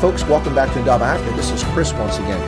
folks, welcome back to Untitled Chapter. This is Chris once again.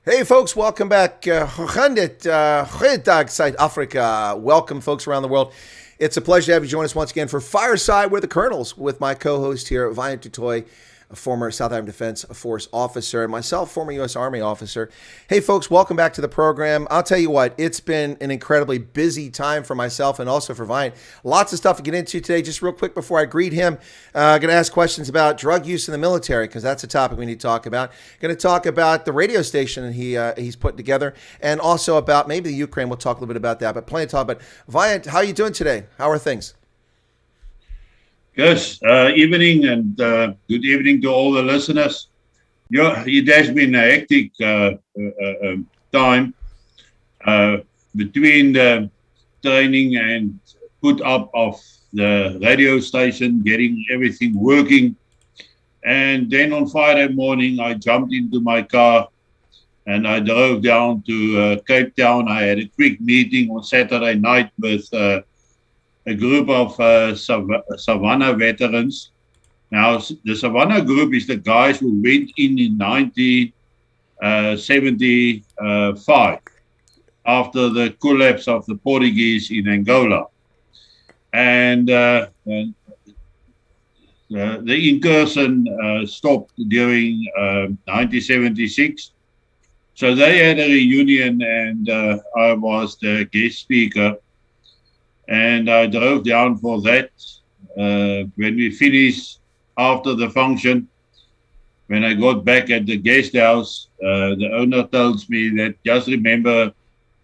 Hey folks, welcome back. Goeiedag, South Africa. Welcome folks around the world. It's a pleasure to have you join us once again for Fireside with the Colonels with my co-host here, Wynand, Toit, a former South African Defense Force officer, and myself, former U.S. Army officer. Hey, folks, welcome back to the program. I'll tell you what, it's been an incredibly busy time for myself and also for Wynand. Lots of stuff to get into today. Just real quick before I greet him, going to ask questions about drug use in the military, because that's a topic we need to talk about. Going to talk about the radio station he's put together, and also about maybe the Ukraine. We'll talk a little bit about that, but plenty to talk about. Wynand, how are you doing today? How are things? Yes, evening and good evening to all the listeners. Yeah, it has been a hectic time between the training and put up of the radio station, getting everything working. And then on Friday morning, I jumped into my car and I drove down to Cape Town. I had a quick meeting on Saturday night with a group of Savannah veterans. Now, the Savannah group is the guys who went in 1975 after the collapse of the Portuguese in Angola. And the incursion stopped during 1976. So they had a reunion and I was the guest speaker. And I drove down for that. When we finished after the function, when I got back at the guest house, the owner tells me that just remember,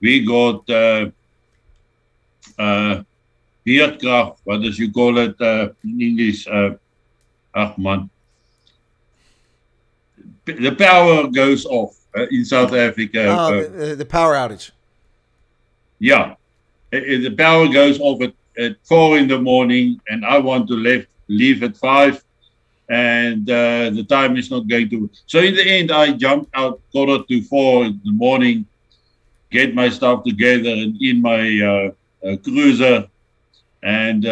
we got Beerkracht, what does you call it in English? The power goes off in South Africa. The power outage. Yeah. The power goes off at 4 in the morning, and I want to leave at 5, and the time is not going to. So in the end, I jumped out 3:45 in the morning, get my stuff together, and in my cruiser, and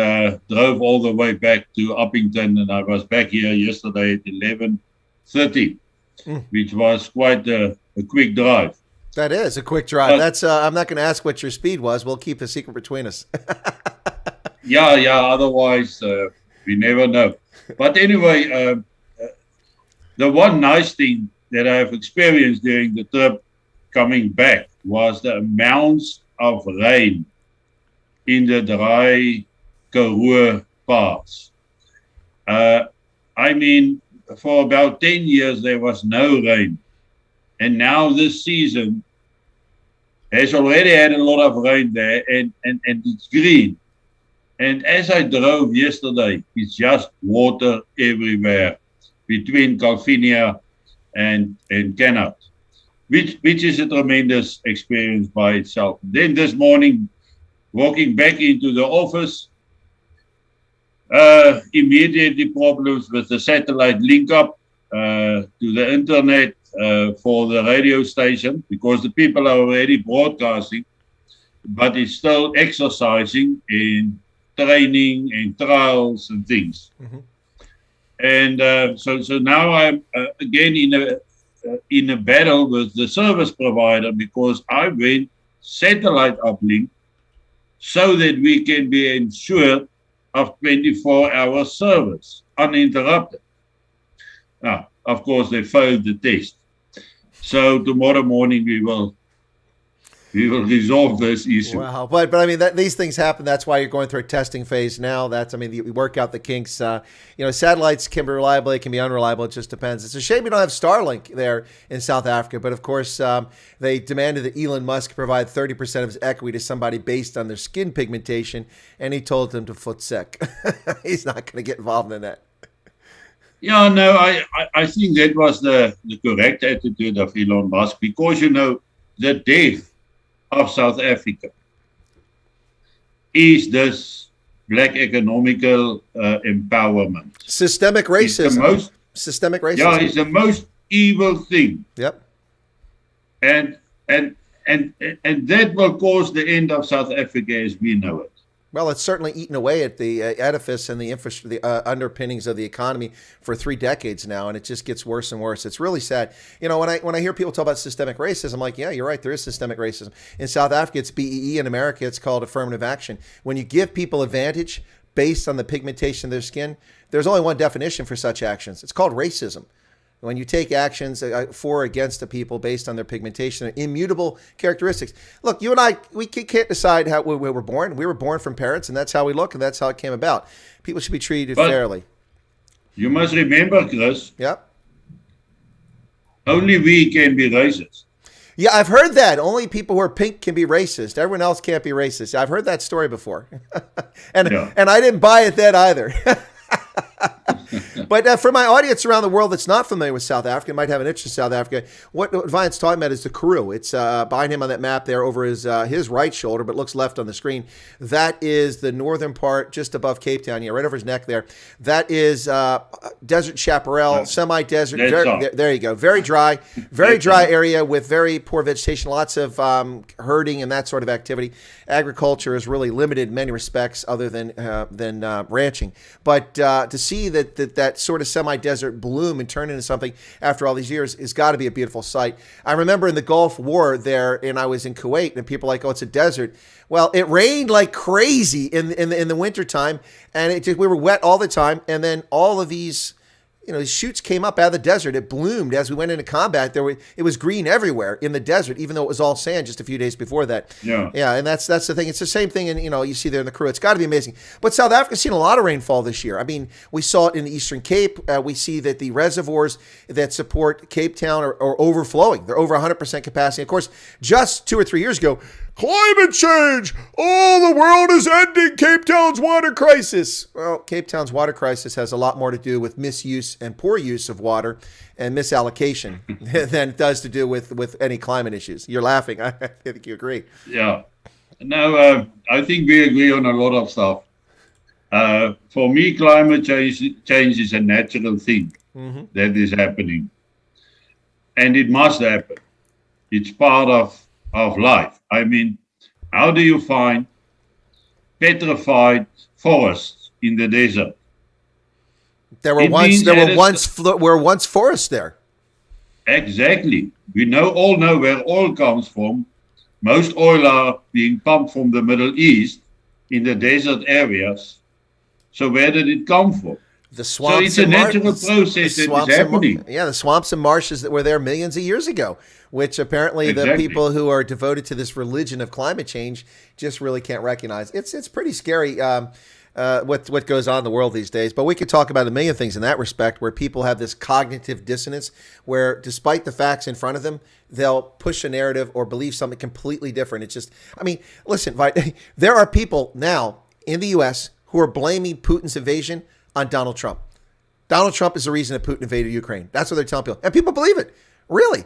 drove all the way back to Uppington, and I was back here yesterday at 11:30, which was quite a quick drive. That is a quick drive. That's I'm not going to ask what your speed was. We'll keep the secret between us. Yeah. Otherwise, we never know. But anyway, the one nice thing that I've experienced during the trip coming back was the amounts of rain in the dry Karoo parts. I mean, for about 10 years, there was no rain. And now this season has already had a lot of rain there, and it's green. And as I drove yesterday, it's just water everywhere between Calvinia and Kennard, which is a tremendous experience by itself. Then this morning, walking back into the office, immediately problems with the satellite link up to the internet. For the radio station, because the people are already broadcasting, but it's still exercising in training and trials and things. Mm-hmm. And so now I'm again in a battle with the service provider, because I went satellite uplink so that we can be ensured of 24-hour service uninterrupted. Now, of course, they failed the test. So tomorrow morning we will resolve this issue. Wow, but I mean these things happen. That's why you're going through a testing phase now. We work out the kinks. Satellites can be reliable, it can be unreliable. It just depends. It's a shame you don't have Starlink there in South Africa, but of course they demanded that Elon Musk provide 30% of his equity to somebody based on their skin pigmentation, and he told them to foot sec. He's not going to get involved in that. Yeah, no, I think that was the correct attitude of Elon Musk, because, the death of South Africa is this black economical empowerment. Systemic racism. Systemic racism. Yeah, it's the most evil thing. Yep. And that will cause the end of South Africa as we know it. Well, it's certainly eaten away at the edifice and the infrastructure, the underpinnings of the economy for 3 decades now, and it just gets worse and worse. It's really sad. You know, when I hear people talk about systemic racism, I'm like, yeah, you're right. There is systemic racism. In South Africa, it's BEE. In America, it's called affirmative action. When you give people advantage based on the pigmentation of their skin, there's only one definition for such actions. It's called racism. When you take actions for or against the people based on their pigmentation, their immutable characteristics. Look, you and I, we can't decide how we were born. We were born from parents, and that's how we look, and that's how it came about. People should be treated fairly. You must remember, Chris. Yep. Only we can be racist. Yeah, I've heard that. Only people who are pink can be racist. Everyone else can't be racist. I've heard that story before. and I didn't buy it then either. But for my audience around the world that's not familiar with South Africa, might have an interest in South Africa, what Wyatt's talking about is the Karoo. It's behind him on that map there over his right shoulder, but looks left on the screen. That is the northern part, just above Cape Town, right over his neck there. That is Desert Chaparral, semi-desert. There you go. Very dry area with very poor vegetation, lots of herding and that sort of activity. Agriculture is really limited in many respects other than ranching. But to see that sort of semi-desert bloom and turn into something after all these years has got to be a beautiful sight. I remember in the Gulf War there, and I was in Kuwait, and people were like, oh, it's a desert. Well, it rained like crazy in the wintertime, and we were wet all the time, and then all of these shoots came up out of the desert. It bloomed as we went into combat. It was green everywhere in the desert, even though it was all sand just a few days before that. Yeah, and that's the thing. It's the same thing, and you see there in the Karoo. It's got to be amazing. But South Africa's seen a lot of rainfall this year. I mean, we saw it in the Eastern Cape. We see that the reservoirs that support Cape Town are overflowing. They're over 100% capacity. Of course, just 2 or 3 years ago, climate change! Oh, the world is ending Cape Town's water crisis. Well, Cape Town's water crisis has a lot more to do with misuse and poor use of water and misallocation than it does to do with any climate issues. You're laughing. I think you agree. Yeah. No, I think we agree on a lot of stuff. For me, climate change is a natural thing that is happening. And it must happen. It's part of life. I mean, how do you find petrified forests in the desert? There were once forests there. Exactly. We all know where oil comes from. Most oil are being pumped from the Middle East in the desert areas. So where did it come from? The swamps. So it's a natural process that is happening. The swamps and marshes that were there millions of years ago, which apparently the people who are devoted to this religion of climate change just really can't recognize. It's pretty scary what goes on in the world these days. But we could talk about a million things in that respect, where people have this cognitive dissonance, where despite the facts in front of them, they'll push a narrative or believe something completely different. It's just, I mean, listen, there are people now in the U.S. who are blaming Putin's invasion on Donald Trump. Donald Trump is the reason that Putin invaded Ukraine. That's what they're telling people. And people believe it. Really.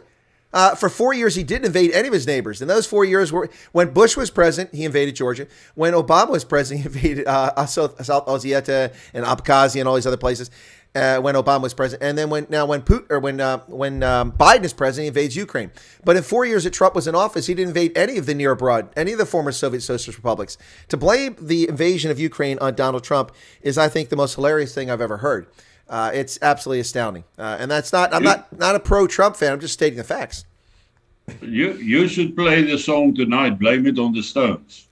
For 4 years, he didn't invade any of his neighbors. And those 4 years were when Bush was president, he invaded Georgia. When Obama was president, he invaded South Ossetia and Abkhazia and all these other places. When Obama was president, and then when Biden is president, he invades Ukraine. But in 4 years that Trump was in office, he didn't invade any of the near abroad, any of the former Soviet socialist republics. To blame the invasion of Ukraine on Donald Trump is, I think, the most hilarious thing I've ever heard. It's absolutely astounding, and that's not. I'm not a pro-Trump fan. I'm just stating the facts. You should play the song tonight. Blame it on the Stones.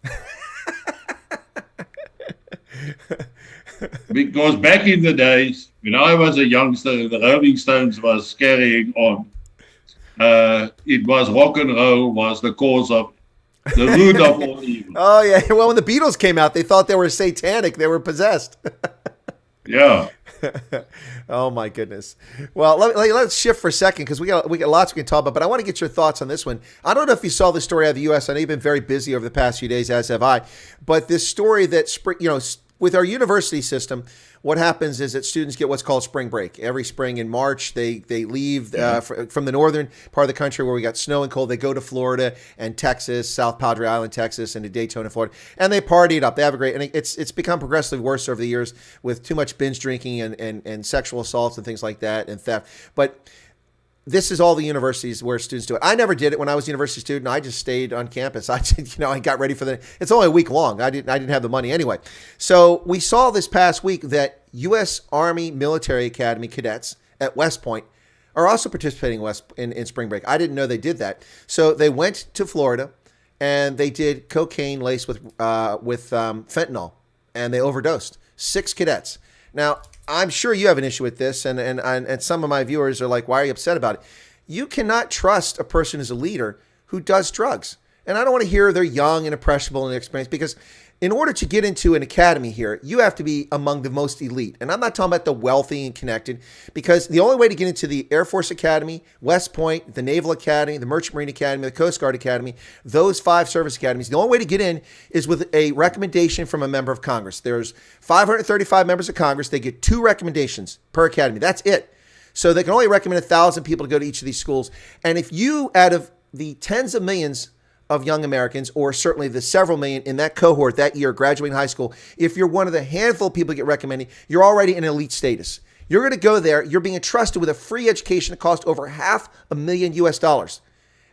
Because back in the days, when I was a youngster, the Rolling Stones was carrying on. It was rock and roll was the cause of the root of all evil. Oh yeah. Well, when the Beatles came out, they thought they were satanic. They were possessed. Yeah. Oh my goodness. Well, let's shift for a second because we got lots we can talk about, but I want to get your thoughts on this one. I don't know if you saw the story out of the U.S. I know you've been very busy over the past few days, as have I. But this story that with our university system, what happens is that students get what's called spring break. Every spring in March, they leave from the northern part of the country where we got snow and cold. They go to Florida and Texas, South Padre Island, Texas, and to Daytona, Florida, and they party it up. They have a great, and it's become progressively worse over the years with too much binge drinking and sexual assaults and things like that and theft. But this is all the universities where students do it. I never did it when I was a university student. I just stayed on campus. I got ready for it's only a week long. I didn't have the money anyway. So we saw this past week that U.S. Army Military Academy cadets at West Point are also participating in spring break. I didn't know they did that. So they went to Florida and they did cocaine laced with fentanyl, and they overdosed 6 cadets. Now, I'm sure you have an issue with this, and some of my viewers are like, why are you upset about it? You cannot trust a person as a leader who does drugs. And I don't want to hear they're young and impressionable and inexperienced, because in order to get into an academy here, you have to be among the most elite. And I'm not talking about the wealthy and connected, because the only way to get into the Air Force Academy, West Point, the Naval Academy, the Merchant Marine Academy, the Coast Guard Academy, those 5 service academies, the only way to get in is with a recommendation from a member of Congress. There's 535 members of Congress. They get 2 recommendations per academy. That's it. So they can only recommend 1,000 people to go to each of these schools. And if you, out of the tens of millions of young Americans, or certainly the several million in that cohort that year graduating high school, if you're one of the handful of people that get recommended, you're already in elite status. You're going to go there. You're being entrusted with a free education that costs over $500,000 US.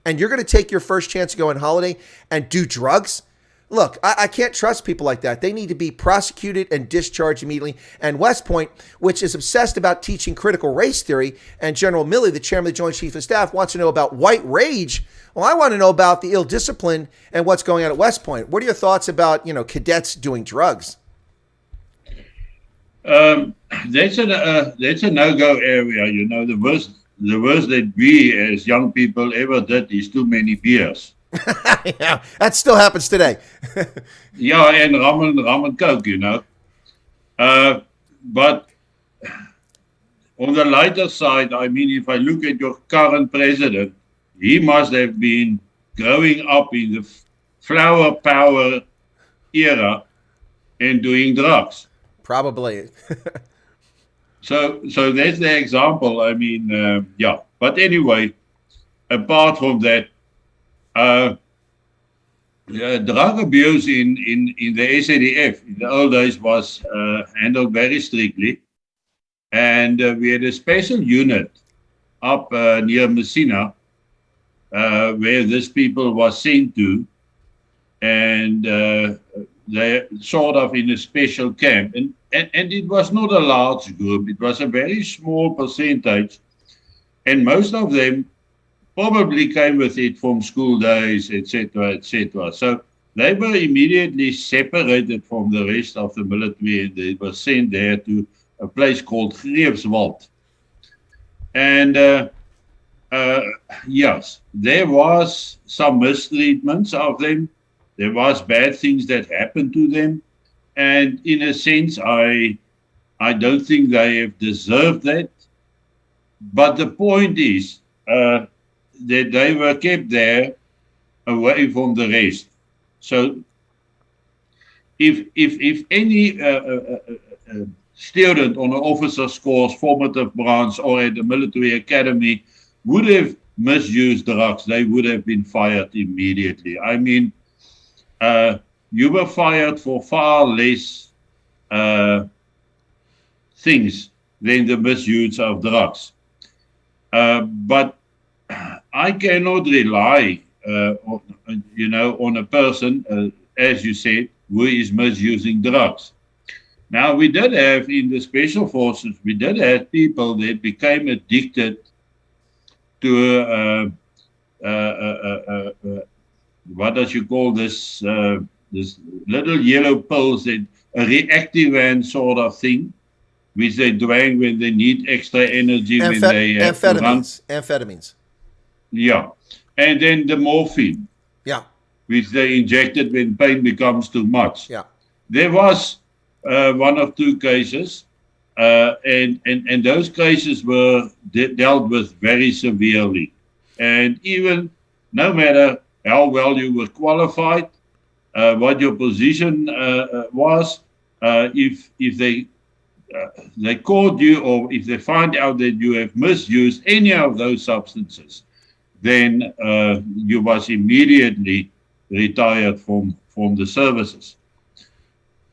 And you're going to take your first chance to go on holiday and do drugs? Look, I can't trust people like that. They need to be prosecuted and discharged immediately. And West Point, which is obsessed about teaching critical race theory, and General Milley, the chairman of the Joint Chiefs of Staff, wants to know about white rage. Well, I want to know about the ill discipline and what's going on at West Point. What are your thoughts about, cadets doing drugs? That's a no-go area. The worst that we as young people ever did is too many beers. Yeah, that still happens today. Yeah, and rum and coke, But on the lighter side, I mean, if I look at your current president, he must have been growing up in the flower power era and doing drugs. Probably. So that's the example. I mean, yeah. But anyway, apart from that, drug abuse in the SADF in the old days was handled very strictly. And we had a special unit up near Messina where this people was sent to. And they're sort of in a special camp. And it was not a large group. It was a very small percentage. And most of them probably came with it from school days, etc., etc. So they were immediately separated from the rest of the military, and they were sent there to a place called Greefswald. And yes, there was some mistreatments of them. There was bad things that happened to them. And in a sense, I don't think they have deserved that. But the point is, that they were kept there away from the rest. So if any student on an officer's course, formative branch, or at the military academy would have misused drugs, they would have been fired immediately. I mean, you were fired for far less things than the misuse of drugs. But I cannot rely, on a person, as you said, who is misusing drugs. Now, we did have in the special forces, we did have people that became addicted to what does you call this? This little yellow pills, that a reactivant sort of thing, which they drank when they need extra energy when they have to run. Amphetamines. Yeah. And then the morphine. Yeah. Which they injected when pain becomes too much. Yeah. There was 1 or 2 cases, and those cases were dealt with very severely. And even no matter how well you were qualified, what your position was, if they caught you, or if they find out that you have misused any of those substances, then you was immediately retired from the services.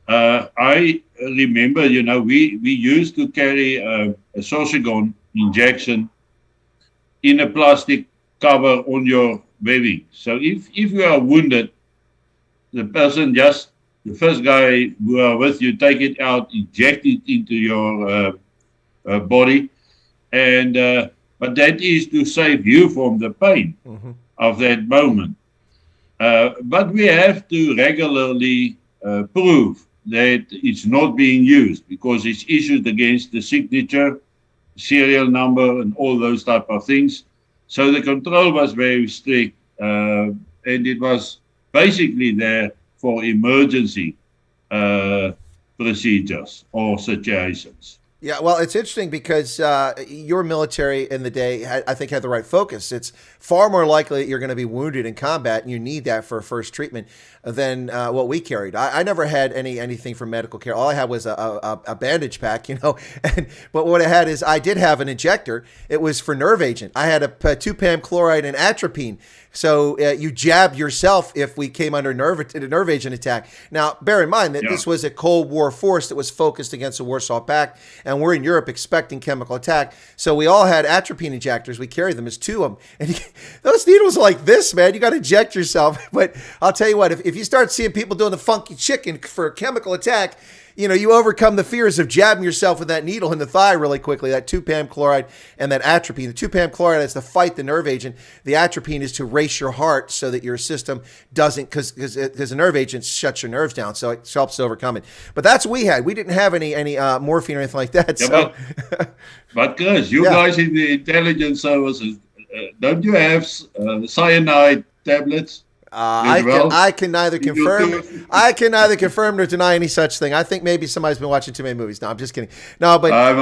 I remember, we used to carry a Sorcegon injection in a plastic cover on your webbing. So if you are wounded, the person the first guy who are with you, take it out, inject it into your body, and but that is to save you from the pain of that moment. But we have to regularly prove that it's not being used, because it's issued against the signature, serial number, and all those type of things. So the control was very strict, and it was basically there for emergency procedures or situations. Yeah, well, it's interesting because your military in the day, I think, had the right focus. It's far more likely that you're going to be wounded in combat, and you need that for first treatment than what we carried. I never had anything for medical care. All I had was a bandage pack, but what I had is I did have an injector. It was for nerve agent. I had a 2-PAM chloride and atropine. So you jab yourself if we came under a nerve agent attack. Now, bear in mind that this was a Cold War force that was focused against the Warsaw Pact, and we're in Europe expecting chemical attack. So we all had atropine injectors. We carried them as 2 of them. And those needles are like this, man. You got to inject yourself. But I'll tell you what, if you start seeing people doing the funky chicken for a chemical attack, you overcome the fears of jabbing yourself with that needle in the thigh really quickly, that 2-PAM chloride and that atropine. The 2-PAM chloride is to fight the nerve agent. The atropine is to race your heart so that your system doesn't, because the nerve agent shuts your nerves down, so it helps to overcome it. But that's what we had. We didn't have any morphine or anything like that. Yeah, so. but Chris, you guys in the intelligence services, don't you have cyanide tablets? I can neither confirm nor deny any such thing. I think maybe somebody's been watching too many movies. No, I'm just kidding. No, but I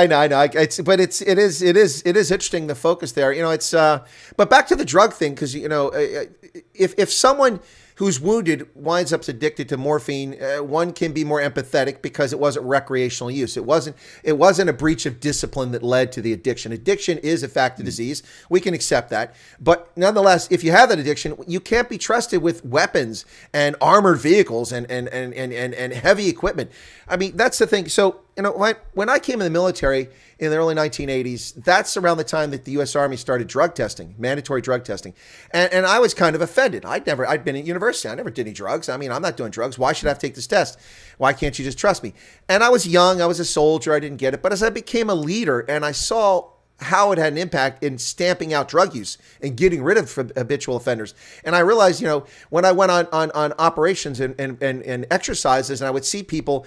know. It is interesting, the focus there. But back to the drug thing, because if someone who's wounded winds up addicted to morphine, one can be more empathetic because it wasn't recreational use. It wasn't a breach of discipline that led to the addiction. Addiction is a fact of disease. We can accept that. But nonetheless, if you have that addiction, you can't be trusted with weapons and armored vehicles and heavy equipment. I mean, that's the thing. So, when I came in the military in the early 1980s, that's around the time that the U.S. Army started drug testing, mandatory drug testing. And I was kind of offended. I'd been at university. I never did any drugs. I mean, I'm not doing drugs. Why should I have to take this test? Why can't you just trust me? And I was young. I was a soldier. I didn't get it. But as I became a leader and I saw how it had an impact in stamping out drug use and getting rid of habitual offenders. And I realized, when I went on operations and exercises, and I would see people,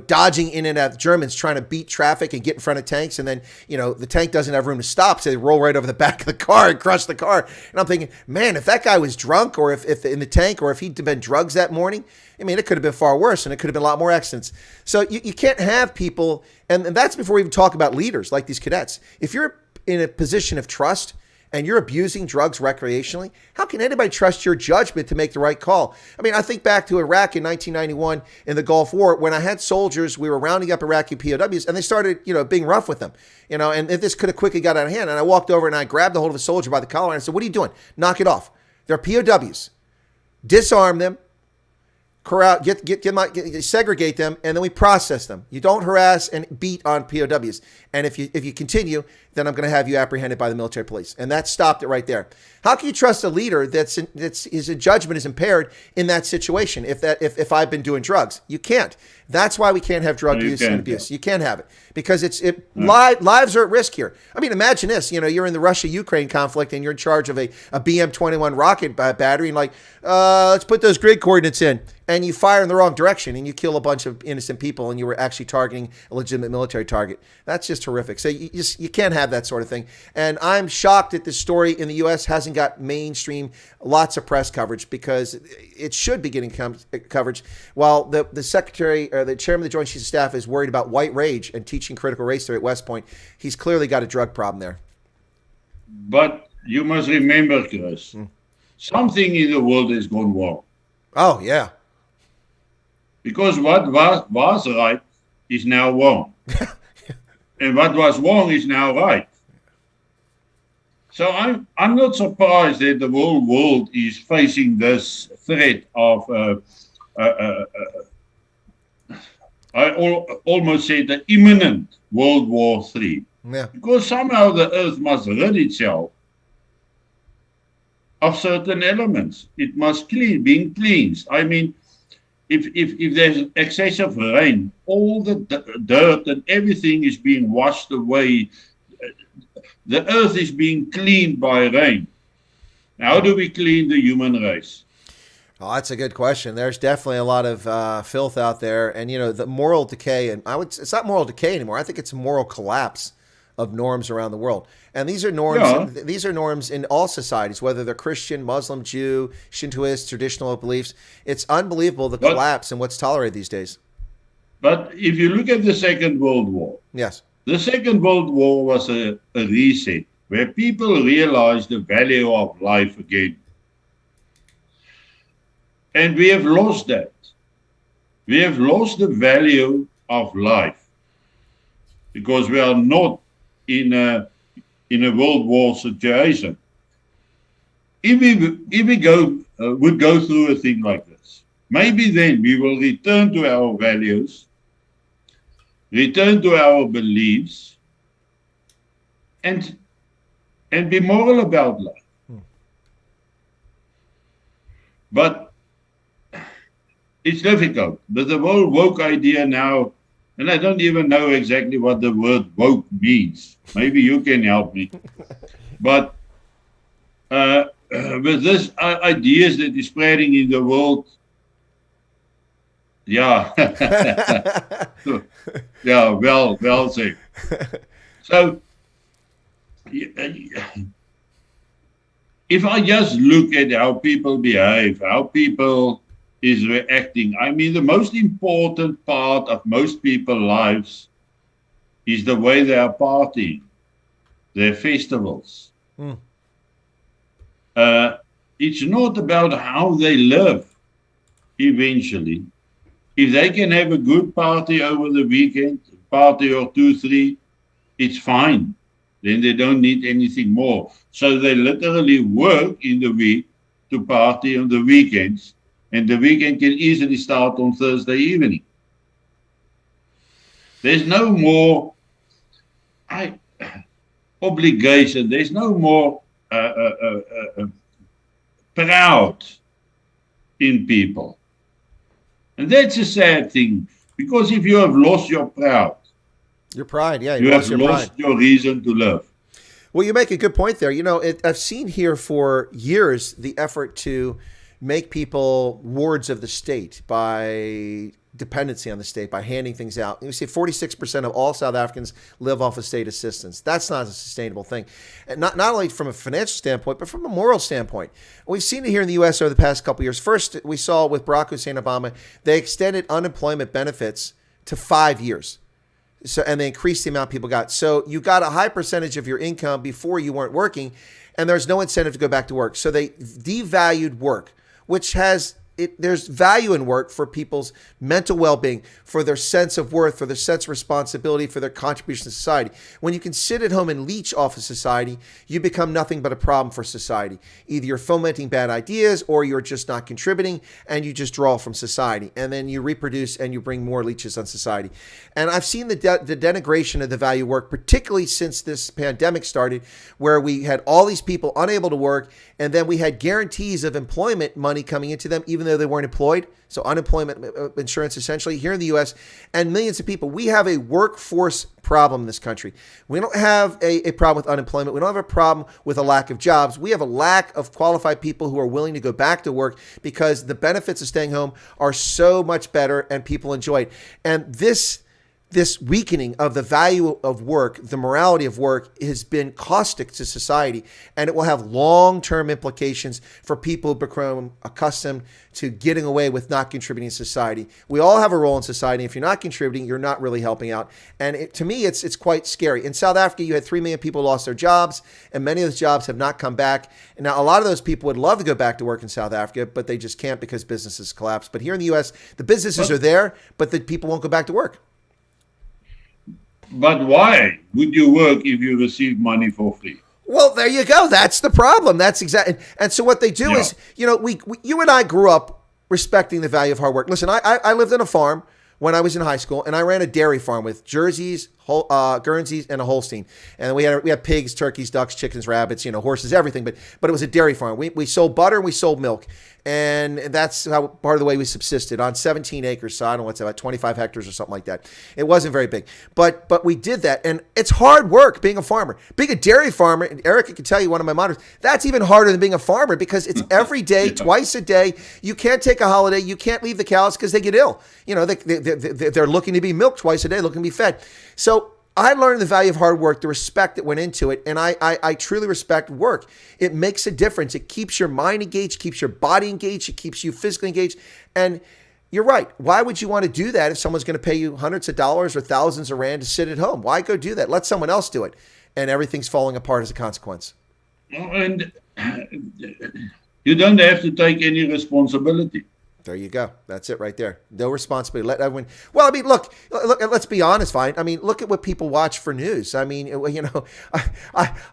dodging in and out of Germans trying to beat traffic and get in front of tanks. And then, the tank doesn't have room to stop. So they roll right over the back of the car and crush the car. And I'm thinking, man, if that guy was drunk or if in the tank or if he'd been drugs that morning, I mean, it could have been far worse, and it could have been a lot more accidents. So you can't have people, and that's before we even talk about leaders like these cadets. If you're in a position of trust and you're abusing drugs recreationally, how can anybody trust your judgment to make the right call? I mean, I think back to Iraq in 1991 in the Gulf War, when I had soldiers, we were rounding up Iraqi POWs, and they started, being rough with them, and this could have quickly got out of hand. And I walked over and I grabbed a hold of a soldier by the collar and I said, "What are you doing? Knock it off. They're POWs. Disarm them. Corral, segregate them, and then we process them. You don't harass and beat on POWs. And if you continue, then I'm going to have you apprehended by the military police." And that stopped it right there. How can you trust a leader his judgment is impaired in that situation? If I've been doing drugs, you can't. That's why we can't have drug use and abuse. You can't have it because lives are at risk here. I mean, imagine this. You're in the Russia-Ukraine conflict and you're in charge of a BM-21 rocket battery, and let's put those grid coordinates in, and you fire in the wrong direction and you kill a bunch of innocent people, and you were actually targeting a legitimate military target. That's just horrific. So you can't have that sort of thing. And I'm shocked that this story in the U.S. hasn't got mainstream, lots of press coverage, because it should be getting coverage. While the secretary or the chairman of the Joint Chiefs of Staff is worried about white rage and teaching critical race theory at West Point, he's clearly got a drug problem there. But you must remember, Chris, something in the world has gone wrong. Oh, yeah. Because what was right is now wrong. And what was wrong is now right. So I'm not surprised that the whole world is facing this threat of, I almost said, the imminent World War III. Yeah. Because somehow the earth must rid itself of certain elements. It must being cleansed. I mean, if there's excessive rain, all the dirt and everything is being washed away. The earth is being cleaned by rain. How do we clean the human race? Oh, that's a good question. There's definitely a lot of filth out there, and the moral decay, and it's not moral decay anymore. I think it's a moral collapse of norms around the world. And these are norms. Yeah. These are norms in all societies, whether they're Christian, Muslim, Jew, Shintoist, traditional beliefs. It's unbelievable the collapse in what's tolerated these days. But if you look at the Second World War, yes, the Second World War was a reset where people realized the value of life again. And we have lost that. We have lost the value of life because we are not in a World War situation. If we would go through a thing like this, maybe then we will return to our values, return to our beliefs, and be moral about life. But it's difficult. But the whole woke idea now, and I don't even know exactly what the word woke means. Maybe you can help me. But with this ideas that is spreading in the world, yeah, yeah, well said. So, if I just look at how people behave, how people is reacting, I mean, the most important part of most people's lives is the way they are partying, their festivals. It's not about how they live eventually. If they can have a good party over the weekend, party or 2, 3, it's fine. Then they don't need anything more. So they literally work in the week to party on the weekends, and the weekend can easily start on Thursday evening. There's no more obligation. There's no more proud in people. And that's a sad thing, because if you have lost your pride, your pride, yeah, you have lost your reason to live. Well, you make a good point there. I've seen here for years the effort to make people wards of the state by dependency on the state, by handing things out. You see 46% of all South Africans live off of state assistance. That's not a sustainable thing. And not only from a financial standpoint, but from a moral standpoint. We've seen it here in the U.S. over the past couple of years. First, we saw with Barack Hussein Obama, they extended unemployment benefits to 5 years. And they increased the amount people got. So you got a high percentage of your income before you weren't working, and there's no incentive to go back to work. So they devalued work, which there's value in work for people's mental well-being, for their sense of worth, for their sense of responsibility, for their contribution to society. When you can sit at home and leech off of society, you become nothing but a problem for society. Either you're fomenting bad ideas, or you're just not contributing and you just draw from society. And then you reproduce and you bring more leeches on society. And I've seen the denigration of the value of work, particularly since this pandemic started, where we had all these people unable to work, and then we had guarantees of employment money coming into them, even though they weren't employed. So unemployment insurance, essentially, here in the U.S., and millions of people. We have a workforce problem in this country. We don't have a problem with unemployment. We don't have a problem with a lack of jobs. We have a lack of qualified people who are willing to go back to work because the benefits of staying home are so much better and people enjoy it. And this weakening of the value of work, the morality of work, has been caustic to society, and it will have long-term implications for people who become accustomed to getting away with not contributing to society. We all have a role in society. If you're not contributing, you're not really helping out. And to me, it's quite scary. In South Africa, you had 3 million people lost their jobs, and many of those jobs have not come back. And now a lot of those people would love to go back to work in South Africa, but they just can't because businesses collapse. But here in the U.S., the businesses are there, but the people won't go back to work. But why would you work if you receive money for free? Well, there you go. That's the problem. That's exactly. And so what they do is, you and I grew up respecting the value of hard work. Listen, I lived on a farm when I was in high school, and I ran a dairy farm with Jerseys, Guernseys, and a Holstein. And we had pigs, turkeys, ducks, chickens, rabbits, horses, everything. But it was a dairy farm. We sold butter and we sold milk. And that's how part of the way we subsisted on 17 acres. So I don't know what's about 25 hectares or something like that. It wasn't very big, but we did that. And it's hard work being a farmer. Being a dairy farmer, and Erica can tell you, one of my monitors, that's even harder than being a farmer because it's every day, twice a day. You can't take a holiday. You can't leave the cows because they get ill. They're looking to be milked twice a day, looking to be fed. So I learned the value of hard work, the respect that went into it, and I truly respect work. It makes a difference. It keeps your mind engaged, keeps your body engaged, it keeps you physically engaged. And you're right. Why would you want to do that if someone's going to pay you hundreds of dollars or thousands of rand to sit at home? Why go do that? Let someone else do it. And everything's falling apart as a consequence. And you don't have to take any responsibility. There you go. That's it right there. No responsibility. Let everyone. Well, I mean, look. Let's be honest, Vine. I mean, look at what people watch for news. I mean,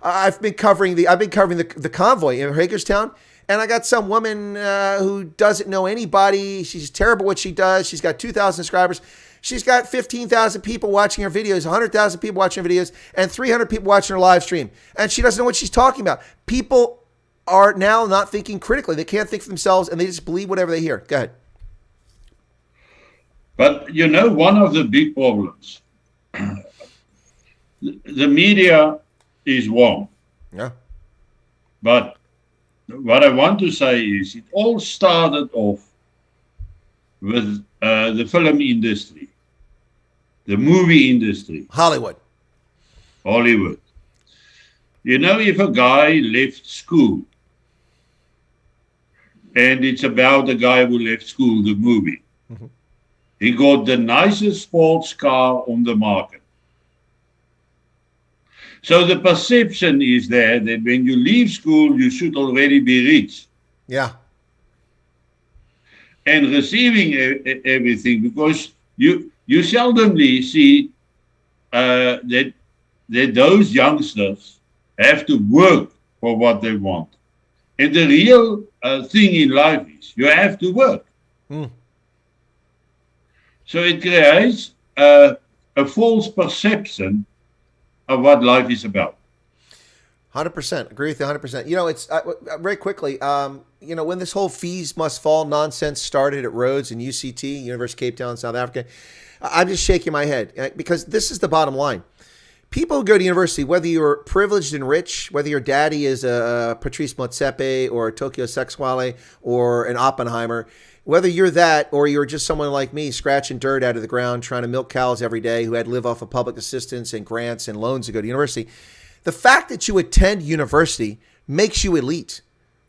I've been covering the convoy in Hagerstown, and I got some woman who doesn't know anybody. She's terrible at what she does. She's got 2,000 subscribers. She's got 15,000 people watching her videos, 100,000 people watching her videos, and 300 people watching her live stream. And she doesn't know what she's talking about. People are now not thinking critically. They can't think for themselves, and they just believe whatever they hear. Go ahead. But, one of the big problems, the media is wrong. Yeah. But what I want to say is it all started off with the film industry, the movie industry. Hollywood. If a guy left school, and it's about the guy who left school, the movie. Mm-hmm. He got the nicest sports car on the market. So the perception is there that when you leave school, you should already be rich. Yeah. And receiving everything, because you seldomly see that those youngsters have to work for what they want. And the real thing in life is you have to work. Mm. So it creates a false perception of what life is about. 100%. Agree with you 100%. It's very quickly, when this whole fees must fall nonsense started at Rhodes and UCT, University of Cape Town, South Africa, I'm just shaking my head because this is the bottom line. People who go to university, whether you're privileged and rich, whether your daddy is a Patrice Motsepe or a Tokyo Sexwale or an Oppenheimer, whether you're that or you're just someone like me scratching dirt out of the ground, trying to milk cows every day, who had to live off of public assistance and grants and loans to go to university, the fact that you attend university makes you elite,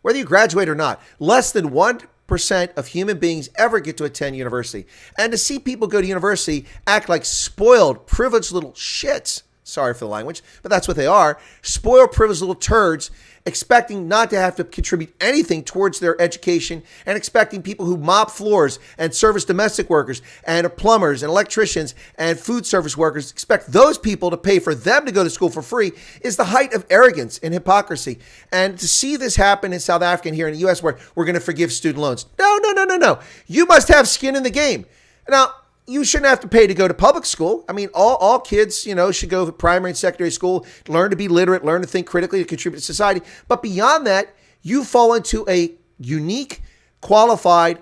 whether you graduate or not. Less than 1% of human beings ever get to attend university. And to see people go to university act like spoiled, privileged little shits, sorry for the language, but that's what they are, spoiled, privileged little turds, expecting not to have to contribute anything towards their education and expecting people who mop floors and service domestic workers and plumbers and electricians and food service workers, expect those people to pay for them to go to school for free is the height of arrogance and hypocrisy. And to see this happen in South Africa and here in the U.S. where we're going to forgive student loans. No. You must have skin in the game. Now, you shouldn't have to pay to go to public school. I mean, all kids, should go to primary and secondary school, learn to be literate, learn to think critically, to contribute to society. But beyond that, you fall into a unique, qualified,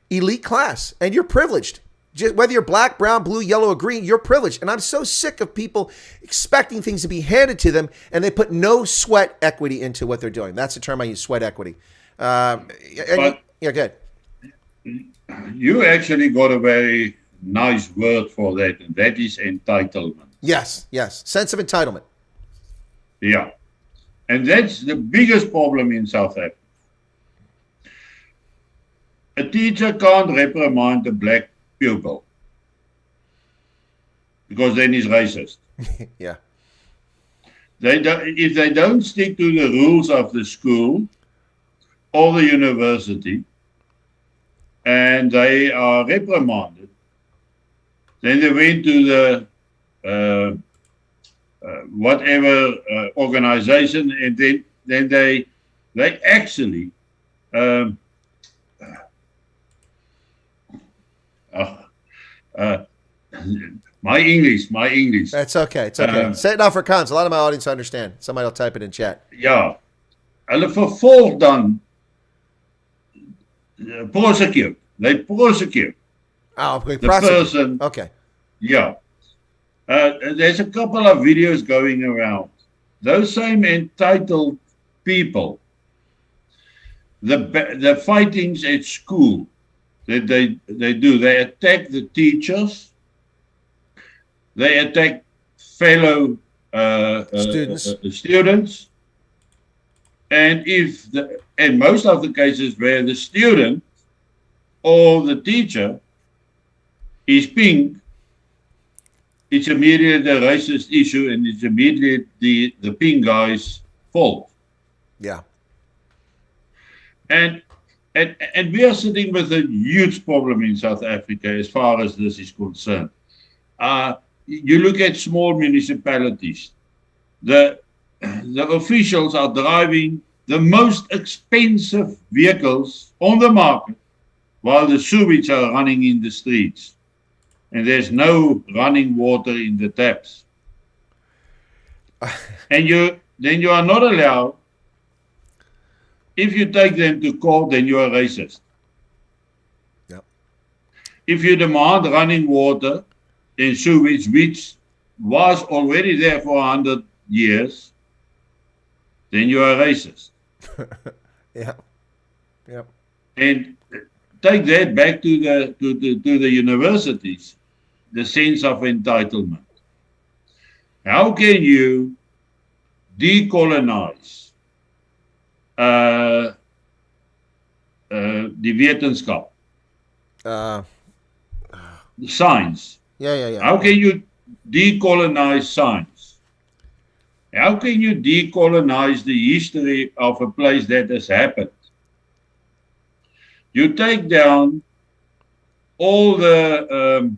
elite class, and you're privileged. Just whether you're black, brown, blue, yellow, or green, you're privileged. And I'm so sick of people expecting things to be handed to them, and they put no sweat equity into what they're doing. That's the term I use, sweat equity. Yeah, good. You actually got a very nice word for that, and that is entitlement. Yes. Sense of entitlement. Yeah. And that's the biggest problem in South Africa. A teacher can't reprimand a black pupil because then he's racist. Yeah. If they don't stick to the rules of the school or the university and they are reprimanded, then they went to the whatever organization, and then they actually My English. That's okay. It's okay. Say it in Afrikaans. A lot of my audience understand. Somebody will type it in chat. Ja. Hulle vervolg dan prosecute. They prosecute okay. the person. Okay. Yeah. There's a couple of videos going around. Those same entitled people, the fightings at school that they do, they attack the teachers, they attack fellow students, and most of the cases where the student or the teacher is pink, it's immediately a racist issue, and it's immediately the pink guy's fault. Yeah. And we are sitting with a huge problem in South Africa as far as this is concerned. You look at small municipalities. The officials are driving the most expensive vehicles on the market while the sewage are running in the streets. And there's no running water in the taps. And then you are not allowed. If you take them to court, then you are racist. Yep. If you demand running water in sewage, which was already there for 100 years, then you are racist. Yeah. Yep. And take that back to the universities, the sense of entitlement. How can you decolonize die wetenskap? Science. Yeah. How can you decolonize science? How can you decolonize the history of a place that has happened? You take down all the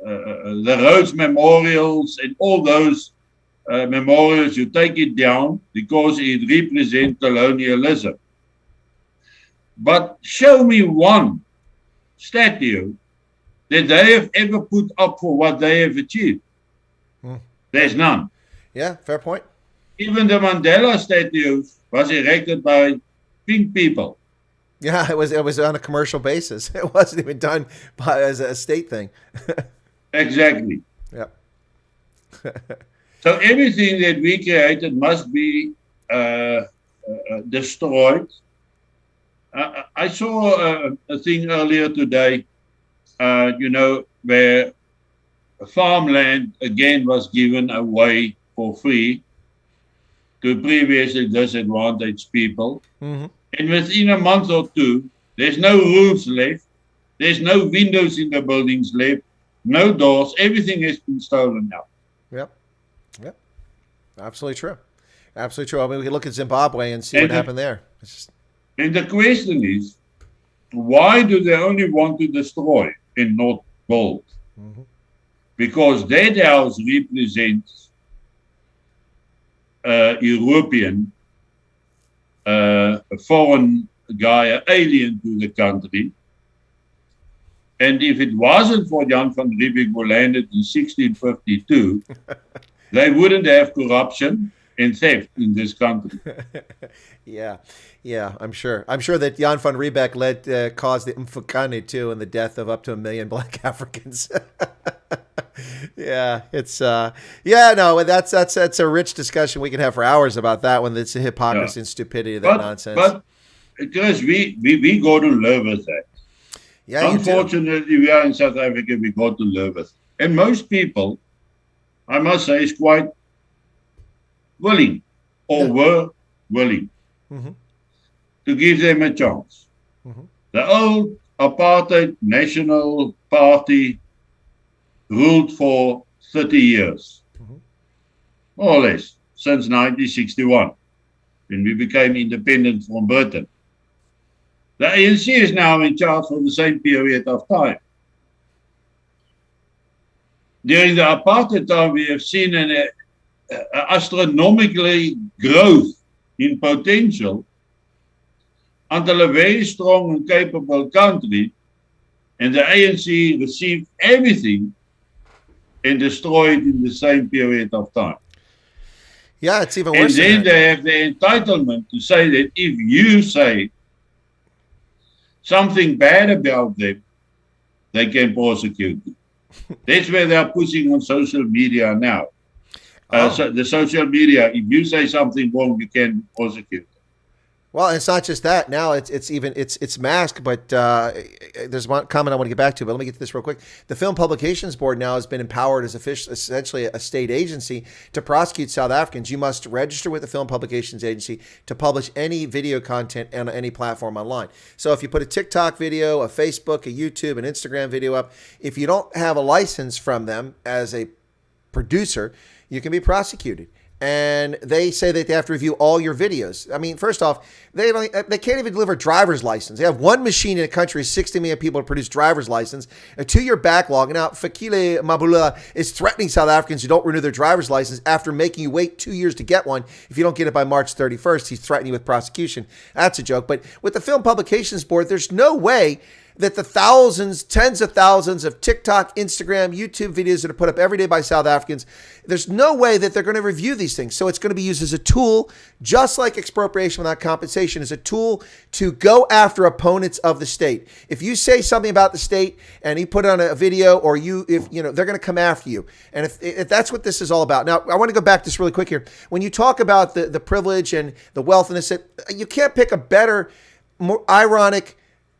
Rhodes memorials and all those memorials, you take it down because it represents colonialism. But show me one statue that they have ever put up for what they have achieved. There's none. Yeah, fair point. Even the Mandela statue was erected by pink people. Yeah, it was on a commercial basis. It wasn't even done as a state thing. Exactly. Yep. So everything that we created must be destroyed. I saw a thing earlier today, where farmland again was given away for free to previously disadvantaged people. Mm-hmm. And within a month or two, there's no roofs left. There's no windows in the buildings left. No doors. Everything has been stolen now. Yep. Absolutely true. Absolutely true. I mean, we can look at Zimbabwe and see what happened there. And the question is, why do they only want to destroy and not build? Mm-hmm. Because that house represents European, a foreign guy, an alien to the country. And if it wasn't for Jan van Riebeeck who landed in 1652, they wouldn't have corruption and theft in this country. Yeah, I'm sure. I'm sure that Jan van Riebeeck caused the Mfukane too, and the death of up to 1 million Black Africans. Yeah, it's that's a rich discussion we can have for hours about that one. That's the hypocrisy and stupidity of that nonsense. But because we go to live with that. Yeah, unfortunately, we are in South Africa. We go to live with, and most people, I must say, is quite willing were willing to give them a chance. Mm-hmm. The old apartheid national party ruled for 30 years, more or less, since 1961, when we became independent from Britain. The ANC is now in charge for the same period of time. During the apartheid time, we have seen an astronomically growth in potential until a very strong and capable country And the ANC received everything and destroyed in the same period of time. Yeah, it's even And worse. then they have the entitlement to say that if you say something bad about them, they can prosecute you. That's where they're pushing on social media now. So the social media, if you say something wrong, you can prosecute. Well, it's not just that. Now it's masked, but there's one comment I want to get back to. But let me get to this real quick. The Film Publications Board now has been empowered as essentially a state agency to prosecute South Africans. You must register with the Film Publications Agency to publish any video content on any platform online. So if you put a TikTok video, a Facebook, a YouTube, an Instagram video up, if you don't have a license from them as a producer, you can be prosecuted. And they say that they have to review all your videos. I mean, first off, they can't even deliver driver's license. They have one machine in a country, 60 million people to produce driver's license, a 2-year backlog. Now, Fikile Mabula is threatening South Africans who don't renew their driver's license after making you wait 2 years to get one. If you don't get it by March 31st, he's threatening you with prosecution. That's a joke. But with the Film Publications Board, there's no way that the thousands, tens of thousands of TikTok, Instagram, YouTube videos that are put up every day by South Africans, there's no way that they're going to review these things. So it's going to be used as a tool, just like expropriation without compensation, as a tool to go after opponents of the state. If you say something about the state and you put on a video, or they're going to come after you. And if that's what this is all about. Now, I want to go back just really quick here. When you talk about the privilege and the wealth and this, you can't pick a better, more ironic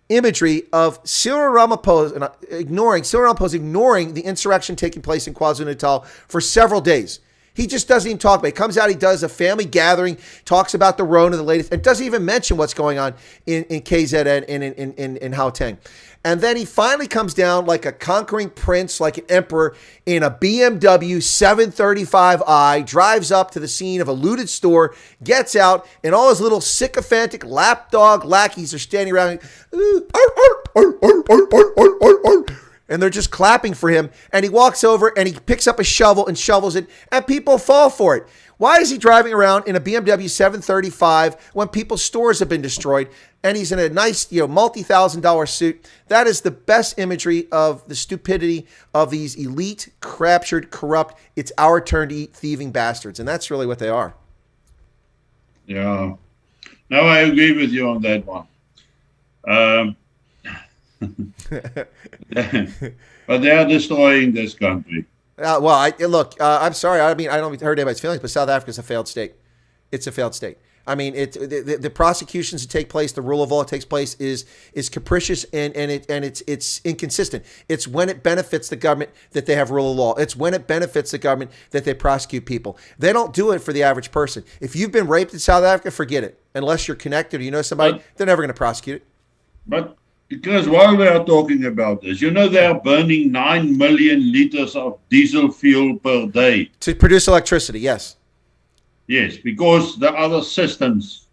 imagery of Cyril Ramaphosa ignoring the insurrection taking place in KwaZulu-Natal for several days. He just doesn't even talk about it. He comes out, he does a family gathering, talks about the Rona, the latest, and doesn't even mention what's going on in KZN and in Gauteng. And then he finally comes down like a conquering prince, like an emperor, in a BMW 735i, drives up to the scene of a looted store, gets out, and all his little sycophantic lapdog lackeys are standing around, and they're just clapping for him. And he walks over and he picks up a shovel and shovels it, and people fall for it. Why is he driving around in a BMW 735 when people's stores have been destroyed, and he's in a nice, multi-$1,000 suit? That is the best imagery of the stupidity of these elite, captured, corrupt, it's our turn to eat thieving bastards. And that's really what they are. Yeah. No, I agree with you on that one. But they are destroying this country. I'm sorry. I mean, I don't hurt anybody's feelings, but South Africa is a failed state. It's a failed state. I mean, the prosecutions that take place, the rule of law that takes place is capricious and it's inconsistent. It's when it benefits the government that they have rule of law. It's when it benefits the government that they prosecute people. They don't do it for the average person. If you've been raped in South Africa, forget it. Unless you're connected or you know somebody, they're never going to prosecute it. But because while we are talking about this, they are burning 9 million liters of diesel fuel per day. To produce electricity, yes. Yes, because the other systems.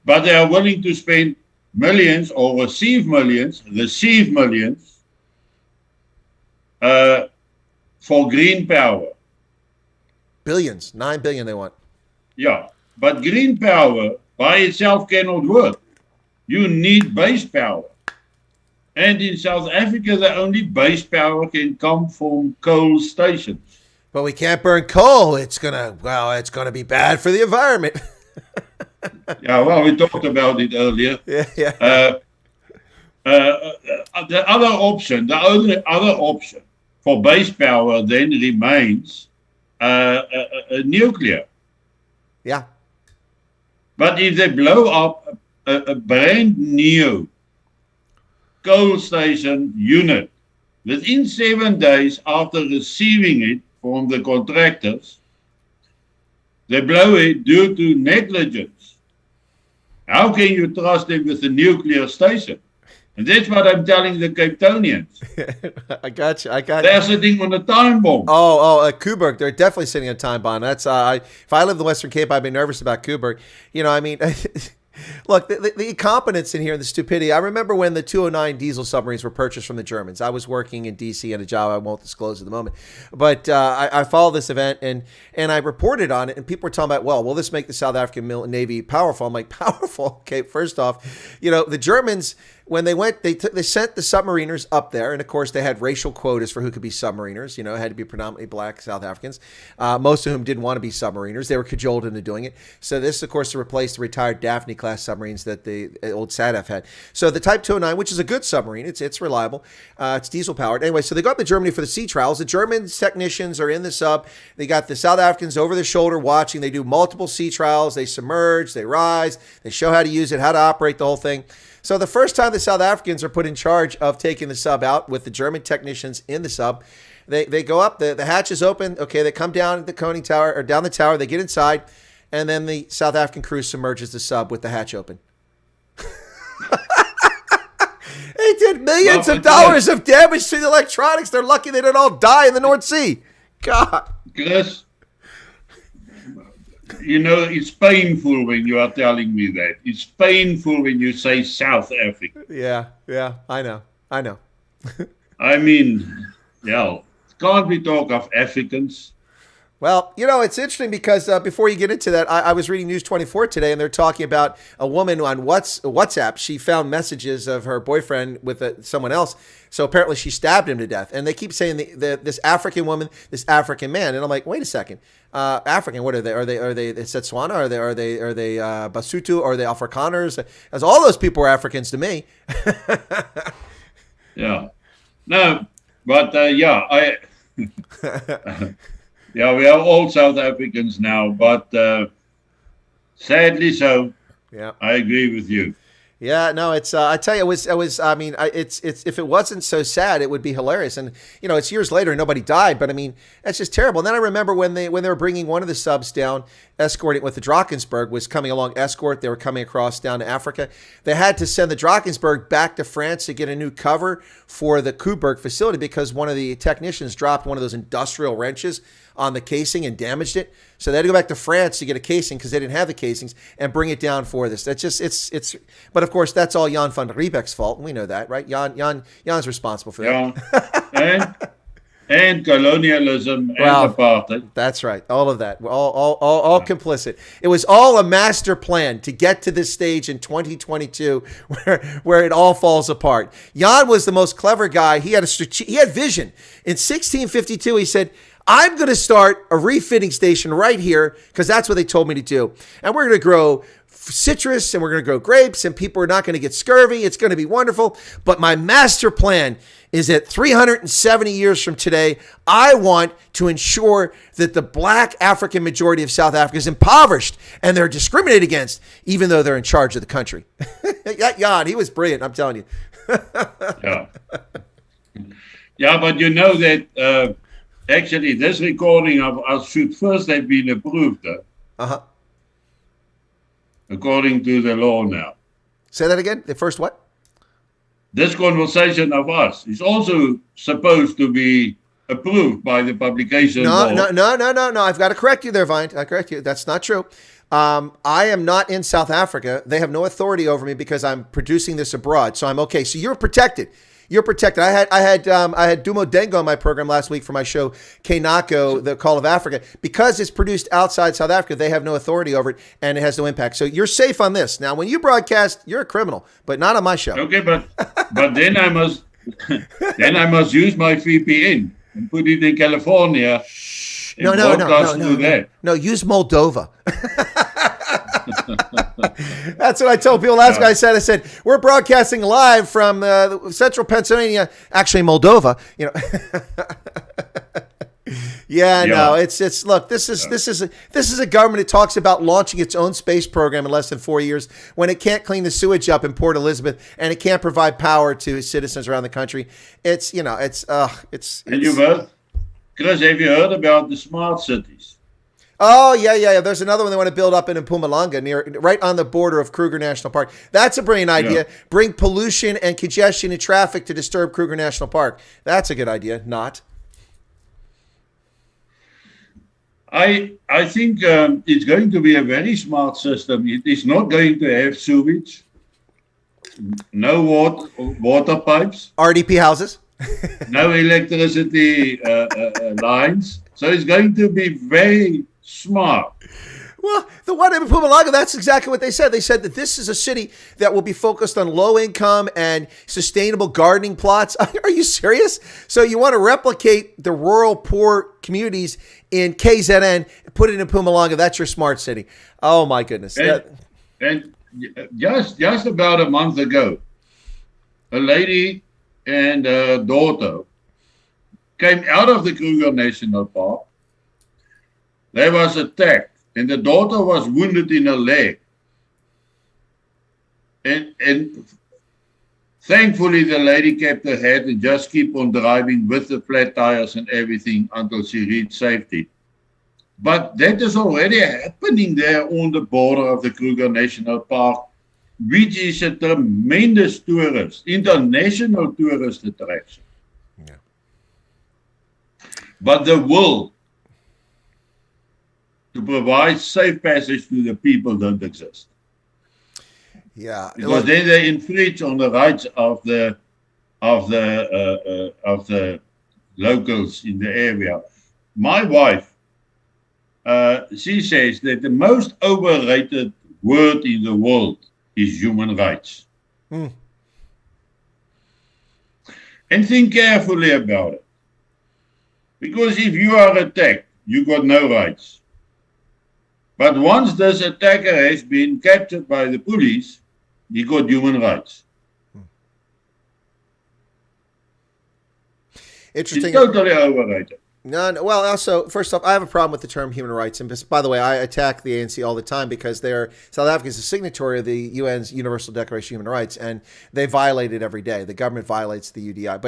But they are willing to spend millions or receive millions for green power. Billions, 9 billion they want. Yeah, but green power by itself cannot work. You need base power. And in South Africa, the only base power can come from coal stations. But we can't burn coal. It's gonna be bad for the environment. Yeah, well, we talked about it earlier. Yeah. The only other option for base power then remains nuclear. Yeah. But if they blow up a brand new coal station unit within 7 days after receiving it from the contractors, they blow it due to negligence. How can you trust them with a nuclear station? And that's what I'm telling the Cape Townians. I got you. They're sitting on a time bomb. Coburg, they're definitely sitting on a time bomb. That's if I lived in the Western Cape, I'd be nervous about Coburg. Look, the incompetence in here and the stupidity. I remember when the 209 diesel submarines were purchased from the Germans. I was working in D.C. at a job I won't disclose at the moment. But I followed this event and I reported on it. And people were talking about, will this make the South African Navy powerful? I'm like, powerful? Okay, first off, the Germans when they went, they sent the submariners up there, and of course they had racial quotas for who could be submariners. You know, it had to be predominantly black South Africans, most of whom didn't want to be submariners. They were cajoled into doing it. So this, of course, replaced the retired Daphne class submarines that the old SADF had. So the Type 209, which is a good submarine, it's reliable, it's diesel powered. Anyway, so they go up to Germany for the sea trials. The German technicians are in the sub. They got the South Africans over their shoulder watching. They do multiple sea trials. They submerge, they rise, they show how to use it, how to operate the whole thing. So the first time the South Africans are put in charge of taking the sub out with the German technicians in the sub, they go up, the hatch is open. Okay, they come down the conning tower or down the tower, they get inside, and then the South African crew submerges the sub with the hatch open. They did millions of dollars of damage to the electronics. They're lucky they didn't all die in the North Sea. God. Chris, you know, it's painful when you are telling me that. It's painful when you say South Africa. Yeah, I know. I mean, yeah, can't we talk of Africans? Well, you know, it's interesting because before you get into that, I was reading News 24 today, and they're talking about a woman on WhatsApp. She found messages of her boyfriend with someone else. So apparently she stabbed him to death. And they keep saying this African woman, this African man. And I'm like, wait a second. African, what are they? Are they Setswana? Are they Basutu? Are they Afrikaners? As all those people are Africans to me. Yeah. No, but yeah, yeah, we are all South Africans now, but sadly so. Yeah, I agree with you. Yeah, no, it's. I tell you, it was. I mean, it's. If it wasn't so sad, it would be hilarious. And you know, it's years later, nobody died, but I mean, that's just terrible. And then I remember when they were bringing one of the subs down, escorting with the Drakensberg was coming along escort. They were coming across down to Africa. They had to send the Drakensberg back to France to get a new cover for the Coburg facility because one of the technicians dropped one of those industrial wrenches on the casing and damaged it. So they had to go back to France to get a casing because they didn't have the casings and bring it down for this. That's just, it's, but of course that's all Jan van Riebeck's fault. We know that, right? Jan's responsible for that. Yeah. and colonialism and apartheid. That's right. All of that. All complicit. It was all a master plan to get to this stage in 2022 where it all falls apart. Jan was the most clever guy. He had he had vision. In 1652, he said, I'm going to start a refitting station right here because that's what they told me to do. And we're going to grow citrus and we're going to grow grapes and people are not going to get scurvy. It's going to be wonderful. But my master plan is that 370 years from today, I want to ensure that the black African majority of South Africa is impoverished and they're discriminated against, even though they're in charge of the country. Jan, he was brilliant, I'm telling you. Yeah, but you know that actually this recording of us should first have been approved. According to the law now. Say that again? The first what? This conversation of us is also supposed to be approved by the publication law. No. I've got to correct you there, Vine. I correct you. That's not true. I am not in South Africa. They have no authority over me because I'm producing this abroad. So I'm okay. So you're protected. You're protected. I had Dumo Dengo on my program last week for my show, Kenako, The Call of Africa. Because it's produced outside South Africa, they have no authority over it, and it has no impact. So you're safe on this. Now, when you broadcast, you're a criminal, but not on my show. Okay, but then I must use my VPN and put it in California. No. Use Moldova. That's what I told people last week. I said, we're broadcasting live from central Pennsylvania, actually Moldova. You know. No, it's look. This is a government that talks about launching its own space program in less than 4 years when it can't clean the sewage up in Port Elizabeth and it can't provide power to citizens around the country. And you've heard, Chris, have you heard about the smart cities? Oh, yeah. There's another one they want to build up in Mpumalanga, right on the border of Kruger National Park. That's a brilliant idea. Yeah. Bring pollution and congestion and traffic to disturb Kruger National Park. That's a good idea. Not. I think it's going to be a very smart system. It is not going to have sewage, no water pipes. RDP houses. No electricity lines. So it's going to be very smart. Well, the one in Mpumalanga, that's exactly what they said. They said that this is a city that will be focused on low income and sustainable gardening plots. Are you serious? So you want to replicate the rural poor communities in KZN, put it in Mpumalanga. That's your smart city. Oh my goodness. And just about a month ago, a lady and a daughter came out of the Kruger National Park. They was attacked. And the daughter was wounded in her leg. And thankfully, the lady kept her head and just keep on driving with the flat tires and everything until she reached safety. But that is already happening there on the border of the Kruger National Park, which is a tremendous international tourist attraction. Yeah. But the will to provide safe passage to the people don't exist. Yeah, because then they infringe on the rights of the locals in the area. My wife, she says that the most overrated word in the world is human rights. And think carefully about it, because if you are attacked, you got no rights. But once this attacker has been captured by the police, he got human rights. Interesting. It's totally overrated. No, well, also, first off, I have a problem with the term human rights. And by the way, I attack the ANC all the time because South Africa is a signatory of the UN's Universal Declaration of Human Rights, and they violate it every day. The government violates the UDI.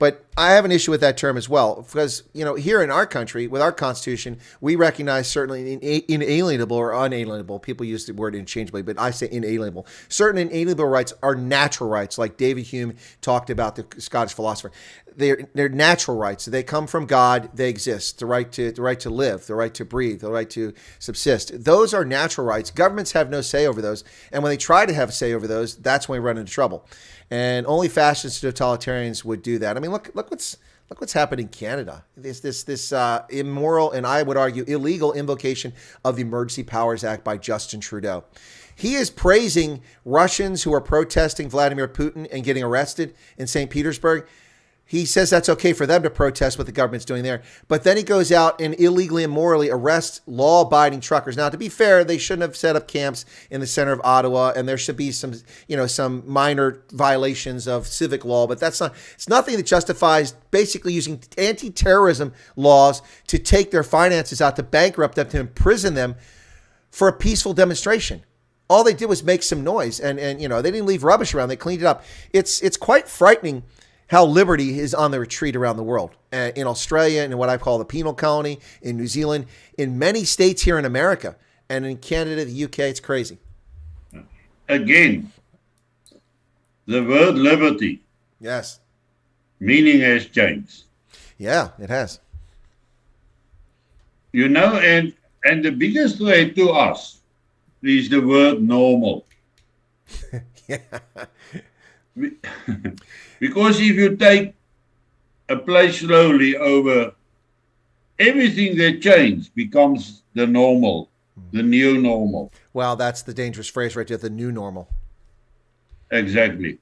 But I have an issue with that term as well because, here in our country, with our Constitution, we recognize certainly inalienable or unalienable. People use the word interchangeably, but I say inalienable. Certain inalienable rights are natural rights, like David Hume talked about, the Scottish philosopher. They're natural rights. They come from God. They exist. The right to live, the right to breathe, the right to subsist. Those are natural rights. Governments have no say over those. And when they try to have a say over those, that's when we run into trouble. And only fascist totalitarians would do that. I mean, look what's happened in Canada. This immoral and I would argue illegal invocation of the Emergency Powers Act by Justin Trudeau. He is praising Russians who are protesting Vladimir Putin and getting arrested in St. Petersburg. He says that's okay for them to protest what the government's doing there. But then he goes out and illegally and morally arrests law-abiding truckers. Now, to be fair, they shouldn't have set up camps in the center of Ottawa, and there should be some minor violations of civic law. But it's nothing that justifies basically using anti-terrorism laws to take their finances out, to bankrupt them, to imprison them for a peaceful demonstration. All they did was make some noise, and they didn't leave rubbish around. They cleaned it up. It's quite frightening how liberty is on the retreat around the world. In Australia, in what I call the penal colony, in New Zealand, in many states here in America, and in Canada, the UK, it's crazy. Again, the word liberty. Yes. Meaning has changed. Yeah, it has. And the biggest threat to us is the word normal. Yeah. Because if you take a place slowly over, everything that changed becomes the normal, the new normal. Well, that's the dangerous phrase right there, the new normal. Exactly.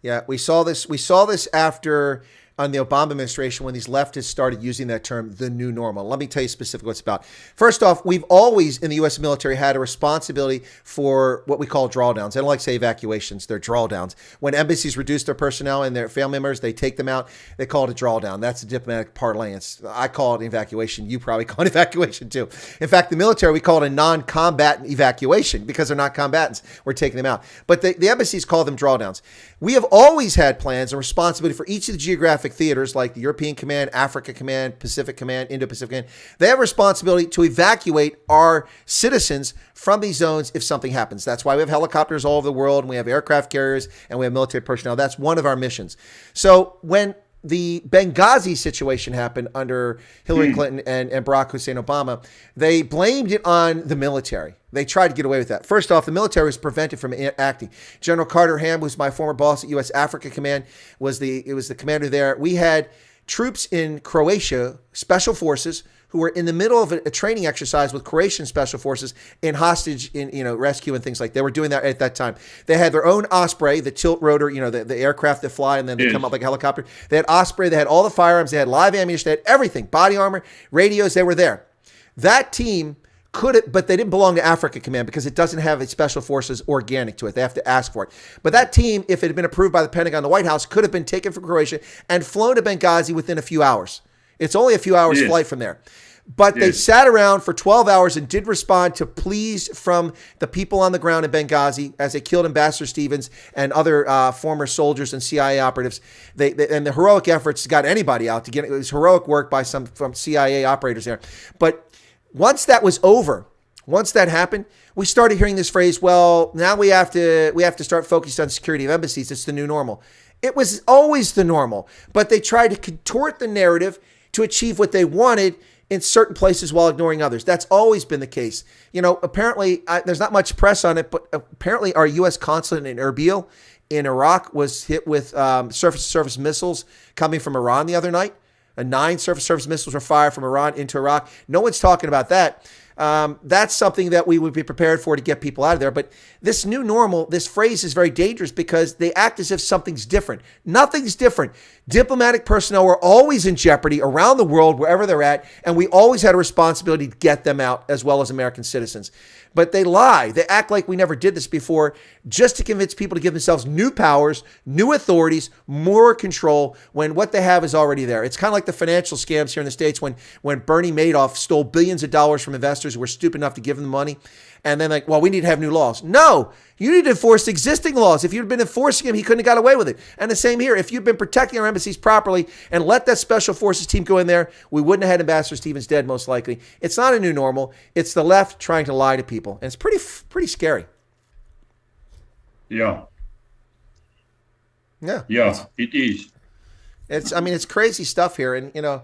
Yeah, we saw this after on the Obama administration when these leftists started using that term, the new normal. Let me tell you specifically what it's about. First off, we've always in the U.S. military had a responsibility for what we call drawdowns. I don't like to say evacuations. They're drawdowns. When embassies reduce their personnel and their family members, they take them out. They call it a drawdown. That's a diplomatic parlance. I call it evacuation. You probably call it evacuation too. In fact, the military, we call it a non-combatant evacuation because they're not combatants. We're taking them out. But the embassies call them drawdowns. We have always had plans and responsibility for each of the geographic theaters like the European Command, Africa Command, Pacific Command, Indo-Pacific Command. They have a responsibility to evacuate our citizens from these zones if something happens. That's why we have helicopters all over the world, and we have aircraft carriers, and we have military personnel. That's one of our missions. So when the Benghazi situation happened under Hillary Clinton and Barack Hussein Obama, they blamed it on the military. They tried to get away with that. First off, the military was prevented from acting. General Carter Ham, who's my former boss at U.S. Africa Command, was the commander there. We had troops in Croatia, special forces, who were in the middle of a training exercise with Croatian special forces in hostage rescue and things like that. They were doing that at that time. They had their own Osprey, the tilt rotor, the aircraft that fly and then they come up like a helicopter. They had Osprey, they had all the firearms, they had live ammunition, they had everything, body armor, radios, they were there. That team but they didn't belong to Africa Command because it doesn't have a special forces organic to it. They have to ask for it. But that team, if it had been approved by the Pentagon, the White House, could have been taken from Croatia and flown to Benghazi within a few hours. It's only a few hours flight from there. But they sat around for 12 hours and did respond to pleas from the people on the ground in Benghazi as they killed Ambassador Stevens and other former soldiers and CIA operatives. And the heroic efforts got anybody out to get it. It was heroic work by some from CIA operators there. But once that was over, once that happened, we started hearing this phrase, well, now we have to start focusing on security of embassies. It's the new normal. It was always the normal, but they tried to contort the narrative to achieve what they wanted in certain places while ignoring others. That's always been the case. Apparently, there's not much press on it, but apparently our U.S. consulate in Erbil in Iraq was hit with surface-to-surface missiles coming from Iran the other night. 9 surface missiles were fired from Iran into Iraq. No one's talking about that. That's something that we would be prepared for to get people out of there. But this new normal, this phrase is very dangerous because they act as if something's different. Nothing's different. Diplomatic personnel were always in jeopardy around the world, wherever they're at, and we always had a responsibility to get them out as well as American citizens. But they lie. They act like we never did this before just to convince people to give themselves new powers, new authorities, more control when what they have is already there. It's kind of like the financial scams here in the States when Bernie Madoff stole billions of dollars from investors who were stupid enough to give them the money. And then well, we need to have new laws. No, you need to enforce existing laws. If you'd been enforcing them, he couldn't have got away with it. And the same here. If you'd been protecting our embassies properly and let that special forces team go in there, we wouldn't have had Ambassador Stevens dead, most likely. It's not a new normal. It's the left trying to lie to people. And it's pretty scary. Yeah. Yeah. Yeah, it is. It's crazy stuff here. And,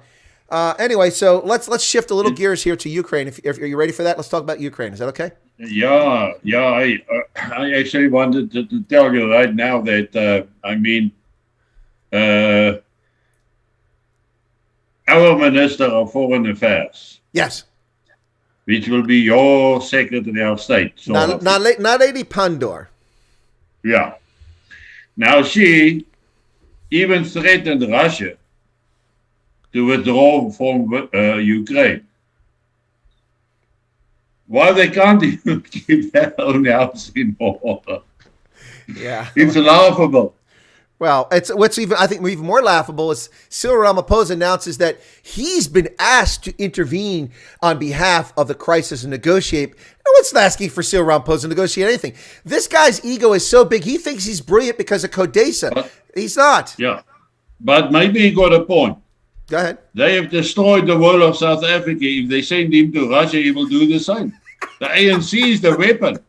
anyway, so let's shift a little gears here to Ukraine. If are you ready for that? Let's talk about Ukraine. Is that okay? Yeah. I actually wanted to tell you right now that our Minister of Foreign Affairs, yes, which will be your Secretary of State, not Lady Pandor. Yeah. Now she even threatened Russia to withdraw from Ukraine. Why they can't even keep their own house in order? Yeah, it's laughable. Well, what's even more laughable is Cyril Ramaphosa announces that he's been asked to intervene on behalf of the crisis and negotiate. No one's asking for Cyril Ramaphosa to negotiate anything. This guy's ego is so big, he thinks he's brilliant because of CODESA. He's not. Yeah, but maybe he got a point. Go ahead. They have destroyed the world of South Africa. If they send him to Russia, he will do the same. The ANC is the weapon.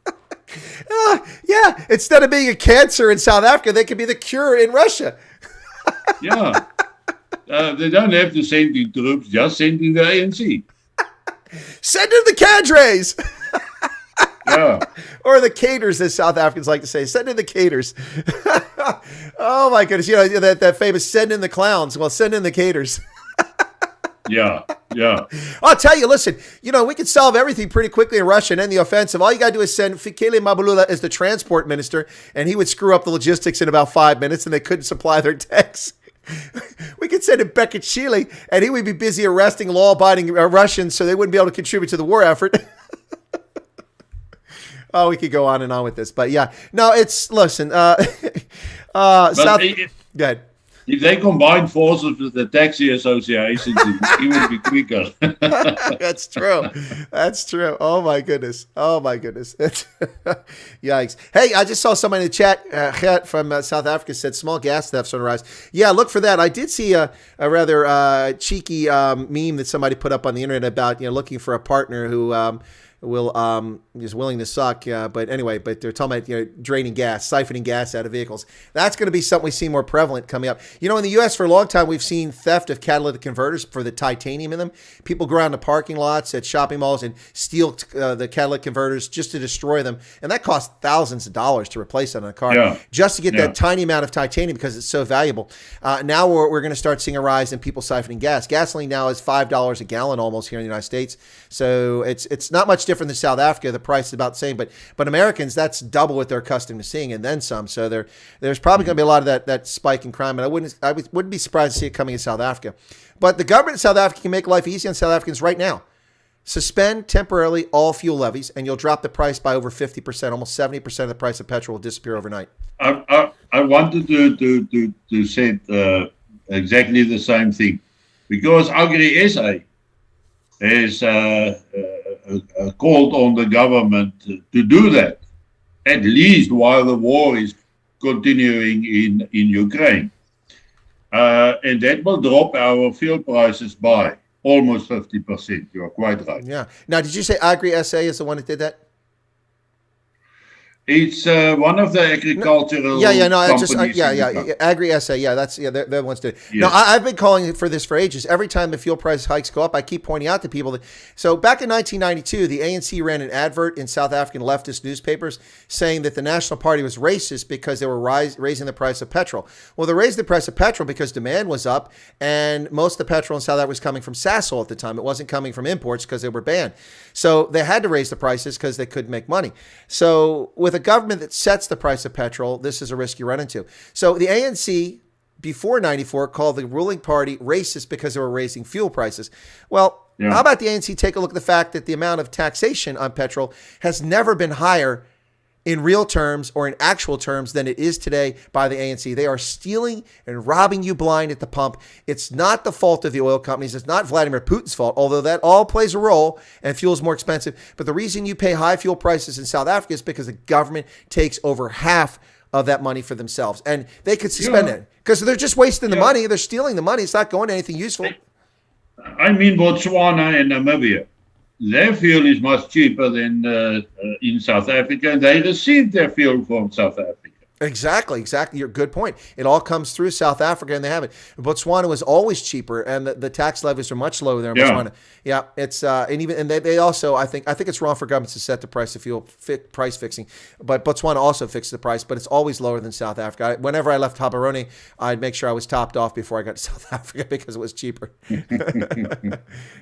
Yeah, instead of being a cancer in South Africa, they could be the cure in Russia. Yeah. They don't have to send in troops, just send in the ANC. Send in the cadres. Yeah. Or the caters, as South Africans like to say. Send in the caters. Oh, my goodness. That famous send in the clowns. Well, send in the caters. Yeah. I'll tell you, listen, we could solve everything pretty quickly in Russia and end the offensive. All you got to do is send Fikile Mabulula as the transport minister, and he would screw up the logistics in about 5 minutes, and they couldn't supply their tanks. We could send him Bekachili, and he would be busy arresting law-abiding Russians so they wouldn't be able to contribute to the war effort. Oh, we could go on and on with this. But, yeah. No, listen. Go ahead. If they combine forces with the taxi associations, it would be quicker. That's true. Oh my goodness. Yikes. Hey, I just saw somebody in the chat from South Africa said small gas thefts on the rise. Yeah, look for that. I did see a rather cheeky meme that somebody put up on the internet about looking for a partner who is willing to suck. But anyway, but they're talking about draining gas, siphoning gas out of vehicles. That's going to be something we see more prevalent coming up. In the U.S. for a long time, we've seen theft of catalytic converters for the titanium in them. People go around to parking lots at shopping malls and steal the catalytic converters just to destroy them, and that costs thousands of dollars to replace it on a car just to get that tiny amount of titanium because it's so valuable. Now we're going to start seeing a rise in people siphoning gas. Gasoline now is $5 a gallon almost here in the United States, so it's not much different than South Africa. The price is about the same, but Americans, that's double what they're accustomed to seeing, and then some. So there's probably going to be a lot of that spike in crime, and I wouldn't be surprised to see it coming in South Africa. But the government of South Africa can make life easy on South Africans right now. Suspend temporarily all fuel levies, and you'll drop the price by over 50%. Almost 70% of the price of petrol will disappear overnight. I wanted to say exactly the same thing, because Agri SA has called on the government to do that, at least while the war is continuing in Ukraine. And that will drop our fuel prices by almost 50%. You're quite right. Yeah. Now, did you say Agri SA is the one that did that? It's one of the agricultural companies. Agri SA, they're the ones to. Yes. No, I've been calling for this for ages. Every time the fuel price hikes go up, I keep pointing out to people that. So back in 1992, the ANC ran an advert in South African leftist newspapers saying that the National Party was racist because they were raising the price of petrol. Well, they raised the price of petrol because demand was up, and most of the petrol in South Africa was coming from Sasol at the time. It wasn't coming from imports because they were banned. So they had to raise the prices because they couldn't make money. So with a government that sets the price of petrol, this is a risk you run into. So the ANC before 94 called the ruling party racist because they were raising fuel prices. Well, how about the ANC take a look at the fact that the amount of taxation on petrol has never been higher in real terms or in actual terms than it is today by the ANC. They are stealing and robbing you blind at the pump. It's not the fault of the oil companies. It's not Vladimir Putin's fault, although that all plays a role and fuel is more expensive. But the reason you pay high fuel prices in South Africa is because the government takes over half of that money for themselves. And they could suspend it because they're just wasting the money. They're stealing the money. It's not going to anything useful. I mean, Botswana and Namibia. Their fuel is much cheaper than in South Africa, and they receive their fuel from South Africa. Exactly. You're good point. It all comes through South Africa, and they have it. Botswana was always cheaper, and the tax levies are much lower there in Botswana. Yeah, it's and they also I think it's wrong for governments to set the price of fuel, price fixing, but Botswana also fixed the price, but it's always lower than South Africa. Whenever I left Gaborone, I'd make sure I was topped off before I got to South Africa because it was cheaper.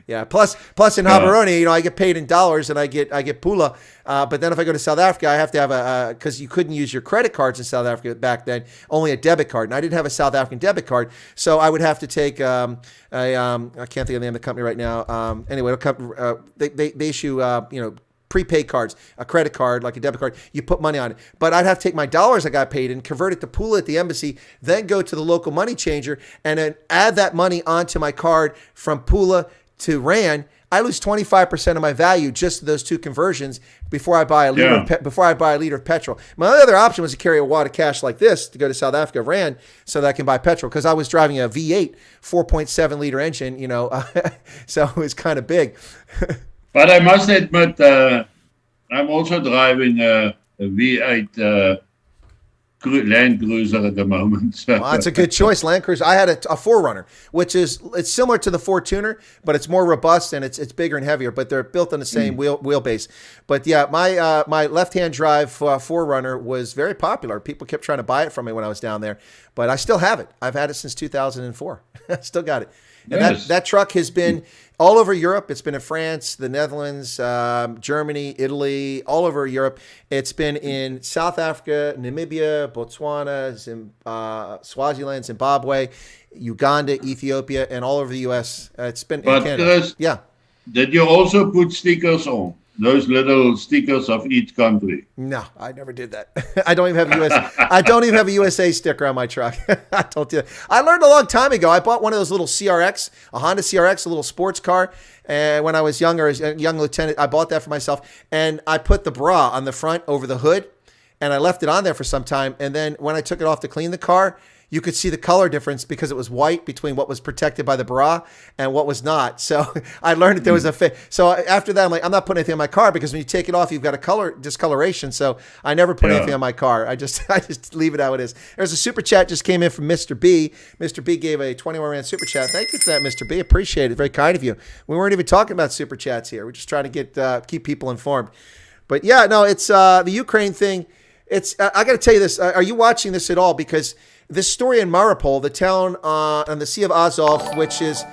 Yeah. Plus in Gaborone, I get paid in dollars and I get pula. But then if I go to South Africa, I have to have because you couldn't use your credit cards in South Africa back then, only a debit card. And I didn't have a South African debit card. So I would have to take I can't think of the name of the company right now. Anyway, they issue, prepaid cards, a credit card, like a debit card. You put money on it. But I'd have to take my dollars I got paid and convert it to pula at the embassy, then go to the local money changer and then add that money onto my card from pula to rand. I lose 25% of my value just to those two conversions before I buy a liter of petrol. My other option was to carry a wad of cash like this to go to South Africa, rand, so that I can buy petrol because I was driving a V8 4.7 liter engine, so it was kind of big. But I must admit, I'm also driving a V8 Land Cruiser at the moment. Well, that's a good choice, Land Cruiser. I had a 4Runner, it's similar to the Fortuner, but it's more robust and it's bigger and heavier. But they're built on the same wheelbase. But yeah, my left-hand drive 4Runner was very popular. People kept trying to buy it from me when I was down there, but I still have it. I've had it since 2004. Still got it. And that truck has been all over Europe. It's been in France, the Netherlands, Germany, Italy, all over Europe. It's been in South Africa, Namibia, Botswana, Swaziland, Zimbabwe, Uganda, Ethiopia, and all over the U.S. It's been in Canada. Chris, did you also put stickers on? Those little stickers of each country. No, I never did that. I don't even have a USA sticker on my truck. I told you. I learned a long time ago. I bought one of those little CRX, a Honda CRX, a little sports car. And when I was younger, as a young lieutenant, I bought that for myself. And I put the bra on the front over the hood, and I left it on there for some time. And then when I took it off to clean the car, you could see the color difference because it was white between what was protected by the bra and what was not. So I learned that there was a so after that, I'm like, I'm not putting anything on my car, because when you take it off, you've got a color discoloration. So I never put anything on my car. I just leave it how it is. There's a super chat just came in from Mr. B. Mr. B gave a 21 rand super chat. Thank you for that, Mr. B. Appreciate it. Very kind of you. We weren't even talking about super chats here. We're just trying to keep people informed. But yeah, no, it's the Ukraine thing. It's I got to tell you this. Are you watching this at all? Because this story in Mariupol, the town on the Sea of Azov, which has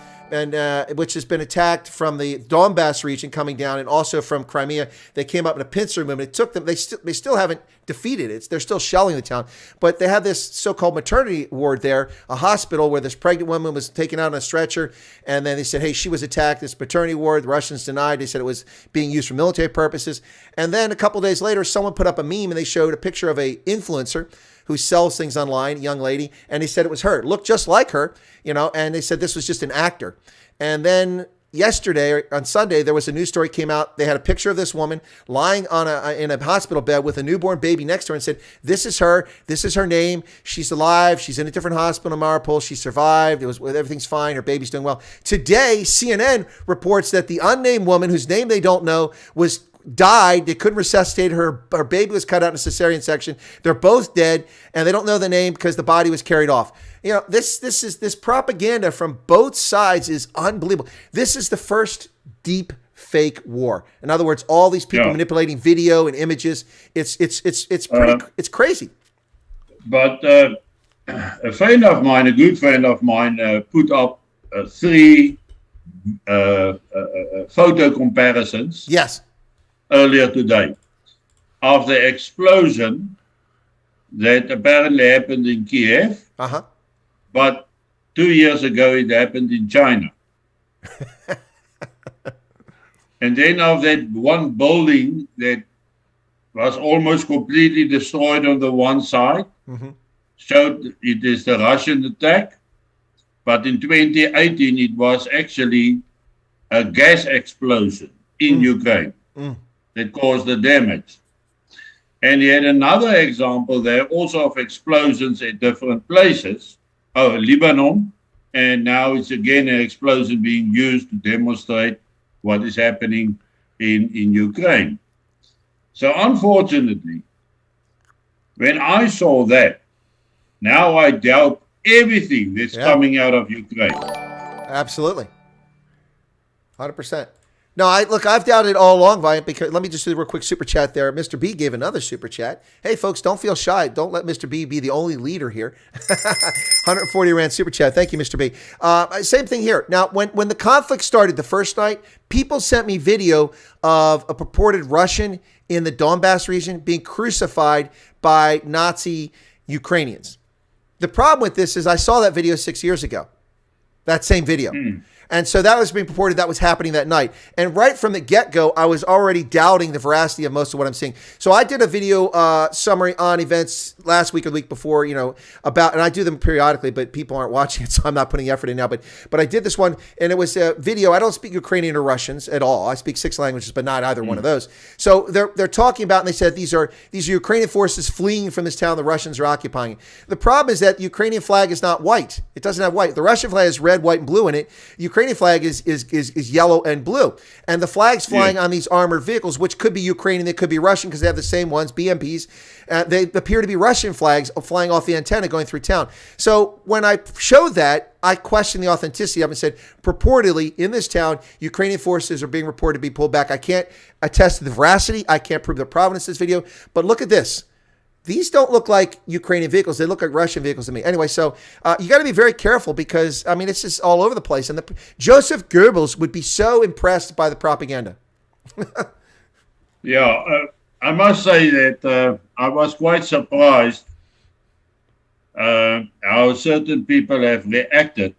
been attacked from the Donbass region coming down, and also from Crimea, they came up in a pincer movement. It took them. They still haven't defeated it. They're still shelling the town, but they had this so-called maternity ward there, a hospital where this pregnant woman was taken out on a stretcher, and then they said, hey, she was attacked. This maternity ward, the Russians denied. They said it was being used for military purposes. And then a couple days later, someone put up a meme and they showed a picture of a influencer who sells things online, young lady, and they said it was her. It looked just like her, and they said this was just an actor. And then yesterday, on Sunday, there was a news story came out. They had a picture of this woman lying in a hospital bed with a newborn baby next to her and said, this is her. This is her name. She's alive. She's in a different hospital in Mariupol. She survived. Everything's fine. Her baby's doing well. Today, CNN reports that the unnamed woman, whose name they don't know, died. They couldn't resuscitate her. Her baby was cut out in a cesarean section. They're both dead, and they don't know the name because the body was carried off. This propaganda from both sides is unbelievable. This is the first deep fake war. In other words, all these people manipulating video and images. It's crazy. But a good friend of mine, put up 3 photo comparisons. Yes. Earlier today, of the explosion that apparently happened in Kiev, but 2 years ago it happened in China. And then of that one building that was almost completely destroyed on the one side, showed it is the Russian attack, but in 2018 it was actually a gas explosion in Ukraine. That caused the damage. And he had another example there also of explosions at different places. Lebanon, and now it's again an explosion being used to demonstrate what is happening in Ukraine. So unfortunately, when I saw that, now I doubt everything that's coming out of Ukraine. Absolutely. 100%. No, I've doubted all along, Viant, because let me just do a real quick super chat there. Mr. B gave another super chat. Hey, folks, don't feel shy. Don't let Mr. B be the only leader here. 140 rand super chat. Thank you, Mr. B. Same thing here. Now, when the conflict started the first night, people sent me video of a purported Russian in the Donbass region being crucified by Nazi Ukrainians. The problem with this is I saw that video 6 years ago, that same video. And so that was being purported that was happening that night. And right from the get-go, I was already doubting the veracity of most of what I'm seeing. So I did a video summary on events last week or the week before, about, and I do them periodically, but people aren't watching it, so I'm not putting effort in now. But I did this one, and it was a video. I don't speak Ukrainian or Russians at all. I speak 6 languages, but not either one of those. So they're talking about, and they said these are Ukrainian forces fleeing from this town the Russians are occupying. The problem is that the Ukrainian flag is not white. It doesn't have white. The Russian flag is red, white, and blue in it. Ukrainian flag is yellow and blue, and the flags flying on these armored vehicles, which could be Ukrainian, they could be Russian because they have the same ones, BMPs. They appear to be Russian flags flying off the antenna going through town. So when I showed that, I questioned the authenticity of it and said, purportedly in this town, Ukrainian forces are being reported to be pulled back. I can't attest to the veracity. I can't prove the provenance of this video, but look at this. These don't look like Ukrainian vehicles. They look like Russian vehicles to me. Anyway, so you got to be very careful because, I mean, it's just all over the place. And Joseph Goebbels would be so impressed by the propaganda. I must say that I was quite surprised how certain people have reacted.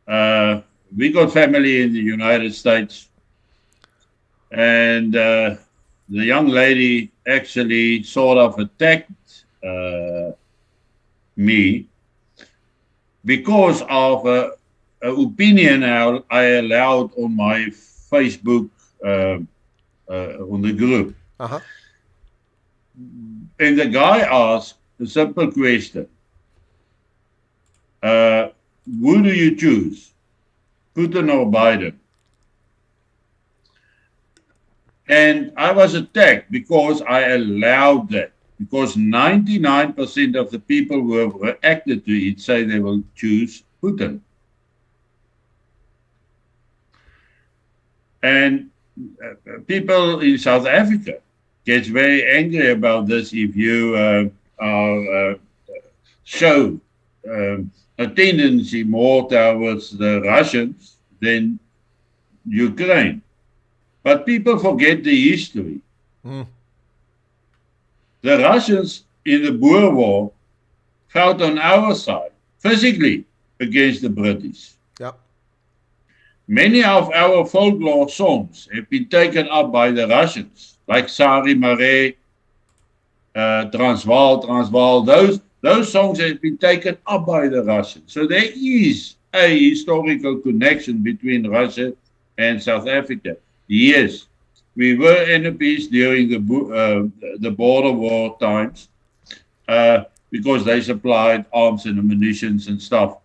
We got family in the United States, and the young lady actually sort of attacked me because of an opinion I allowed on my Facebook on the group. And the guy asked a simple question. who do you choose, Putin or Biden? And I was attacked because I allowed that. Because 99% of the people who have reacted to it say they will choose Putin. And people in South Africa get very angry about this if you show a tendency more towards the Russians than Ukraine. But people forget the history. Mm. The Russians in the Boer War fought on our side, physically, against the British. Yep. Many of our folklore songs have been taken up by the Russians, like Sari Mare, Transvaal. Those songs have been taken up by the Russians. So there is a historical connection between Russia and South Africa. Yes, we were enemies during the border war times because they supplied arms and munitions and stuff.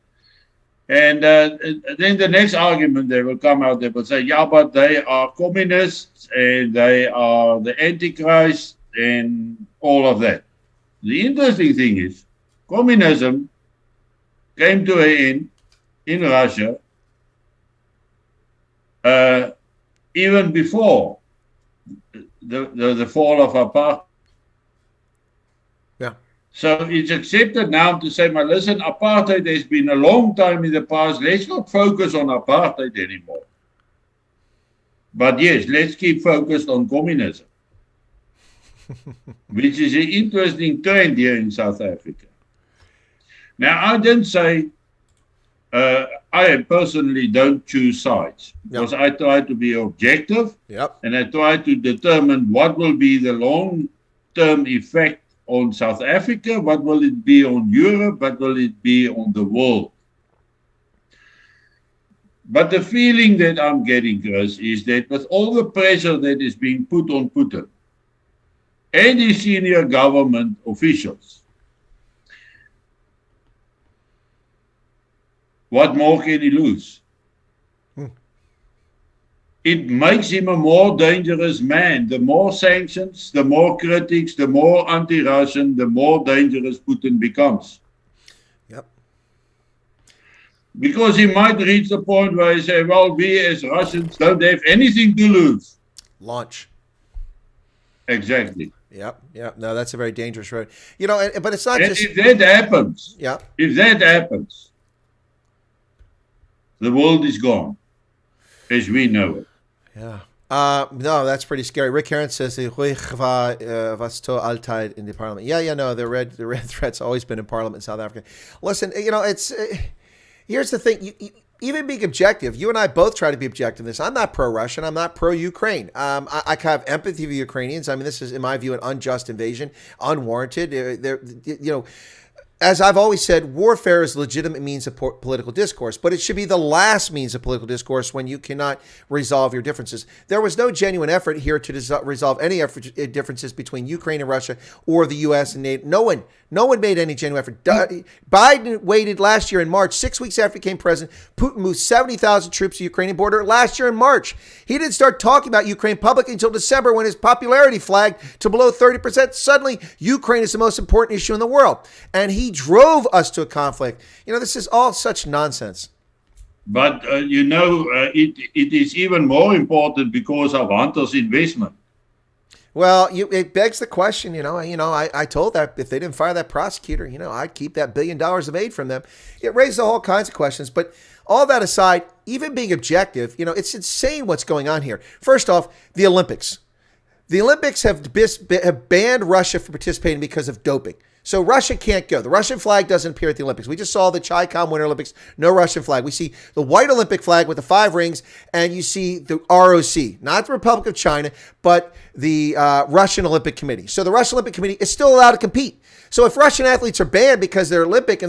And then the next argument they will come out, they will say, yeah, but they are communists and they are the Antichrist and all of that. The interesting thing is, communism came to an end in Russia even before the fall of apartheid. Yeah. So it's accepted now to say, well, listen, apartheid has been a long time in the past. Let's not focus on apartheid anymore. But yes, let's keep focused on communism, which is an interesting trend here in South Africa. Now, I didn't say I personally don't choose sides because I try to be objective and I try to determine what will be the long-term effect on South Africa, what will it be on Europe, what will it be on the world. But the feeling that I'm getting, Chris, is that with all the pressure that is being put on Putin and his senior government officials, what more can he lose? It makes him a more dangerous man. The more sanctions, the more critics, the more anti-Russian, the more dangerous Putin becomes. Yep. Because he might reach the point where he say, well, we as Russians don't have anything to lose. Launch. Exactly. Yep. Yep. No, that's a very dangerous road. You know, but it's not and just... if that happens, if that happens, the world is gone, as we know it. Yeah. No, that's pretty scary. Rick Heron says the was to altijd in the parliament. Yeah, no, the red threat's always been in parliament in South Africa. Listen, you know, it's here's the thing. Even being objective, you and I both try to be objective in this. I'm not pro-Russian. I'm not pro-Ukraine. I kind of have empathy for Ukrainians. I mean, this is, in my view, an unjust invasion, unwarranted. You know, as I've always said, warfare is a legitimate means of political discourse, but it should be the last means of political discourse when you cannot resolve your differences. There was no genuine effort here to resolve any differences between Ukraine and Russia or the U.S. and NATO. No one made any genuine effort. Biden waited last year in March, 6 weeks after he became president. Putin moved 70,000 troops to the Ukrainian border last year in March. He didn't start talking about Ukraine publicly until December when his popularity flagged to below 30%. Suddenly, Ukraine is the most important issue in the world. And he drove us to a conflict. You know, this is all such nonsense. But, you know, it is even more important because of Hunter's investment. Well, it begs the question, I told that if they didn't fire that prosecutor, I'd keep that $1 billion of aid from them. It raised all kinds of questions. But all that aside, even being objective, it's insane what's going on here. First off, the Olympics. The Olympics have banned Russia from participating because of doping. So Russia can't go. The Russian flag doesn't appear at the Olympics. We just saw the Chi-Com Winter Olympics, no Russian flag. We see the white Olympic flag with the 5 rings, and you see the ROC, not the Republic of China, but the Russian Olympic Committee. So the Russian Olympic Committee is still allowed to compete. So if Russian athletes are banned because they're Olympic,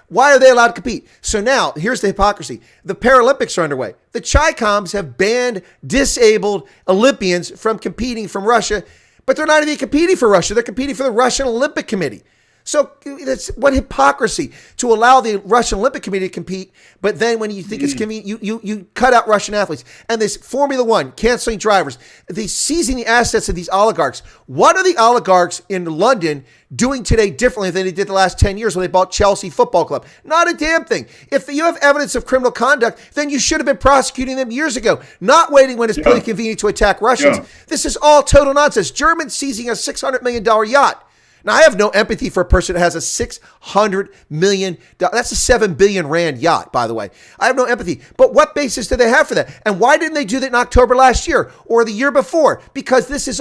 why are they allowed to compete? So now, here's the hypocrisy. The Paralympics are underway. The Chi-Coms have banned disabled Olympians from competing from Russia, but they're not even competing for Russia. They're competing for the Russian Olympic Committee. So that's what hypocrisy to allow the Russian Olympic Committee to compete, but then when you think it's convenient, you cut out Russian athletes. And this Formula One, canceling drivers, they seizing the assets of these oligarchs. What are the oligarchs in London doing today differently than they did the last 10 years when they bought Chelsea Football Club? Not a damn thing. If you have evidence of criminal conduct, then you should have been prosecuting them years ago, not waiting when it's pretty convenient to attack Russians. This is all total nonsense. Germans seizing a $600 million yacht. Now, I have no empathy for a person that has a $600 million, that's a 7 billion rand yacht, by the way. I have no empathy. But what basis do they have for that? And why didn't they do that in October last year or the year before? Because this is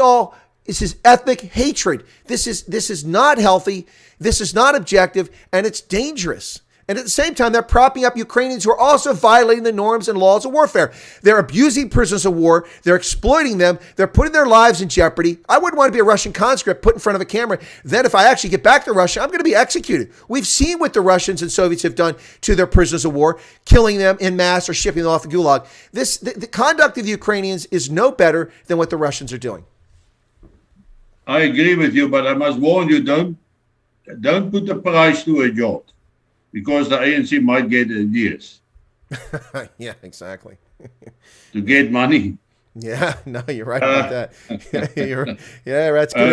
ethnic hatred. This is not healthy. This is not objective, and it's dangerous. And at the same time, they're propping up Ukrainians who are also violating the norms and laws of warfare. They're abusing prisoners of war. They're exploiting them. They're putting their lives in jeopardy. I wouldn't want to be a Russian conscript put in front of a camera. Then if I actually get back to Russia, I'm going to be executed. We've seen what the Russians and Soviets have done to their prisoners of war, killing them in mass or shipping them off the gulag. The conduct of the Ukrainians is no better than what the Russians are doing. I agree with you, but I must warn you, don't put the price to a yacht, because the ANC might get ideas. Yeah, exactly. To get money. Yeah, no, you're right about that.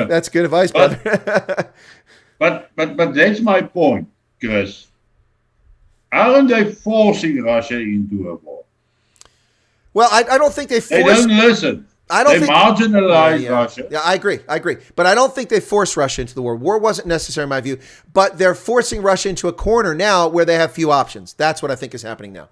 That's good advice, brother. but that's my point, Chris. Aren't they forcing Russia into a war? Well, I don't think they They don't listen. They marginalize Russia. Yeah, I agree. But I don't think they forced Russia into the war. War wasn't necessary in my view, but they're forcing Russia into a corner now where they have few options. That's what I think is happening now.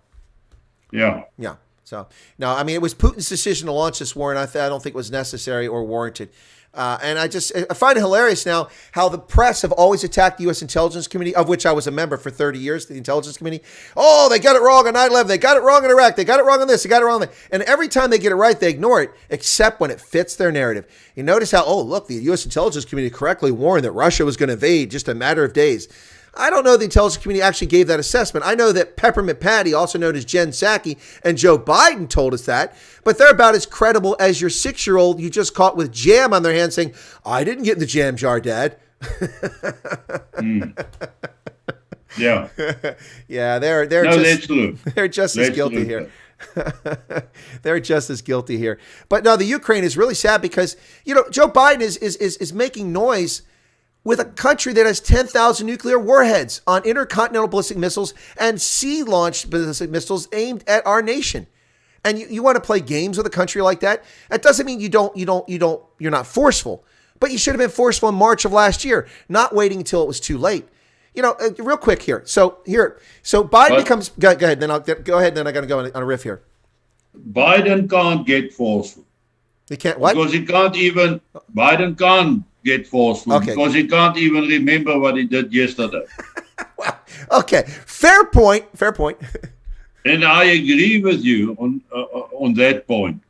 Yeah. Yeah. So, no, I mean, it was Putin's decision to launch this war, and I don't think it was necessary or warranted. And I find it hilarious now how the press have always attacked the U.S. Intelligence Committee, of which I was a member for 30 years, the Intelligence Committee. Oh, they got it wrong on 9/11. They got it wrong in Iraq. They got it wrong on this. They got it wrong on that. And every time they get it right, they ignore it, except when it fits their narrative. You notice how, oh, look, the U.S. Intelligence Committee correctly warned that Russia was going to invade just a matter of days. I don't know the intelligence community actually gave that assessment. I know that Peppermint Patty, also known as Jen Psaki, and Joe Biden told us that, but they're about as credible as your 6-year-old you just caught with jam on their hand saying, I didn't get in the jam jar, Dad. Yeah. Yeah, they're just as guilty here. They're just as guilty here. But no, the Ukraine is really sad because, Joe Biden is making noise with a country that has 10,000 nuclear warheads on intercontinental ballistic missiles and sea-launched ballistic missiles aimed at our nation. And you want to play games with a country like that? That doesn't mean you're not forceful, but you should have been forceful in March of last year, not waiting until it was too late. Real quick here. So Biden becomes, go ahead, then I got to go on a riff here. Biden can't get forceful. He can't, what? Because Biden can't get forceful because he can't even remember what he did yesterday. Well, okay, fair point. And I agree with you on that point.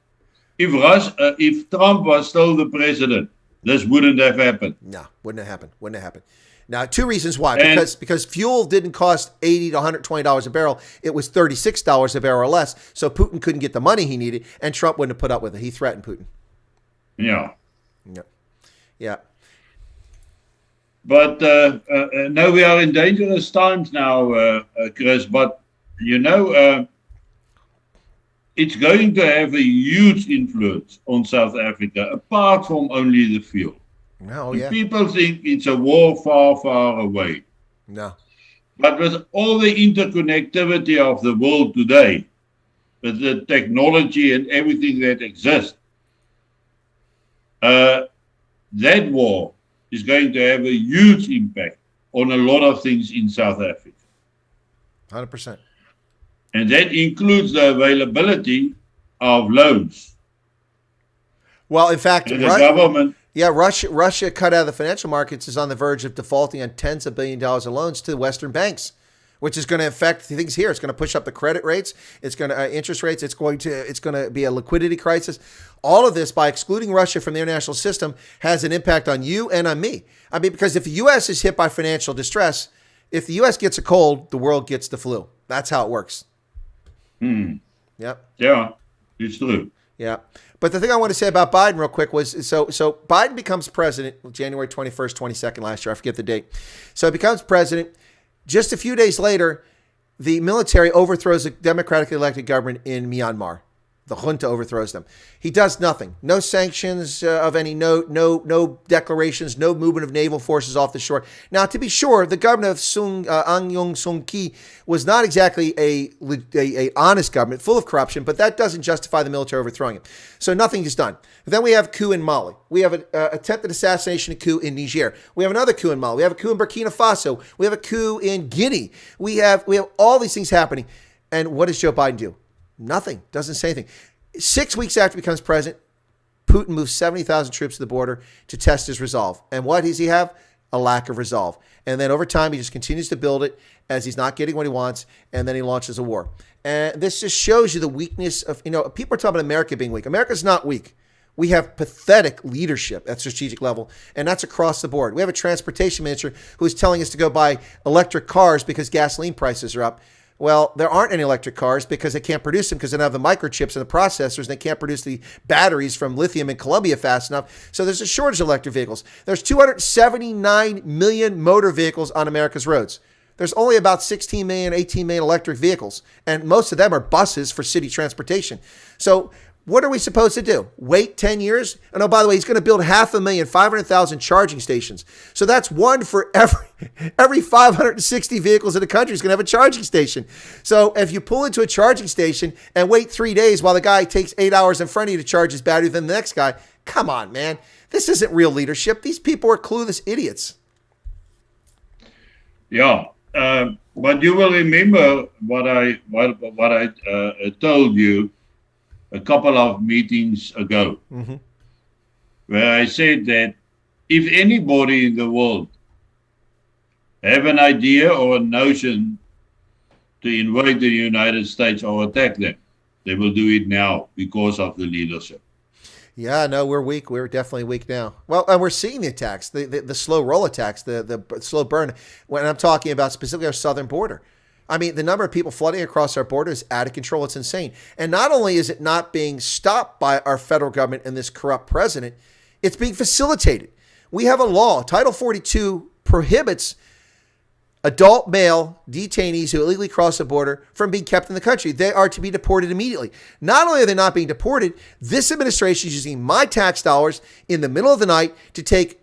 If Trump was still the president, this wouldn't have happened. No, wouldn't have happened. Now, two reasons why. Because fuel didn't cost $80 to $120 a barrel. It was $36 a barrel or less. So Putin couldn't get the money he needed, and Trump wouldn't have put up with it. He threatened Putin. Yeah. But no, we are in dangerous times now, Chris. But it's going to have a huge influence on South Africa, apart from only the fuel. Oh, yeah. People think it's a war far, far away. No. But with all the interconnectivity of the world today, with the technology and everything that exists, that war is going to have a huge impact on a lot of things in South Africa. 100%. And that includes the availability of loans. Well, in fact, and the government... Yeah, Russia cut out of the financial markets, is on the verge of defaulting on tens of billions of dollars of loans to Western banks, which is going to affect things here. It's going to push up the credit rates. It's going to interest rates. It's going to be a liquidity crisis. All of this, by excluding Russia from the international system, has an impact on you and on me. I mean, because if the U.S. is hit by financial distress, if the U.S. gets a cold, the world gets the flu. That's how it works. Yep. Yeah, it's true. Yeah. But the thing I want to say about Biden real quick was, so Biden becomes president January 21st, 22nd last year. I forget the date. So he becomes president. Just a few days later, the military overthrows a democratically elected government in Myanmar. The junta overthrows them. He does nothing. No sanctions of any note, no declarations, no movement of naval forces off the shore. Now, to be sure, the government of Aung San Suu Kyi was not exactly a honest government, full of corruption, but that doesn't justify the military overthrowing it. So nothing is done. Then we have coup in Mali. We have an attempted assassination coup in Niger. We have another coup in Mali. We have a coup in Burkina Faso. We have a coup in Guinea. We have all these things happening. And what does Joe Biden do? Nothing. Doesn't say anything. 6 weeks after he becomes president, Putin moves 70,000 troops to the border to test his resolve. And what does he have? A lack of resolve. And then over time, he just continues to build it as he's not getting what he wants, and then he launches a war. And this just shows you the weakness of, people are talking about America being weak. America's not weak. We have pathetic leadership at strategic level, and that's across the board. We have a transportation minister who's telling us to go buy electric cars because gasoline prices are up. Well, there aren't any electric cars because they can't produce them because they don't have the microchips and the processors, and they can't produce the batteries from lithium in Colombia fast enough. So there's a shortage of electric vehicles. There's 279 million motor vehicles on America's roads. There's only about 16 million, 18 million electric vehicles, and most of them are buses for city transportation. So what are we supposed to do? Wait 10 years? And oh, by the way, he's going to build 500,000, 500,000 charging stations. So that's one for every 560 vehicles in the country is going to have a charging station. So if you pull into a charging station and wait 3 days while the guy takes 8 hours in front of you to charge his battery, then the next guy, come on, man. This isn't real leadership. These people are clueless idiots. Yeah. But you will remember what I told you a couple of meetings ago, where I said that if anybody in the world have an idea or a notion to invade the United States or attack them, they will do it now because of the leadership. Yeah, no, we're weak. We're definitely weak now. Well, and we're seeing the attacks, the slow roll attacks, the slow burn. When I'm talking about specifically our southern border. I mean, the number of people flooding across our border is out of control. It's insane. And not only is it not being stopped by our federal government and this corrupt president, it's being facilitated. We have a law, Title 42 prohibits adult male detainees who illegally cross the border from being kept in the country. They are to be deported immediately. Not only are they not being deported, this administration is using my tax dollars in the middle of the night to take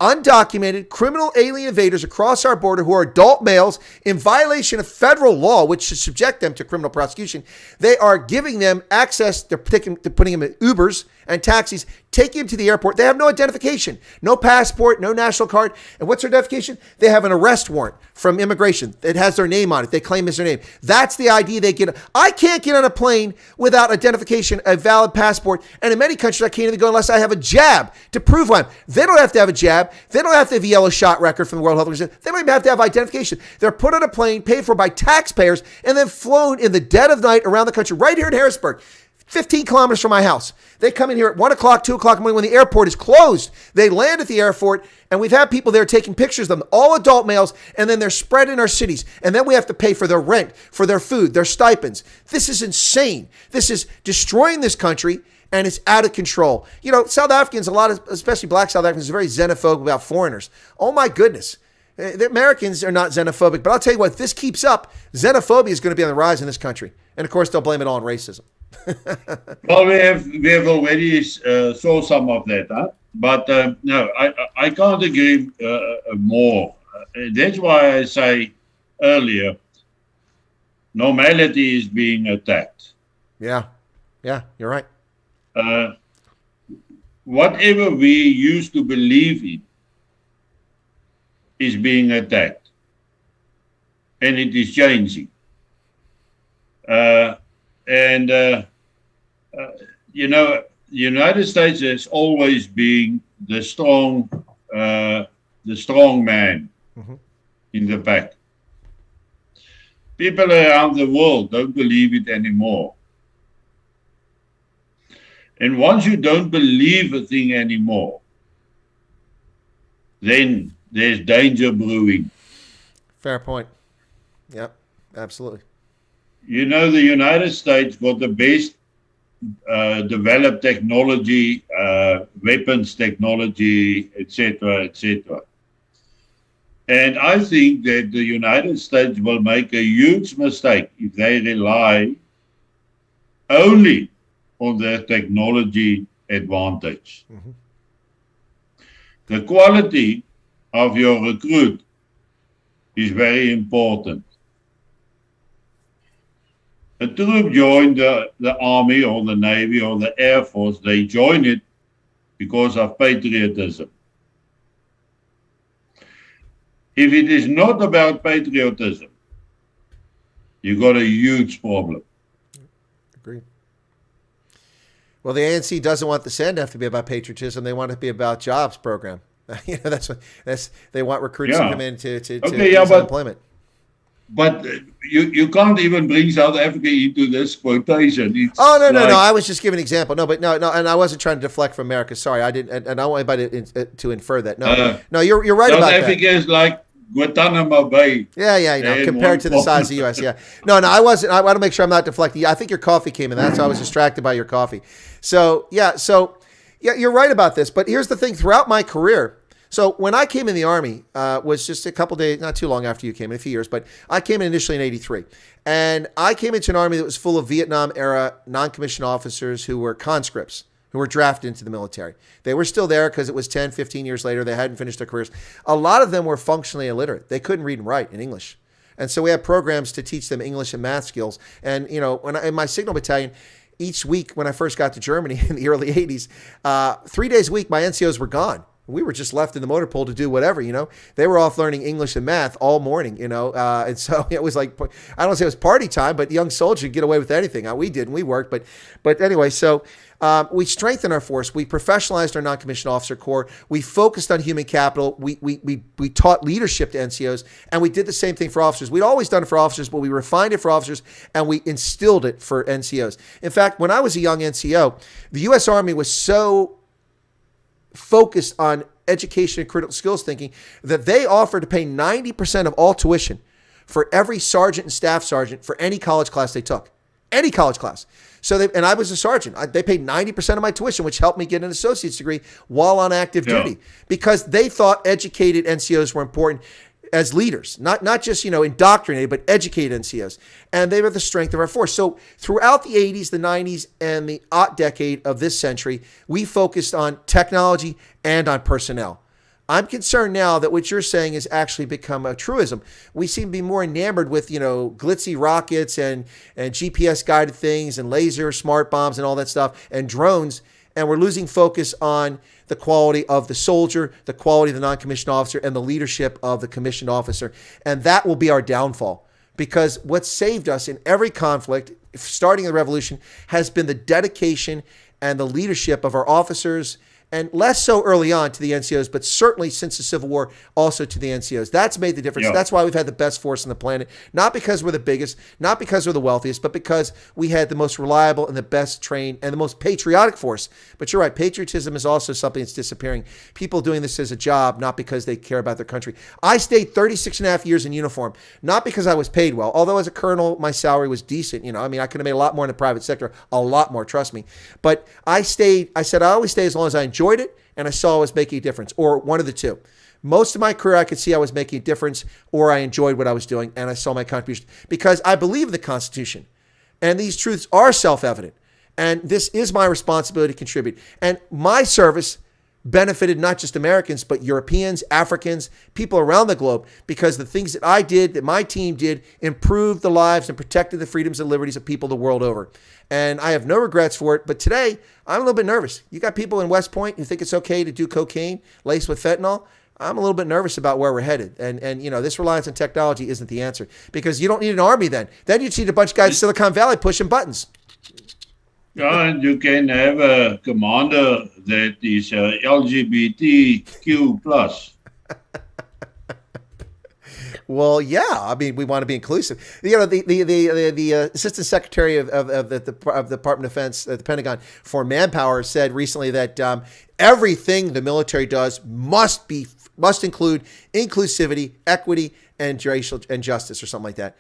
undocumented criminal alien invaders across our border who are adult males in violation of federal law, which should subject them to criminal prosecution. They are giving them access. They're putting them in Ubers and taxis, taking them to the airport. They have no identification, no passport, no national card. And what's their identification? They have an arrest warrant from immigration. It has their name on it. They claim it's their name. That's the ID they get. I can't get on a plane without identification, a valid passport. And in many countries, I can't even go unless I have a jab to prove who I am. They don't have to have a jab. They don't have to have a yellow shot record from the World Health Organization. They don't even have to have identification. They're put on a plane, paid for by taxpayers, and then flown in the dead of night around the country, right here in Harrisburg, 15 kilometers from my house. They come in here at 1 o'clock, 2 o'clock in the morning when the airport is closed. They land at the airport, and we've had people there taking pictures of them, all adult males, and then they're spread in our cities. And then we have to pay for their rent, for their food, their stipends. This is insane. This is destroying this country, and it's out of control. You know, South Africans, especially black South Africans, are very xenophobic about foreigners. Oh my goodness. The Americans are not xenophobic, but I'll tell you what, if this keeps up, xenophobia is going to be on the rise in this country. And of course, they'll blame it all on racism. Well, we have already saw some of that, huh? But no, I can't agree more. That's why I say earlier, normality is being attacked. Yeah, you're right. Whatever we used to believe in is being attacked, and it is changing. You know, the United States has always been the strong man in the pack. People around the world don't believe it anymore. And once you don't believe a thing anymore, then there's danger brewing. Fair point. Yep, absolutely. You know, the United States got the best develop technology, weapons technology, etc., etc. And I think that the United States will make a huge mistake if they rely only on their technology advantage. Mm-hmm. The quality of your recruit is very important. A troop join the Army or the Navy or the Air Force, they join it because of patriotism. If it is not about patriotism, you got a huge problem. Agreed. Well, the ANC doesn't want the SANDF to be about patriotism. They want it to be about jobs program. That's they want recruits to come in to employment. But you can't even bring South Africa into this quotation. It's no. I was just giving an example. No, and I wasn't trying to deflect from America. Sorry, I didn't, and I don't want anybody to infer that. No, you're right South about that. South Africa is like Guantanamo Bay. Yeah, compared to the size of the U.S. Yeah, no, I wasn't. I want to make sure I'm not deflecting. I think your coffee came in. That's why I was distracted by your coffee. So you're right about this. But here's the thing: throughout my career. So when I came in the Army, was just a couple days, not too long after you came in, a few years, but I came in initially in 83. And I came into an Army that was full of Vietnam-era non-commissioned officers who were conscripts, who were drafted into the military. They were still there because it was 10, 15 years later. They hadn't finished their careers. A lot of them were functionally illiterate. They couldn't read and write in English. And so we had programs to teach them English and math skills. And, in my signal battalion, each week when I first got to Germany in the early 80s, 3 days a week, my NCOs were gone. We were just left in the motor pool to do whatever, They were off learning English and math all morning, and so it was like, I don't say it was party time, but young soldiers could get away with anything. We didn't. We worked. But anyway, so we strengthened our force. We professionalized our non-commissioned officer corps. We focused on human capital. We taught leadership to NCOs, and we did the same thing for officers. We'd always done it for officers, but we refined it for officers, and we instilled it for NCOs. In fact, when I was a young NCO, the U.S. Army was so focused on education and critical skills thinking that they offered to pay 90% of all tuition for every sergeant and staff sergeant for any college class they took. Any college class. And I was a sergeant. They paid 90% of my tuition, which helped me get an associate's degree while on active duty, because they thought educated NCOs were important as leaders, not just, indoctrinated, but educated NCOs. And they were the strength of our force. So throughout the 80s, the 90s, and the decade of this century, we focused on technology and on personnel. I'm concerned now that what you're saying has actually become a truism. We seem to be more enamored with, glitzy rockets and GPS guided things and laser smart bombs and all that stuff and drones. And we're losing focus on the quality of the soldier, the quality of the non-commissioned officer, and the leadership of the commissioned officer. And that will be our downfall, because what saved us in every conflict, starting the revolution, has been the dedication and the leadership of our officers, and less so early on to the NCOs, but certainly since the Civil War, also to the NCOs. That's made the difference. Yeah. That's why we've had the best force on the planet, not because we're the biggest, not because we're the wealthiest, but because we had the most reliable and the best trained and the most patriotic force. But you're right, patriotism is also something that's disappearing. People doing this as a job, not because they care about their country. I stayed 36 and a half years in uniform, not because I was paid well, although as a colonel, my salary was decent. I could have made a lot more in the private sector, a lot more, trust me. But I said I always stay as long as I enjoyed it and I saw I was making a difference, or one of the two. Most of my career, I could see I was making a difference, or I enjoyed what I was doing and I saw my contribution, because I believe in the Constitution and these truths are self-evident. And this is my responsibility to contribute. And my service benefited not just Americans, but Europeans, Africans, people around the globe, because the things that I did, that my team did, improved the lives and protected the freedoms and liberties of people the world over. And I have no regrets for it. But today, I'm a little bit nervous. You got people in West Point who think it's okay to do cocaine laced with fentanyl. I'm a little bit nervous about where we're headed. And this reliance on technology isn't the answer, because you don't need an army then. Then you need a bunch of guys in Silicon Valley pushing buttons. Yeah, and you can have a commander that is LGBTQ plus. Well, yeah. We want to be inclusive. The Assistant Secretary of the Department of Defense, the Pentagon, for Manpower, said recently that everything the military does must be must include inclusivity, equity, and racial and justice, or something like that.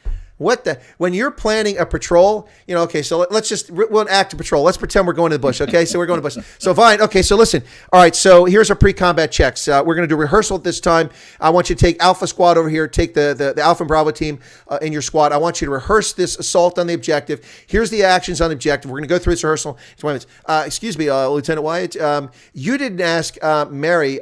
When you're planning a patrol, okay, so we'll act a patrol. Let's pretend we're going to the bush, okay? So we're going to the bush. So fine, okay, so listen. All right, so here's our pre-combat checks. We're going to do rehearsal at this time. I want you to take Alpha Squad over here, take the Alpha and Bravo team in your squad. I want you to rehearse this assault on the objective. Here's the actions on the objective. We're going to go through this rehearsal. Excuse me, Lieutenant Wyatt. You didn't ask Mary...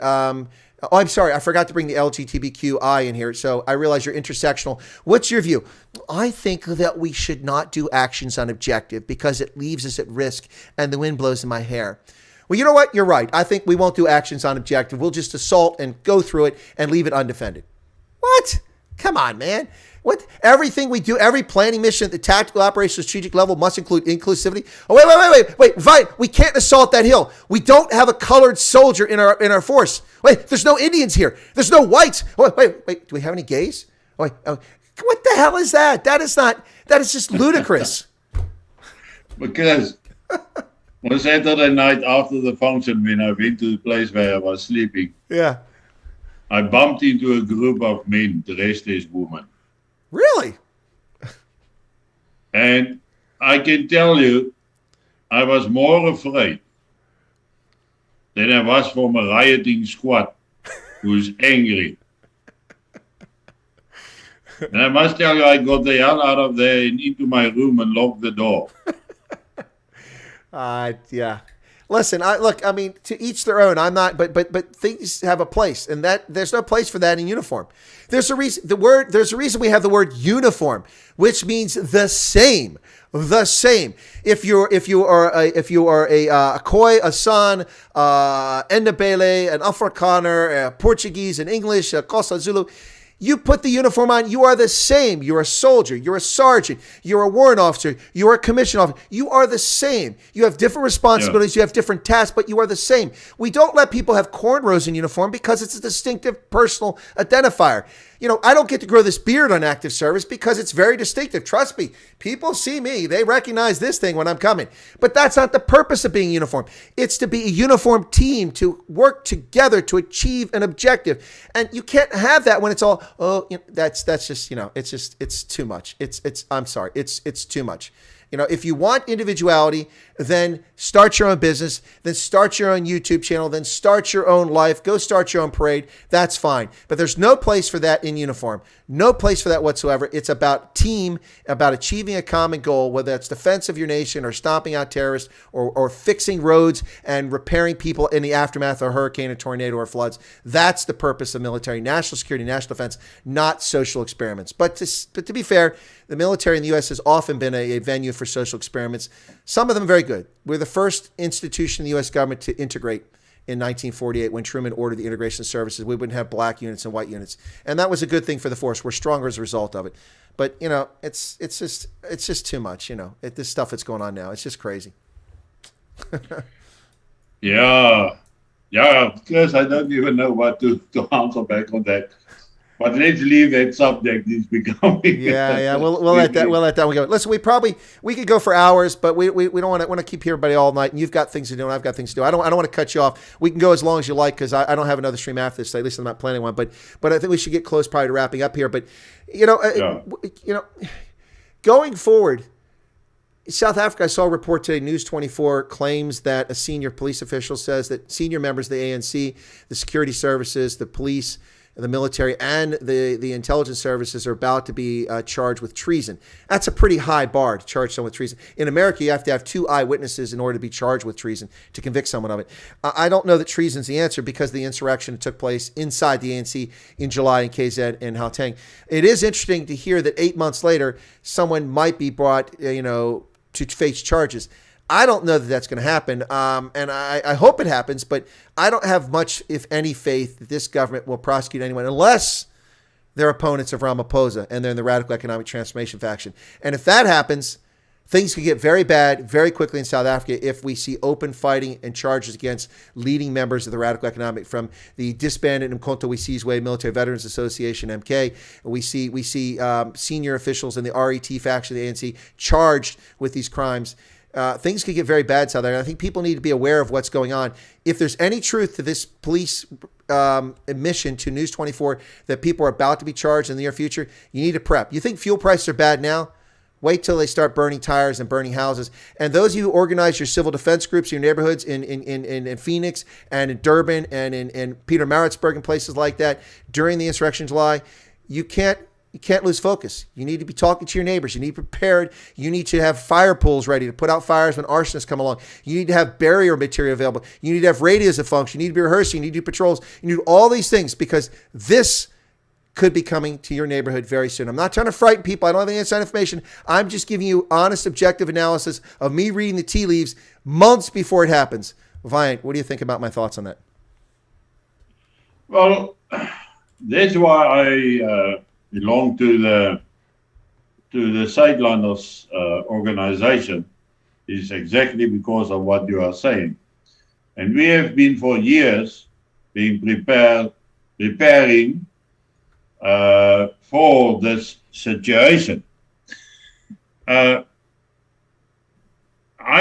Oh, I'm sorry. I forgot to bring the LGBTQI in here. So I realize you're intersectional. What's your view? I think that we should not do actions on objective because it leaves us at risk and the wind blows in my hair. Well, you know what? You're right. I think we won't do actions on objective. We'll just assault and go through it and leave it undefended. What? Come on, man. What? Everything we do, every planning mission at the tactical, operational, strategic level must include inclusivity. Oh, wait, fine. We can't assault that hill. We don't have a colored soldier in our force. Wait, there's no Indians here. There's no whites. Wait. Do we have any gays? Wait, what the hell is that? That is just ludicrous. Because on Saturday night after the function, when I went to the place where I was sleeping, yeah, I bumped into a group of men dressed as women. Really? And I can tell you, I was more afraid than I was from a rioting squad who's angry. And I must tell you, I got the hell out of there and into my room and locked the door. Yeah. Listen, I mean, to each their own. I'm not, but things have a place, and that there's no place for that in uniform. There's a reason. There's a reason we have the word uniform, which means the same. The same. If you are a Khoi, a San, Ndebele, an Afrikaner, a Portuguese, an English, a Xhosa Zulu. You put the uniform on, you are the same. You're a soldier, you're a sergeant, you're a warrant officer, you're a commissioned officer. You are the same. You have different responsibilities, You have different tasks, but you are the same. We don't let people have cornrows in uniform because it's a distinctive personal identifier. I don't get to grow this beard on active service because it's very distinctive. Trust me, people see me. They recognize this thing when I'm coming. But that's not the purpose of being uniform. It's to be a uniform team, to work together to achieve an objective. And you can't have that when it's all, that's just, it's too much. I'm sorry. It's too much. If you want individuality, then start your own business, then start your own YouTube channel, then start your own life, go start your own parade. That's fine. But there's no place for that in uniform. No place for that whatsoever. It's about team, about achieving a common goal, whether that's defense of your nation or stomping out terrorists or fixing roads and repairing people in the aftermath of a hurricane, a tornado, or floods. That's the purpose of military, national security, national defense, not social experiments. But to be fair, the military in the U.S. has often been a venue for social experiments. Some of them very good. We're the first institution in the U.S. government to integrate in 1948 when Truman ordered the integration of services. We wouldn't have black units and white units. And that was a good thing for the force. We're stronger as a result of it. But, it's just too much, this stuff that's going on now. It's just crazy. Yeah, Chris, I don't even know what to answer back on that. But let's leave that subject. It's becoming. Yeah. We'll let that one go. Listen, we could go for hours, but we don't want to keep everybody all night. And you've got things to do, and I've got things to do. I don't want to cut you off. We can go as long as you like because I don't have another stream after this. At least I'm not planning one. But I think we should get close probably to wrapping up here. But going forward, South Africa. I saw a report today. News 24 claims that a senior police official says that senior members of the ANC, the security services, the police, the military, and the intelligence services are about to be charged with treason. That's a pretty high bar to charge someone with treason. In America, you have to have 2 eyewitnesses in order to be charged with treason to convict someone of it. I don't know that treason's the answer because the insurrection took place inside the ANC in July in KZ and Gauteng. It is interesting to hear that 8 months later, someone might be brought, to face charges. I don't know that that's going to happen, and I hope it happens, but I don't have much, if any, faith that this government will prosecute anyone unless they're opponents of Ramaphosa and they're in the radical economic transformation faction. And if that happens, things could get very bad very quickly in South Africa if we see open fighting and charges against leading members of the radical economic, from the disbanded Mkhonto Wesizwe Military Veterans Association, MK. We see senior officials in the RET faction of the ANC charged with these crimes. things could get very bad south there. And I think people need to be aware of what's going on. If there's any truth to this police admission to News 24 that people are about to be charged in the near future, you need to prep. You think fuel prices are bad now? Wait till they start burning tires and burning houses. And those of you who organize your civil defense groups, your neighborhoods in Phoenix and in Durban and in Peter Maritzburg and places like that during the insurrection in July, you can't lose focus. You need to be talking to your neighbors. You need to be prepared. You need to have fire pools ready to put out fires when arsonists come along. You need to have barrier material available. You need to have radios that function. You need to be rehearsing. You need to do patrols. You need to do all these things because this could be coming to your neighborhood very soon. I'm not trying to frighten people. I don't have any inside information. I'm just giving you honest, objective analysis of me reading the tea leaves months before it happens. Wyatt, what do you think about my thoughts on that? Well, that's why I belong to the Sideliners organization, is exactly because of what you are saying. And we have been for years being preparing for this situation. I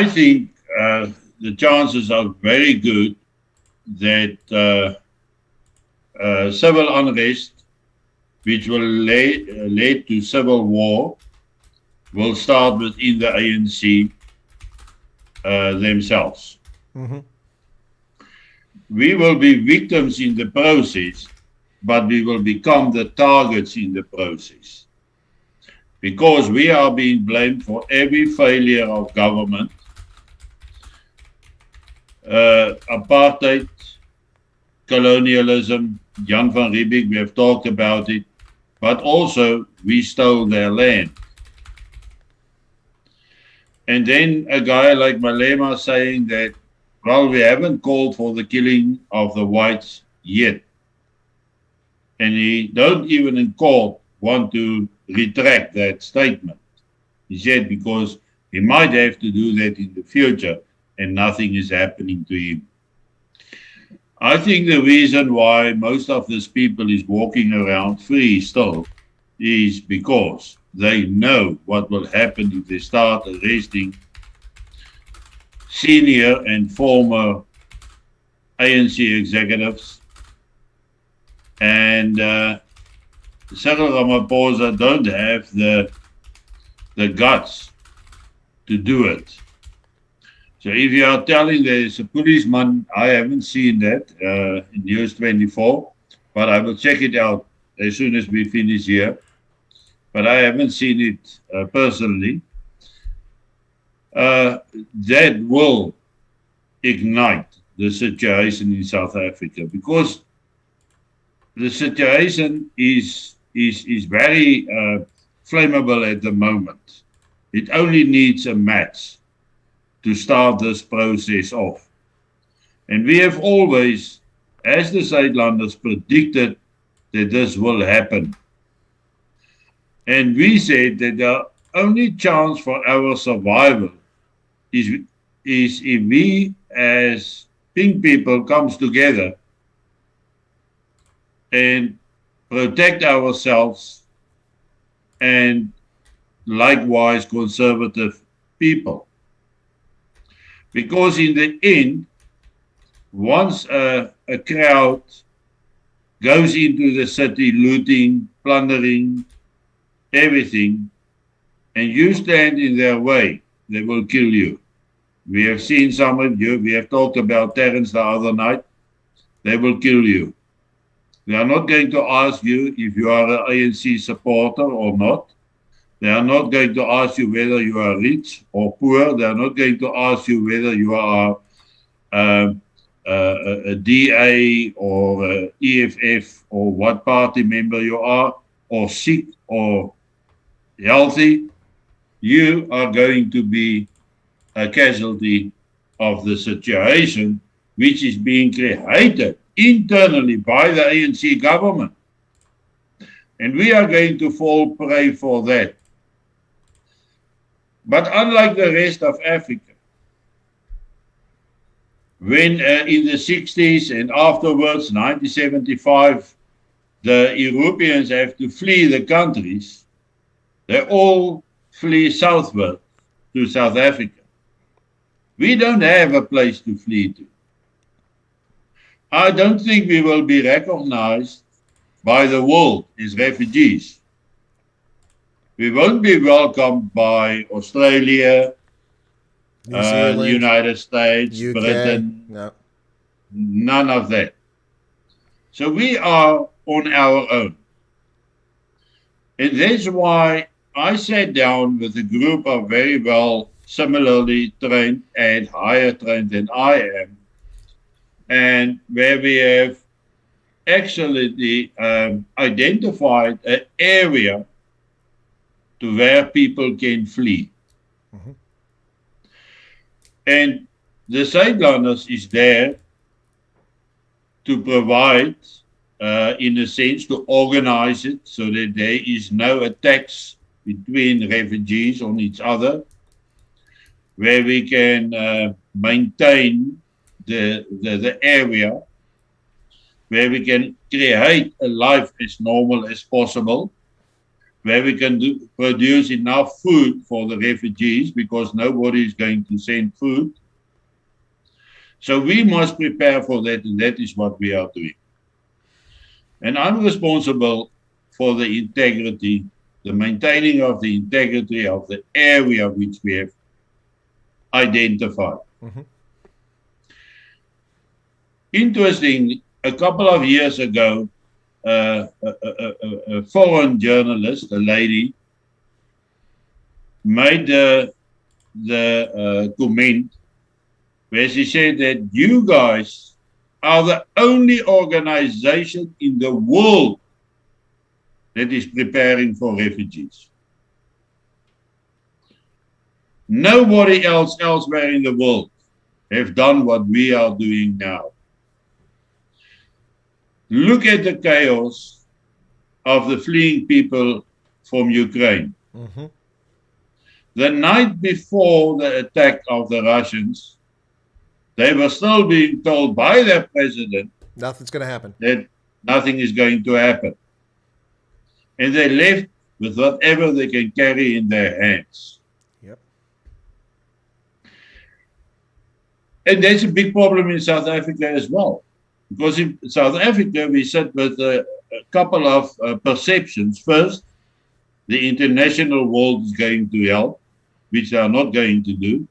think the chances are very good that civil unrest, which will lead to civil war, will start within the ANC themselves. Mm-hmm. We will be victims in the process, but we will become the targets in the process. Because we are being blamed for every failure of government, apartheid, colonialism, Jan van Riebeeck, we have talked about it, but also we stole their land. And then a guy like Malema saying that, well, we haven't called for the killing of the whites yet. And he don't even in court want to retract that statement. He said because he might have to do that in the future and nothing is happening to him. I think the reason why most of these people is walking around free still is because they know what will happen if they start arresting senior and former ANC executives. And Cyril Ramaphosa don't have the guts to do it. So if you are telling there's a policeman, I haven't seen that in News 24, but I will check it out as soon as we finish here. But I haven't seen it personally. That will ignite the situation in South Africa because the situation is very flammable at the moment. It only needs a match to start this process off. And we have always, as the Sideliners, predicted that this will happen. And we said that the only chance for our survival is if we as pink people comes together and protect ourselves and likewise conservative people. Because in the end, once a crowd goes into the city looting, plundering, everything, and you stand in their way, they will kill you. We have seen some of you, we have talked about Terence the other night, they will kill you. They are not going to ask you if you are an ANC supporter or not. They are not going to ask you whether you are rich or poor. They are not going to ask you whether you are a DA or a EFF or what party member you are, or sick or healthy. You are going to be a casualty of the situation which is being created internally by the ANC government. And we are going to fall prey for that. But unlike the rest of Africa, when in the 60s and afterwards, 1975, the Europeans have to flee the countries, they all flee southward to South Africa. We don't have a place to flee to. I don't think we will be recognized by the world as refugees. We won't be welcomed by Australia, New Zealand, United States, UK, Britain, no. none of that. So we are on our own. And that's why I sat down with a group of very well similarly trained and higher trained than I am, and where we have actually identified an area to where people can flee. Mm-hmm. And the Zuidlanders is there to provide, in a sense, to organize it so that there is no attacks between refugees on each other, where we can maintain the area, where we can create a life as normal as possible, where we can produce enough food for the refugees because nobody is going to send food. So we must prepare for that, and that is what we are doing. And I'm responsible for the integrity, the maintaining of the integrity of the area which we have identified. Mm-hmm. Interesting, a couple of years ago, a foreign journalist, a lady, made the comment where she said that you guys are the only organization in the world that is preparing for refugees. Nobody else elsewhere in the world have done what we are doing now. Look at the chaos of the fleeing people from Ukraine. Mm-hmm. The night before the attack of the Russians, they were still being told by their president nothing's going to happen, that nothing is going to happen. And they left with whatever they can carry in their hands. Yep. And that's a big problem in South Africa as well. Because in South Africa, we sit with a couple of perceptions. First, the international world is going to help, which they are not going to do.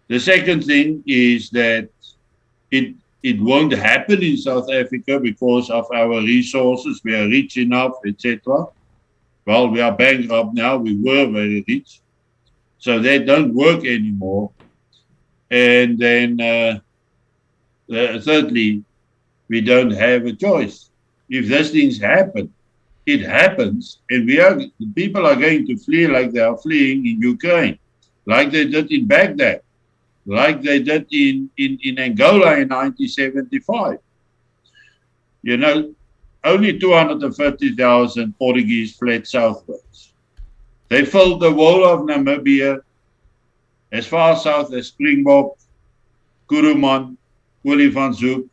The second thing is that it won't happen in South Africa because of our resources. We are rich enough, etc. Well, we are bankrupt now. We were very rich. So that don't work anymore. And then thirdly, we don't have a choice. If these things happen, it happens, and people are going to flee like they are fleeing in Ukraine, like they did in Baghdad, like they did in Angola in 1975. You know, only 250,000 Portuguese fled southwards. They filled the whole of Namibia, as far south as Springbok, Kuruman, Olifantshoek,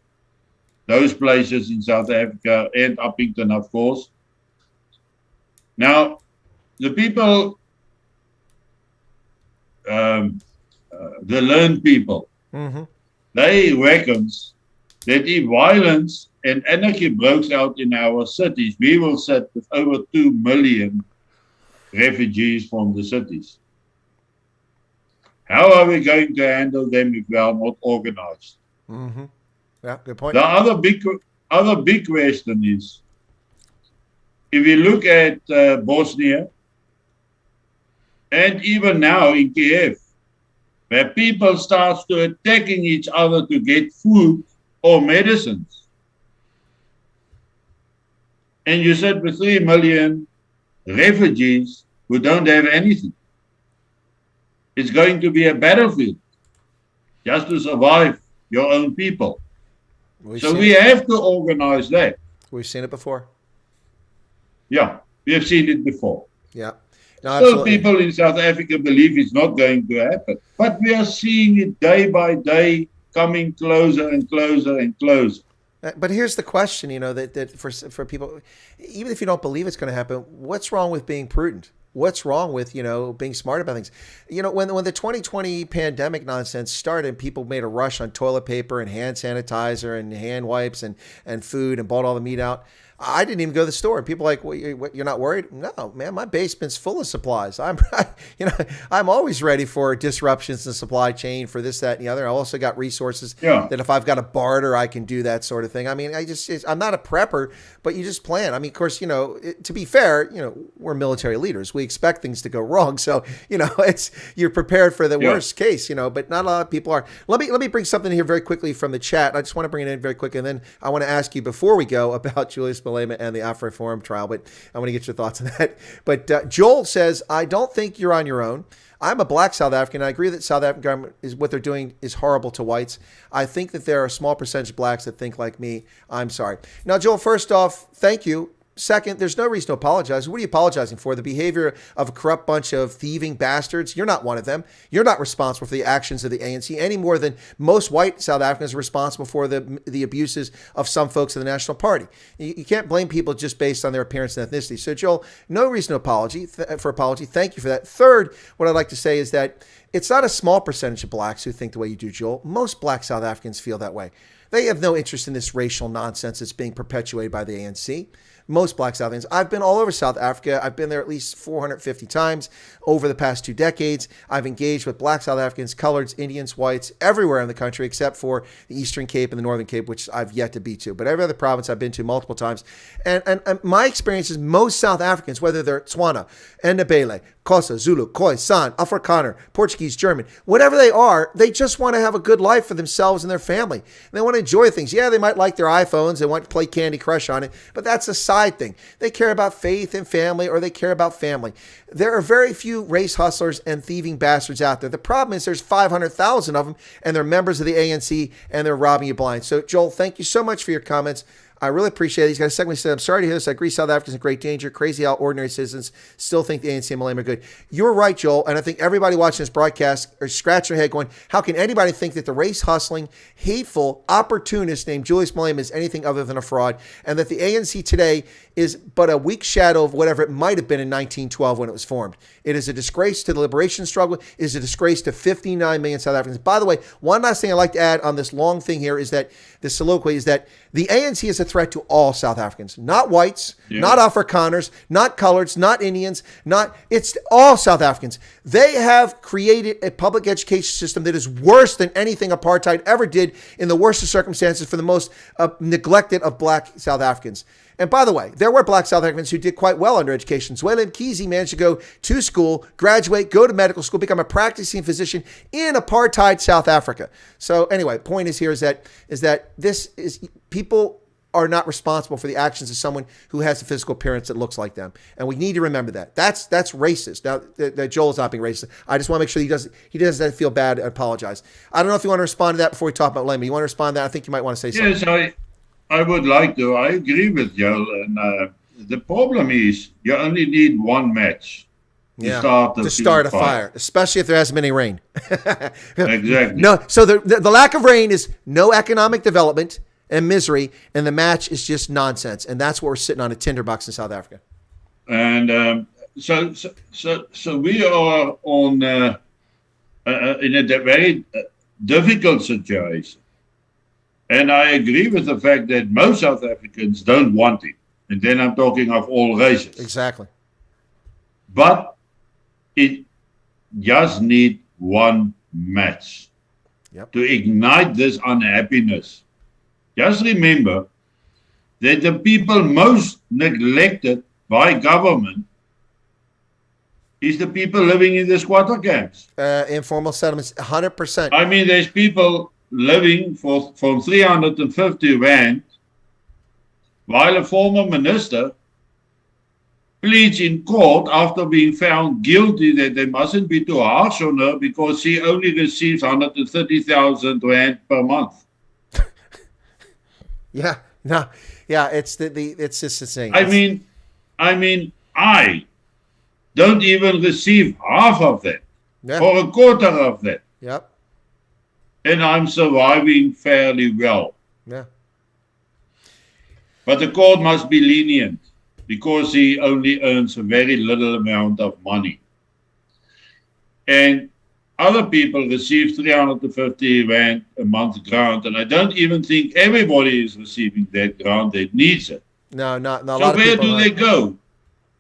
those places in South Africa, and Uppington, of course. Now, the people, the learned people, mm-hmm. they reckon that if violence and anarchy breaks out in our cities, we will sit with over 2 million refugees from the cities. How are we going to handle them if we are not organized? Mm-hmm. Yeah, good point. The other big question is, if we look at Bosnia, and even now in Kiev, where people start to attacking each other to get food or medicines, and you said with 3 million refugees who don't have anything, it's going to be a battlefield just to survive your own people. So we have to organize that. We've seen it before. Yeah, we have seen it before. Yeah. No, still people in South Africa believe it's not going to happen. But we are seeing it day by day coming closer and closer and closer. But here's the question, that for people, even if you don't believe it's going to happen, what's wrong with being prudent? What's wrong with, being smart about things? When the 2020 pandemic nonsense started and people made a rush on toilet paper and hand sanitizer and hand wipes and food and bought all the meat out, I didn't even go to the store. And people are like, well, you're not worried? No, man, my basement's full of supplies. I'm always ready for disruptions in the supply chain for this, that, and the other. I also got resources that if I've got to barter, I can do that sort of thing. I mean, I'm not a prepper, but you just plan. I mean, of course, to be fair, we're military leaders. We expect things to go wrong. So, you're prepared for the worst case, but not a lot of people are. Let me bring something here very quickly from the chat. I just want to bring it in very quickly. And then I want to ask you before we go about Julius Malema and the AfriForum trial, but I want to get your thoughts on that. But Joel says, I don't think you're on your own. I'm a black South African. I agree that South African government is what they're doing is horrible to whites. I think that there are a small percentage of blacks that think like me. I'm sorry. Now, Joel, first off, thank you. Second, there's no reason to apologize. What are you apologizing for? The behavior of a corrupt bunch of thieving bastards? You're not one of them. You're not responsible for the actions of the ANC any more than most white South Africans are responsible for the abuses of some folks in the National Party. You can't blame people just based on their appearance and ethnicity. So, Joel, no reason to apology. Thank you for that. Third, what I'd like to say is that it's not a small percentage of blacks who think the way you do, Joel. Most black South Africans feel that way. They have no interest in this racial nonsense that's being perpetuated by the ANC. Most black South Africans. I've been all over South Africa. I've been there at least 450 times over the past 2 decades. I've engaged with black South Africans, coloreds, Indians, whites, everywhere in the country except for the Eastern Cape and the Northern Cape, which I've yet to be to. But every other province I've been to multiple times. And my experience is most South Africans, whether they're Tswana, Ndebele, Xhosa, Zulu, Khoi, San, Afrikaner, Portuguese, German, whatever they are, they just want to have a good life for themselves and their family. And they want to enjoy things. Yeah, they might like their iPhones. They want to play Candy Crush on it, but that's a side thing. They care about faith and family, or they care about family. There are very few race hustlers and thieving bastards out there. The problem is there's 500,000 of them, and they're members of the ANC, and they're robbing you blind. So, Joel, thank you so much for your comments. I really appreciate it. He's got a second. He said, I'm sorry to hear this. I agree South Africans in great danger. Crazy how ordinary citizens still think the ANC and Malema are good. You're right, Joel. And I think everybody watching this broadcast are scratching their head going, how can anybody think that the race hustling, hateful, opportunist named Julius Malema is anything other than a fraud? And that the ANC today is but a weak shadow of whatever it might have been in 1912 when it was formed. It is a disgrace to the liberation struggle. It is a disgrace to 59 million South Africans. By the way, one last thing I'd like to add on this long thing here is that this soliloquy is that the ANC is a threat to all South Africans, not whites, not Afrikaners, not coloreds, not Indians, it's all South Africans. They have created a public education system that is worse than anything apartheid ever did in the worst of circumstances for the most neglected of black South Africans. And by the way, there were black South Africans who did quite well under education. Wynand Kizi managed to go to school, graduate, go to medical school, become a practicing physician in apartheid South Africa. So anyway, point is here is that this is people are not responsible for the actions of someone who has a physical appearance that looks like them. And we need to remember that. That's racist. Now, that Joel's not being racist. I just want to make sure he doesn't feel bad and apologize. I don't know if you want to respond to that before we talk about Malema. You want to respond to that? I think you might want to say something. Yes, I would like to. I agree with Joel. And the problem is you only need one match to start a fire, especially if there hasn't been any rain. Exactly. No, so the lack of rain is no economic development and misery, and the match is just nonsense. And that's what we're sitting on a tinderbox in South Africa. And so we are on in a very difficult situation. And I agree with the fact that most South Africans don't want it. And then I'm talking of all races. Exactly. But it just needs one match to ignite this unhappiness. Just remember that the people most neglected by government is the people living in the squatter camps. Informal settlements, 100%. I mean, there's people living from 350 rand, while a former minister pleads in court after being found guilty that they mustn't be too harsh on her because she only receives 130,000 rand per month. It's just insane. I mean, I don't even receive half of that, or a quarter of that. Yep. And I'm surviving fairly well. Yeah. But the court must be lenient because he only earns a very little amount of money. And other people receive 350 Rand a month grant, and I don't even think everybody is receiving that grant that needs it. No, not a lot So of where people. do they go?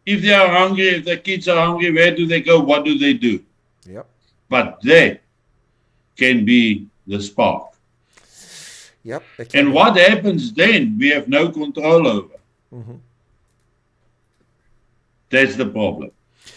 If they are hungry, if their kids are hungry, where do they go? What do they do? Yep. But that can be the spark. Yep. And what happens then, we have no control over. Mm-hmm. That's the problem.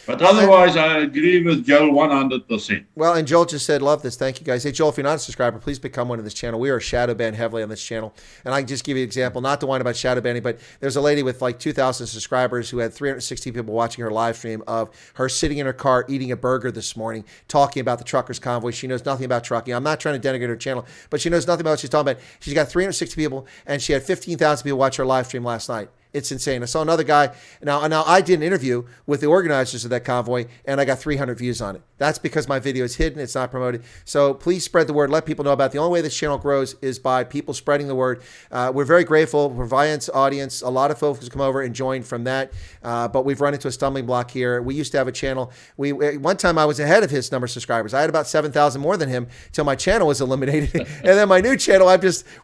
But otherwise, I agree with Joel 100%. Well, and Joel just said, love this. Thank you, guys. Hey, Joel, if you're not a subscriber, please become one of this channel. We are shadow banned heavily on this channel. And I can just give you an example, not to whine about shadow banning, but there's a lady with like 2,000 subscribers who had 360 people watching her live stream of her sitting in her car eating a burger this morning, talking about the truckers' convoy. She knows nothing about trucking. I'm not trying to denigrate her channel, but she knows nothing about what she's talking about. She's got 360 people, and she had 15,000 people watch her live stream last night. It's insane. I saw another guy. Now I did an interview with the organizers of that convoy, and I got 300 views on it. That's because my video is hidden. It's not promoted. So please spread the word. Let people know about it. The only way this channel grows is by people spreading the word. We're very grateful for Wyatt's audience. A lot of folks come over and join from that, but we've run into a stumbling block here. We used to have a channel. One time I was ahead of his number of subscribers. I had about 7,000 more than him till my channel was eliminated. And then my new channel,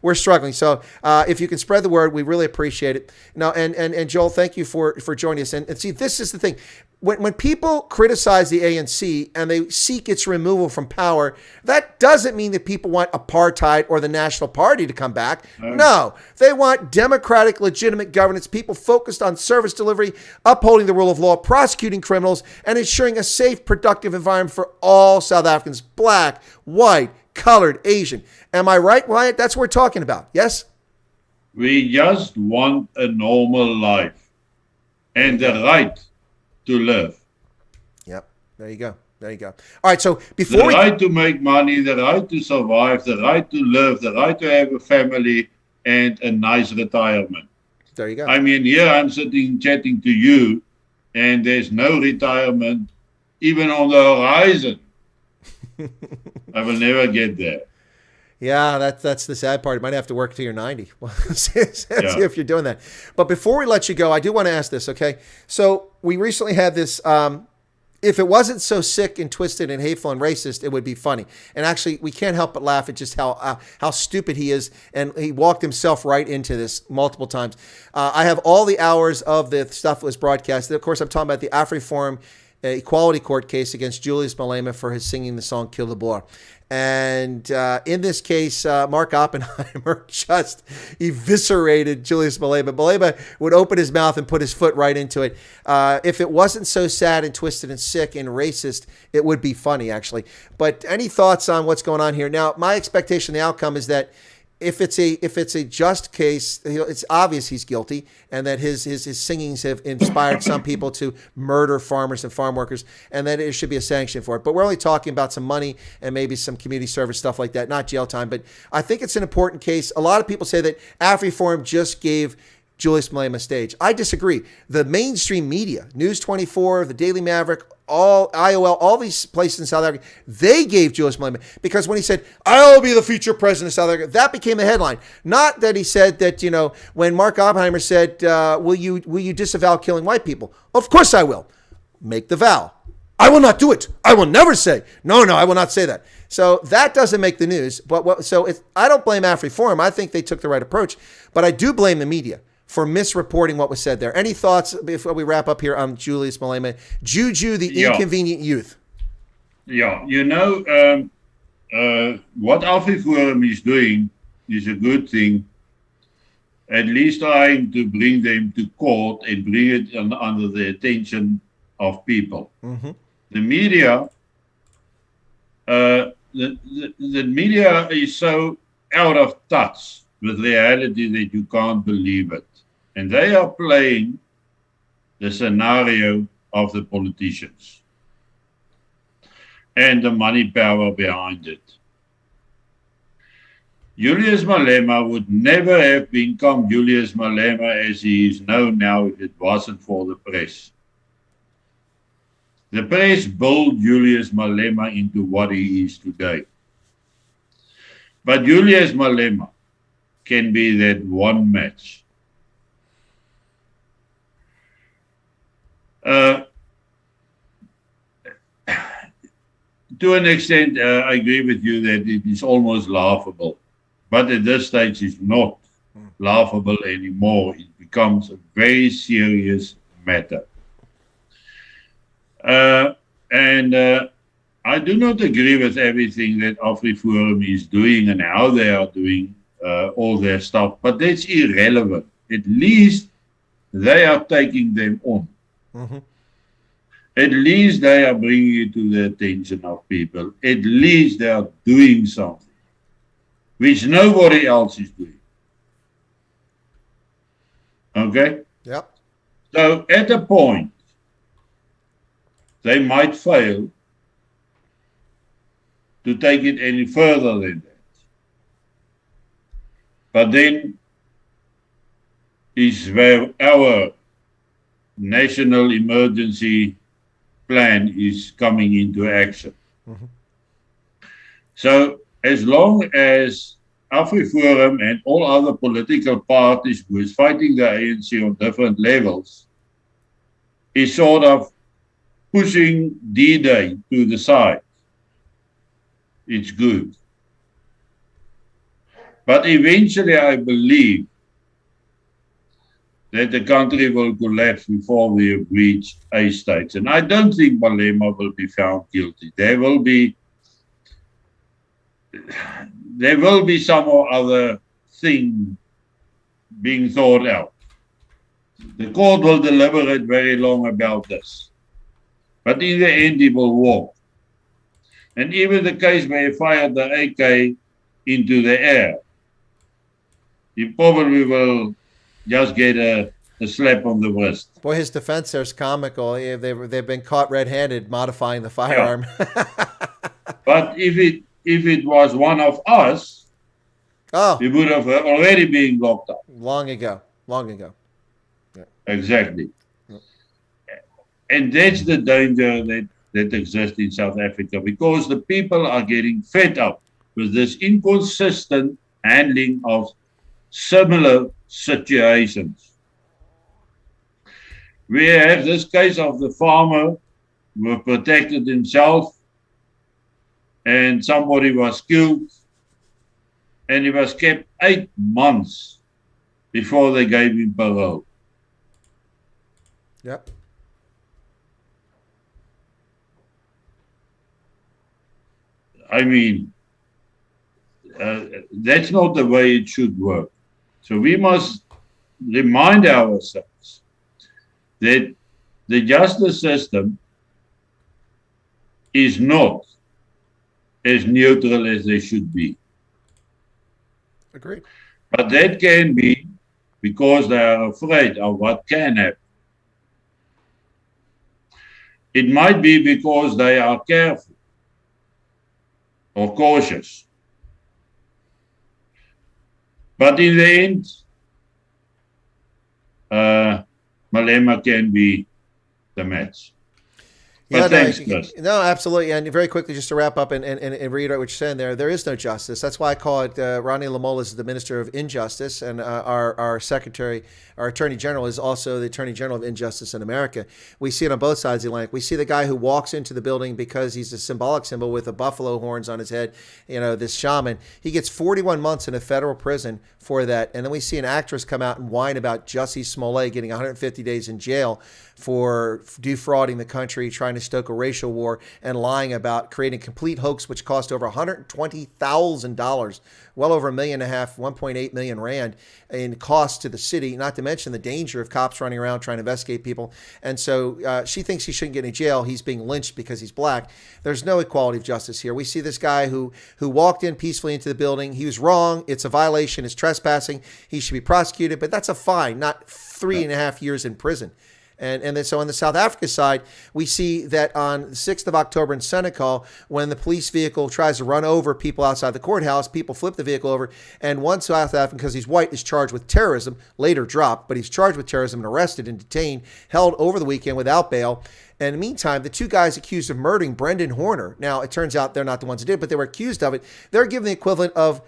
we're struggling. So if you can spread the word, we really appreciate it. Now, and Joel, thank you for joining us. And see, this is the thing. When people criticize the ANC and they seek its removal from power, that doesn't mean that people want apartheid or the National Party to come back. No, they want democratic, legitimate governance, people focused on service delivery, upholding the rule of law, prosecuting criminals, and ensuring a safe, productive environment for all South Africans, black, white, colored, Asian. Am I right, Wyatt? That's what we're talking about. Yes? We just want a normal life and the right to live. Yep. There you go. There you go. All right. So before the right to make money, the right to survive, the right to live, the right to have a family and a nice retirement. There you go. I mean, here I'm sitting chatting to you and there's no retirement even on the horizon. I will never get there. Yeah, that's the sad part. You might have to work till you're 90. Well, see if you're doing that. But before we let you go, I do want to ask this, okay? So we recently had this, if it wasn't so sick and twisted and hateful and racist, it would be funny. And actually, we can't help but laugh at just how stupid he is. And he walked himself right into this multiple times. I have all the hours of the stuff that was broadcasted. Of course, I'm talking about the AfriForum Equality Court case against Julius Malema for his singing the song Kill the Boer. And in this case, Mark Oppenheimer just eviscerated Julius Malema. Malema would open his mouth and put his foot right into it. If it wasn't so sad and twisted and sick and racist, it would be funny, actually. But any thoughts on what's going on here? Now, my expectation, the outcome is that if it's a just case, it's obvious he's guilty, and that his singings have inspired some people to murder farmers and farm workers, and that there should be a sanction for it. But we're only talking about some money and maybe some community service stuff like that, not jail time. But I think it's an important case. A lot of people say that AfriForum just gave Julius Malema a stage. I disagree. The mainstream media, News 24, the Daily Maverick, all IOL, all these places in South Africa, they gave Julius Malema, because when he said, "I'll be the future president of South Africa," that became the headline. Not that he said that, when Mark Oppenheimer said, will you disavow killing white people? Of course I will. Make the vow. I will not do it. I will never say. No, I will not say that. So that doesn't make the news. I don't blame AfriForum. I think they took the right approach, but I do blame the media for misreporting what was said there. Any thoughts before we wrap up here on Julius Malema? Juju, the inconvenient youth. Yeah, what AfriForum is doing is a good thing, at least trying to bring them to court and bring it under the attention of people. Mm-hmm. The media, the media is so out of touch with reality that you can't believe it. And they are playing the scenario of the politicians and the money power behind it. Julius Malema would never have become Julius Malema as he is known now if it wasn't for the press. The press built Julius Malema into what he is today. But Julius Malema can be that one match. Uh, to an extent, I agree with you that it is almost laughable. But at this stage, it's not laughable anymore. It becomes a very serious matter. And I do not agree with everything that AfriForum is doing and how they are doing all their stuff, but that's irrelevant. At least they are taking them on. Mm-hmm. At least they are bringing it to the attention of people. At least they are doing something, which nobody else is doing. Okay? Yep. So at a point, they might fail to take it any further than that. But then is where our national emergency plan is coming into action. Mm-hmm. So as long as AfriForum and all other political parties who is fighting the ANC on different levels is sort of pushing D-Day to the side, it's good. But eventually I believe that the country will collapse before we have reached a state. And I don't think Malema will be found guilty. There will be some or other thing being thought out. The court will deliberate very long about this. But in the end, he will walk. And even the case where he fired the AK into the air, he probably will just get a slap on the wrist. Boy, his defense there is comical. They've been caught red-handed modifying the firearm. Yeah. But if it was one of us, he would have already been locked up. Long ago. Yeah. Exactly. Yeah. And that's the danger that exists in South Africa, because the people are getting fed up with this inconsistent handling of similar situations. We have this case of the farmer who protected himself and somebody was killed, and he was kept 8 months before they gave him parole. Yep. I mean, that's not the way it should work. So we must remind ourselves that the justice system is not as neutral as they should be. Agreed. But that can be because they are afraid of what can happen. It might be because they are careful or cautious. But in the end, Malema can be the match. Yeah, thanks, Chris. No, absolutely. And very quickly, just to wrap up and reiterate what you're saying there is no justice. That's why I call it, Ronnie Lamola is the Minister of Injustice, and our Secretary, our Attorney General is also the Attorney General of Injustice in America. We see it on both sides of the Atlantic. We see the guy who walks into the building because he's a symbolic symbol with a buffalo horns on his head, this shaman. He gets 41 months in a federal prison for that. And then we see an actress come out and whine about Jussie Smollett getting 150 days in jail for defrauding the country, trying to stoke a racial war, and lying about creating a complete hoax, which cost over $120,000, well over $1.5 million, 1.8 million rand in costs to the city, not to mention the danger of cops running around trying to investigate people. And so she thinks he shouldn't get any jail. He's being lynched because he's black. There's no equality of justice here. We see this guy who walked in peacefully into the building. He was wrong. It's a violation. It's trespassing. He should be prosecuted, but that's a fine, not 3.5 years in prison. And then so on the South Africa side, we see that on the 6th of October in Senegal, when the police vehicle tries to run over people outside the courthouse, people flip the vehicle over, and one South African, because he's white, is charged with terrorism, later dropped, but he's charged with terrorism and arrested and detained, held over the weekend without bail. And in the meantime, the two guys accused of murdering Brendan Horner, now it turns out they're not the ones who did it, but they were accused of it, they're given the equivalent of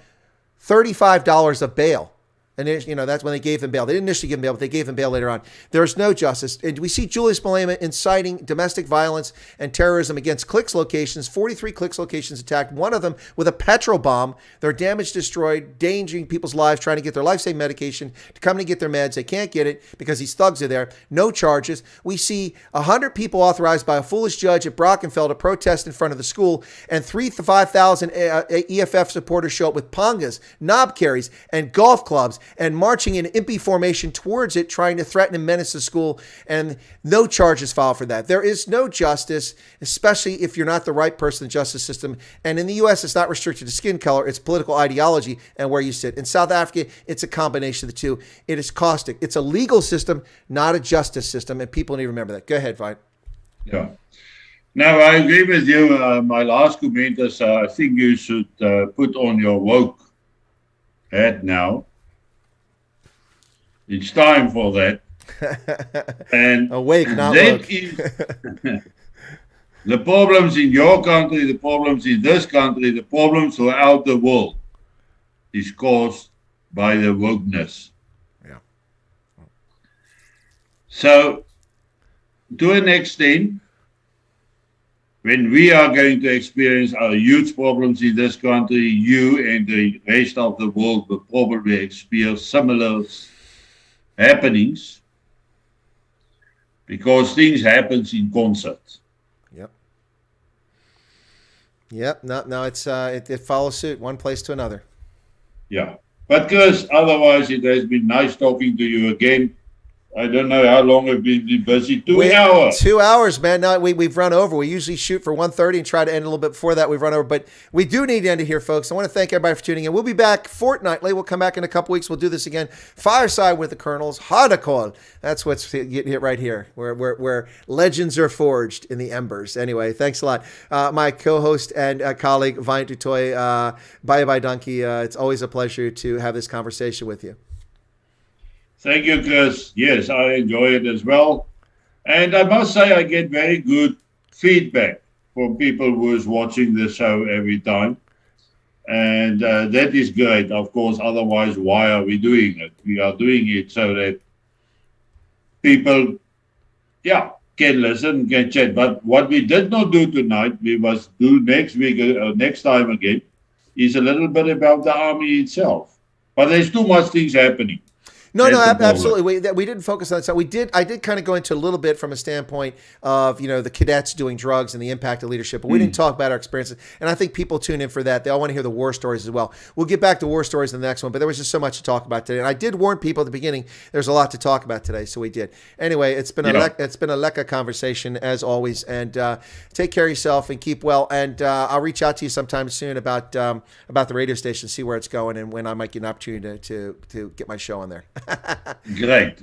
$35 of bail. And that's when they gave him bail. They didn't initially give him bail, but they gave him bail later on. There is no justice. And we see Julius Malema inciting domestic violence and terrorism against Clicks locations. 43 Clicks locations attacked, one of them with a petrol bomb. Their damage destroyed, endangering people's lives, trying to get their life-saving medication to come and get their meds. They can't get it because these thugs are there. No charges. We see 100 people authorized by a foolish judge at Brockenfeld to protest in front of the school, and 3,000 to 5,000 EFF supporters show up with pongas, knob carries, and golf clubs, and marching in impi formation towards it, trying to threaten and menace the school, and no charges filed for that. There is no justice, especially if you're not the right person in the justice system. And in the U.S., it's not restricted to skin color. It's political ideology and where you sit. In South Africa, it's a combination of the two. It is caustic. It's a legal system, not a justice system, and people need to remember that. Go ahead, Vine. Yeah. Now, I agree with you. My last comment is I think you should put on your woke hat now. It's time for that. And awake, not that woke. Is the problems in your country, the problems in this country, the problems throughout the world is caused by the wokeness. Yeah. So, to an extent, when we are going to experience our huge problems in this country, you and the rest of the world will probably experience similar happenings, because things happen in concert. Yep. No, it's it follows suit, one place to another. Yeah. But Chris, otherwise it has been nice talking to you again. I don't know how long I've been busy. 2 hours. 2 hours, man. No, we've run over. We usually shoot for 1:30 and try to end a little bit before that. We've run over, but we do need to end it here, folks. I want to thank everybody for tuning in. We'll be back fortnightly. We'll come back in a couple weeks. We'll do this again. Fireside with the Colonels. Hadakol. That's what's getting hit right here, where legends are forged in the embers. Anyway, thanks a lot. My co-host and colleague, Wynand du Toit. Bye, Donkey. It's always a pleasure to have this conversation with you. Thank you, Chris. Yes, I enjoy it as well. And I must say I get very good feedback from people who is watching the show every time. And that is great. Of course, otherwise, why are we doing it? We are doing it so that people, can listen, can chat. But what we did not do tonight, we must do next week, next time again, is a little bit about the army itself. But there's too much things happening. No, absolutely. We didn't focus on that. So I did kind of go into a little bit from a standpoint of, the cadets doing drugs and the impact of leadership, but we didn't talk about our experiences. And I think people tune in for that. They all want to hear the war stories as well. We'll get back to war stories in the next one, but there was just so much to talk about today. And I did warn people at the beginning, there's a lot to talk about today. So we did. Anyway, it's been a Leka conversation as always. And take care of yourself and keep well. And I'll reach out to you sometime soon about the radio station, see where it's going and when I might get an opportunity to get my show on there. Great.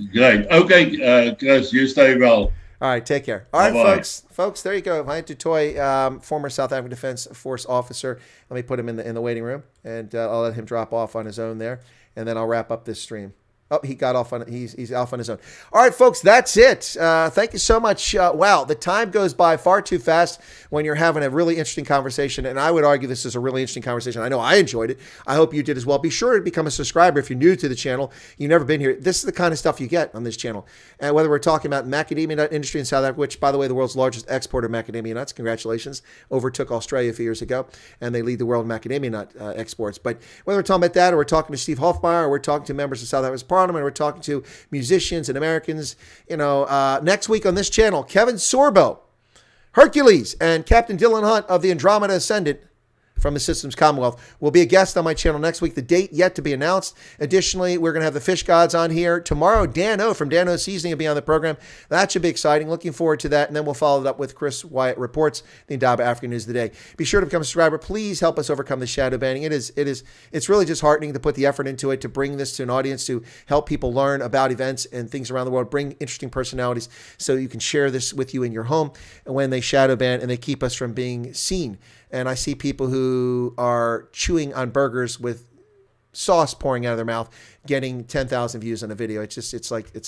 Okay, Chris, you stay well. All right, take care. All right, Bye-bye. folks, there you go. Wynand du Toit, former South African Defense Force officer. Let me put him in the waiting room, and I'll let him drop off on his own there, and then I'll wrap up this stream. Oh, he got off on. He's off on his own. All right, folks, that's it. Thank you so much. Wow, the time goes by far too fast when you're having a really interesting conversation, and I would argue this is a really interesting conversation. I know I enjoyed it. I hope you did as well. Be sure to become a subscriber if you're new to the channel. You've never been here. This is the kind of stuff you get on this channel. And whether we're talking about macadamia nut industry in South Africa, which, by the way, the world's largest exporter of macadamia nuts, congratulations, overtook Australia a few years ago, and they lead the world in macadamia nut exports. But whether we're talking about that, or we're talking to Steve Hofmeyer, or we're talking to members of South Africa's parliament, or we're talking to musicians and Americans, next week on this channel, Kevin Sorbo, Hercules, and Captain Dylan Hunt of the Andromeda Ascendant from the Systems Commonwealth will be a guest on my channel next week. The date yet to be announced. Additionally, we're going to have the Fish Gods on here tomorrow. Dan O from Dan O Seasoning will be on the program. That should be exciting. Looking forward to that. And then we'll follow it up with Chris Wyatt Reports, the Indaba African News of the Day. Be sure to become a subscriber. Please help us overcome the shadow banning. It's really just heartening to put the effort into it, to bring this to an audience, to help people learn about events and things around the world, bring interesting personalities so you can share this with you in your home when they shadow ban and they keep us from being seen. And I see people who are chewing on burgers with sauce pouring out of their mouth, getting 10,000 views on a video. It's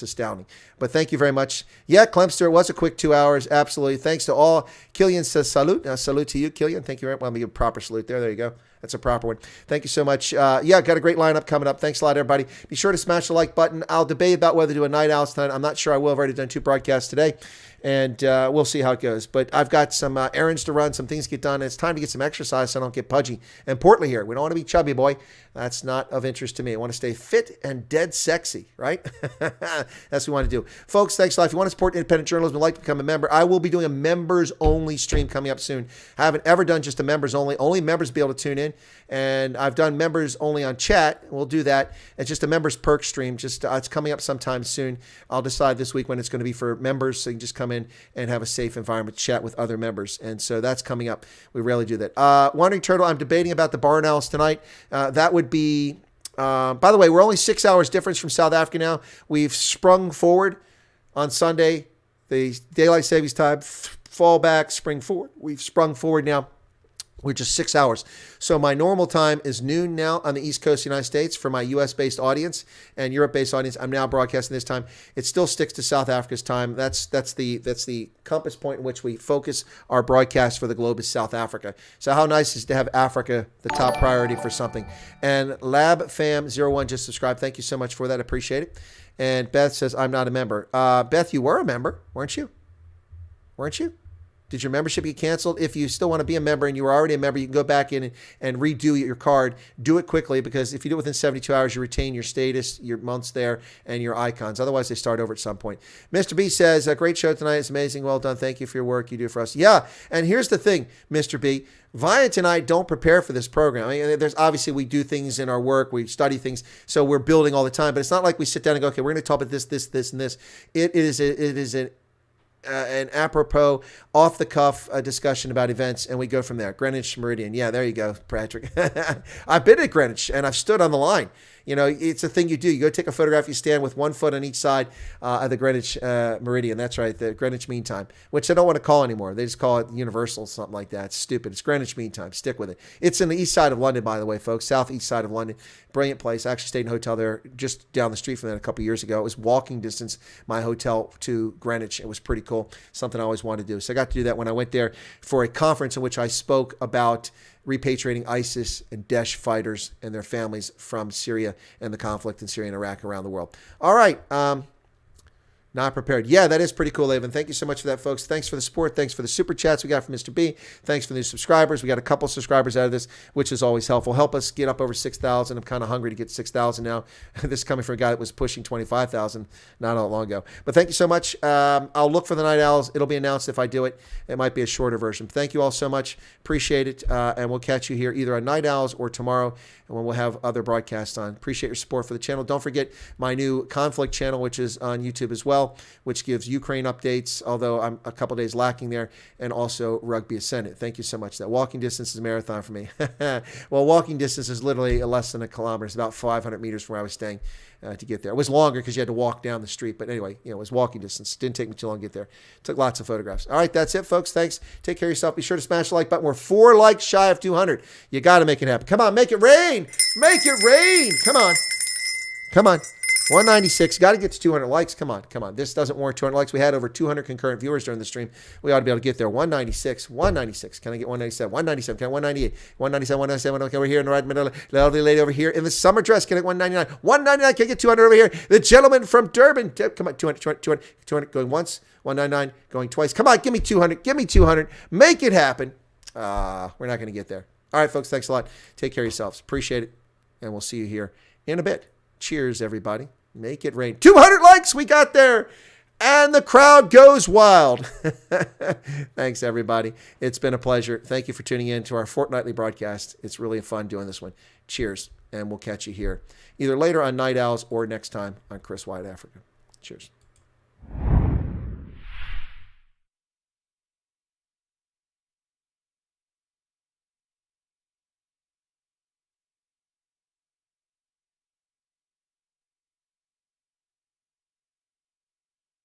astounding. But thank you very much. Yeah, Clemster, it was a quick 2 hours. Absolutely. Thanks to all. Killian says salute. Salute to you, Killian. Thank you very much. Let me give a proper salute there. There you go. That's a proper one. Thank you so much. Yeah, got a great lineup coming up. Thanks a lot, everybody. Be sure to smash the like button. I'll debate about whether to do a night owls tonight. I'm not sure I will. I've already done 2 broadcasts today, and we'll see how it goes. But I've got some errands to run, some things to get done, and it's time to get some exercise so I don't get pudgy and portly here. We don't want to be chubby, boy. That's not of interest to me. I want to stay fit and dead sexy, right? That's what we want to do. Folks, thanks a lot. If you want to support independent journalism and like to become a member, I will be doing a members-only stream coming up soon. I haven't ever done just a members-only. Only members be able to tune in. And I've done members only on chat. We'll do that. It's just a members perk stream. Just it's coming up sometime soon. I'll decide this week when it's going to be for members, so you can just come in and have a safe environment, chat with other members. And so that's coming up. We rarely do that. Wandering Turtle, I'm debating about the barn owls tonight. That would be, by the way, we're only 6 hours difference from South Africa now. We've sprung forward on Sunday. The daylight savings time, fall back, spring forward. We've sprung forward now. We're just 6 hours. So my normal time is noon now on the East Coast of the United States for my U.S.-based audience and Europe-based audience. I'm now broadcasting this time. It still sticks to South Africa's time. That's the compass point in which we focus our broadcast for the globe is South Africa. So how nice is to have Africa the top priority for something. And LabFam01 just subscribed. Thank you so much for that. Appreciate it. And Beth says, I'm not a member. Beth, you were a member, weren't you? Weren't you? Did your membership get canceled? If you still want to be a member and you were already a member, you can go back in and redo your card. Do it quickly because if you do it within 72 hours, you retain your status, your months there, and your icons. Otherwise, they start over at some point. Mr. B says, a great show tonight. It's amazing. Well done. Thank you for your work you do for us. Yeah, and here's the thing, Mr. B. Wyatt and I don't prepare for this program. I mean, there's obviously we do things in our work, we study things, so we're building all the time. But it's not like we sit down and go, okay, we're going to talk about this, and this. It is an apropos, off-the-cuff discussion about events, and we go from there. Greenwich Meridian. Yeah, there you go, Patrick. I've been at Greenwich, and I've stood on the line. You know, it's a thing you do. You go take a photograph, you stand with 1 foot on each side of the Greenwich Meridian. That's right, the Greenwich Mean Time, which I don't want to call anymore. They just call it Universal, something like that. It's stupid. It's Greenwich Mean Time. Stick with it. It's in the east side of London, by the way, folks, southeast side of London. Brilliant place. I actually stayed in a hotel there just down the street from that a couple years ago. It was walking distance, my hotel to Greenwich. It was pretty cool. Something I always wanted to do. So I got to do that when I went there for a conference in which I spoke about repatriating ISIS and Daesh fighters and their families from Syria and the conflict in Syria and Iraq around the world. All right. Not prepared. Yeah, that is pretty cool, Laven. Thank you so much for that, folks. Thanks for the support. Thanks for the super chats we got from Mr. B. Thanks for the new subscribers. We got a couple subscribers out of this, which is always helpful. Help us get up over 6,000. I'm kind of hungry to get 6,000 now. This is coming from a guy that was pushing 25,000 not that long ago. But thank you so much. I'll look for the Night Owls. It'll be announced if I do it. It might be a shorter version. Thank you all so much. Appreciate it. And we'll catch you here either on Night Owls or tomorrow when we'll have other broadcasts on. Appreciate your support for the channel. Don't forget my new conflict channel, which is on YouTube as well, which gives Ukraine updates, although I'm a couple days lacking there, and also Rugby Ascendant. Thank you so much. That walking distance is a marathon for me. Well, walking distance is literally less than a kilometer. It's about 500 meters from where I was staying to get there. It was longer because you had to walk down the street, but anyway, it was walking distance. It didn't take me too long to get there. Took lots of photographs. All right, that's it, folks. Thanks. Take care of yourself. Be sure to smash the like button. We're 4 likes shy of 200. You got to make it happen. Come on, make it rain. Make it rain. Come on. Come on. 196. Got to get to 200 likes. Come on. Come on. This doesn't warrant 200 likes. We had over 200 concurrent viewers during the stream. We ought to be able to get there. 196. 196. Can I get 197? 197. Can I 198? 197. 197. Okay, we're here in the right middle. The elderly lady over here in the summer dress. Can I get 199? 199. Can I get 200 over here? The gentleman from Durban. Come on. 200. 200. 200. 200. Going once. 199. Going twice. Come on. Give me 200. Give me 200. Make it happen. We're not going to get there. All right, folks. Thanks a lot. Take care of yourselves. Appreciate it. And we'll see you here in a bit. Cheers, everybody. Make it rain. 200 likes. We got there. And the crowd goes wild. Thanks, everybody. It's been a pleasure. Thank you for tuning in to our fortnightly broadcast. It's really fun doing this one. Cheers. And we'll catch you here either later on Night Owls or next time on Chris Wyatt Africa. Cheers.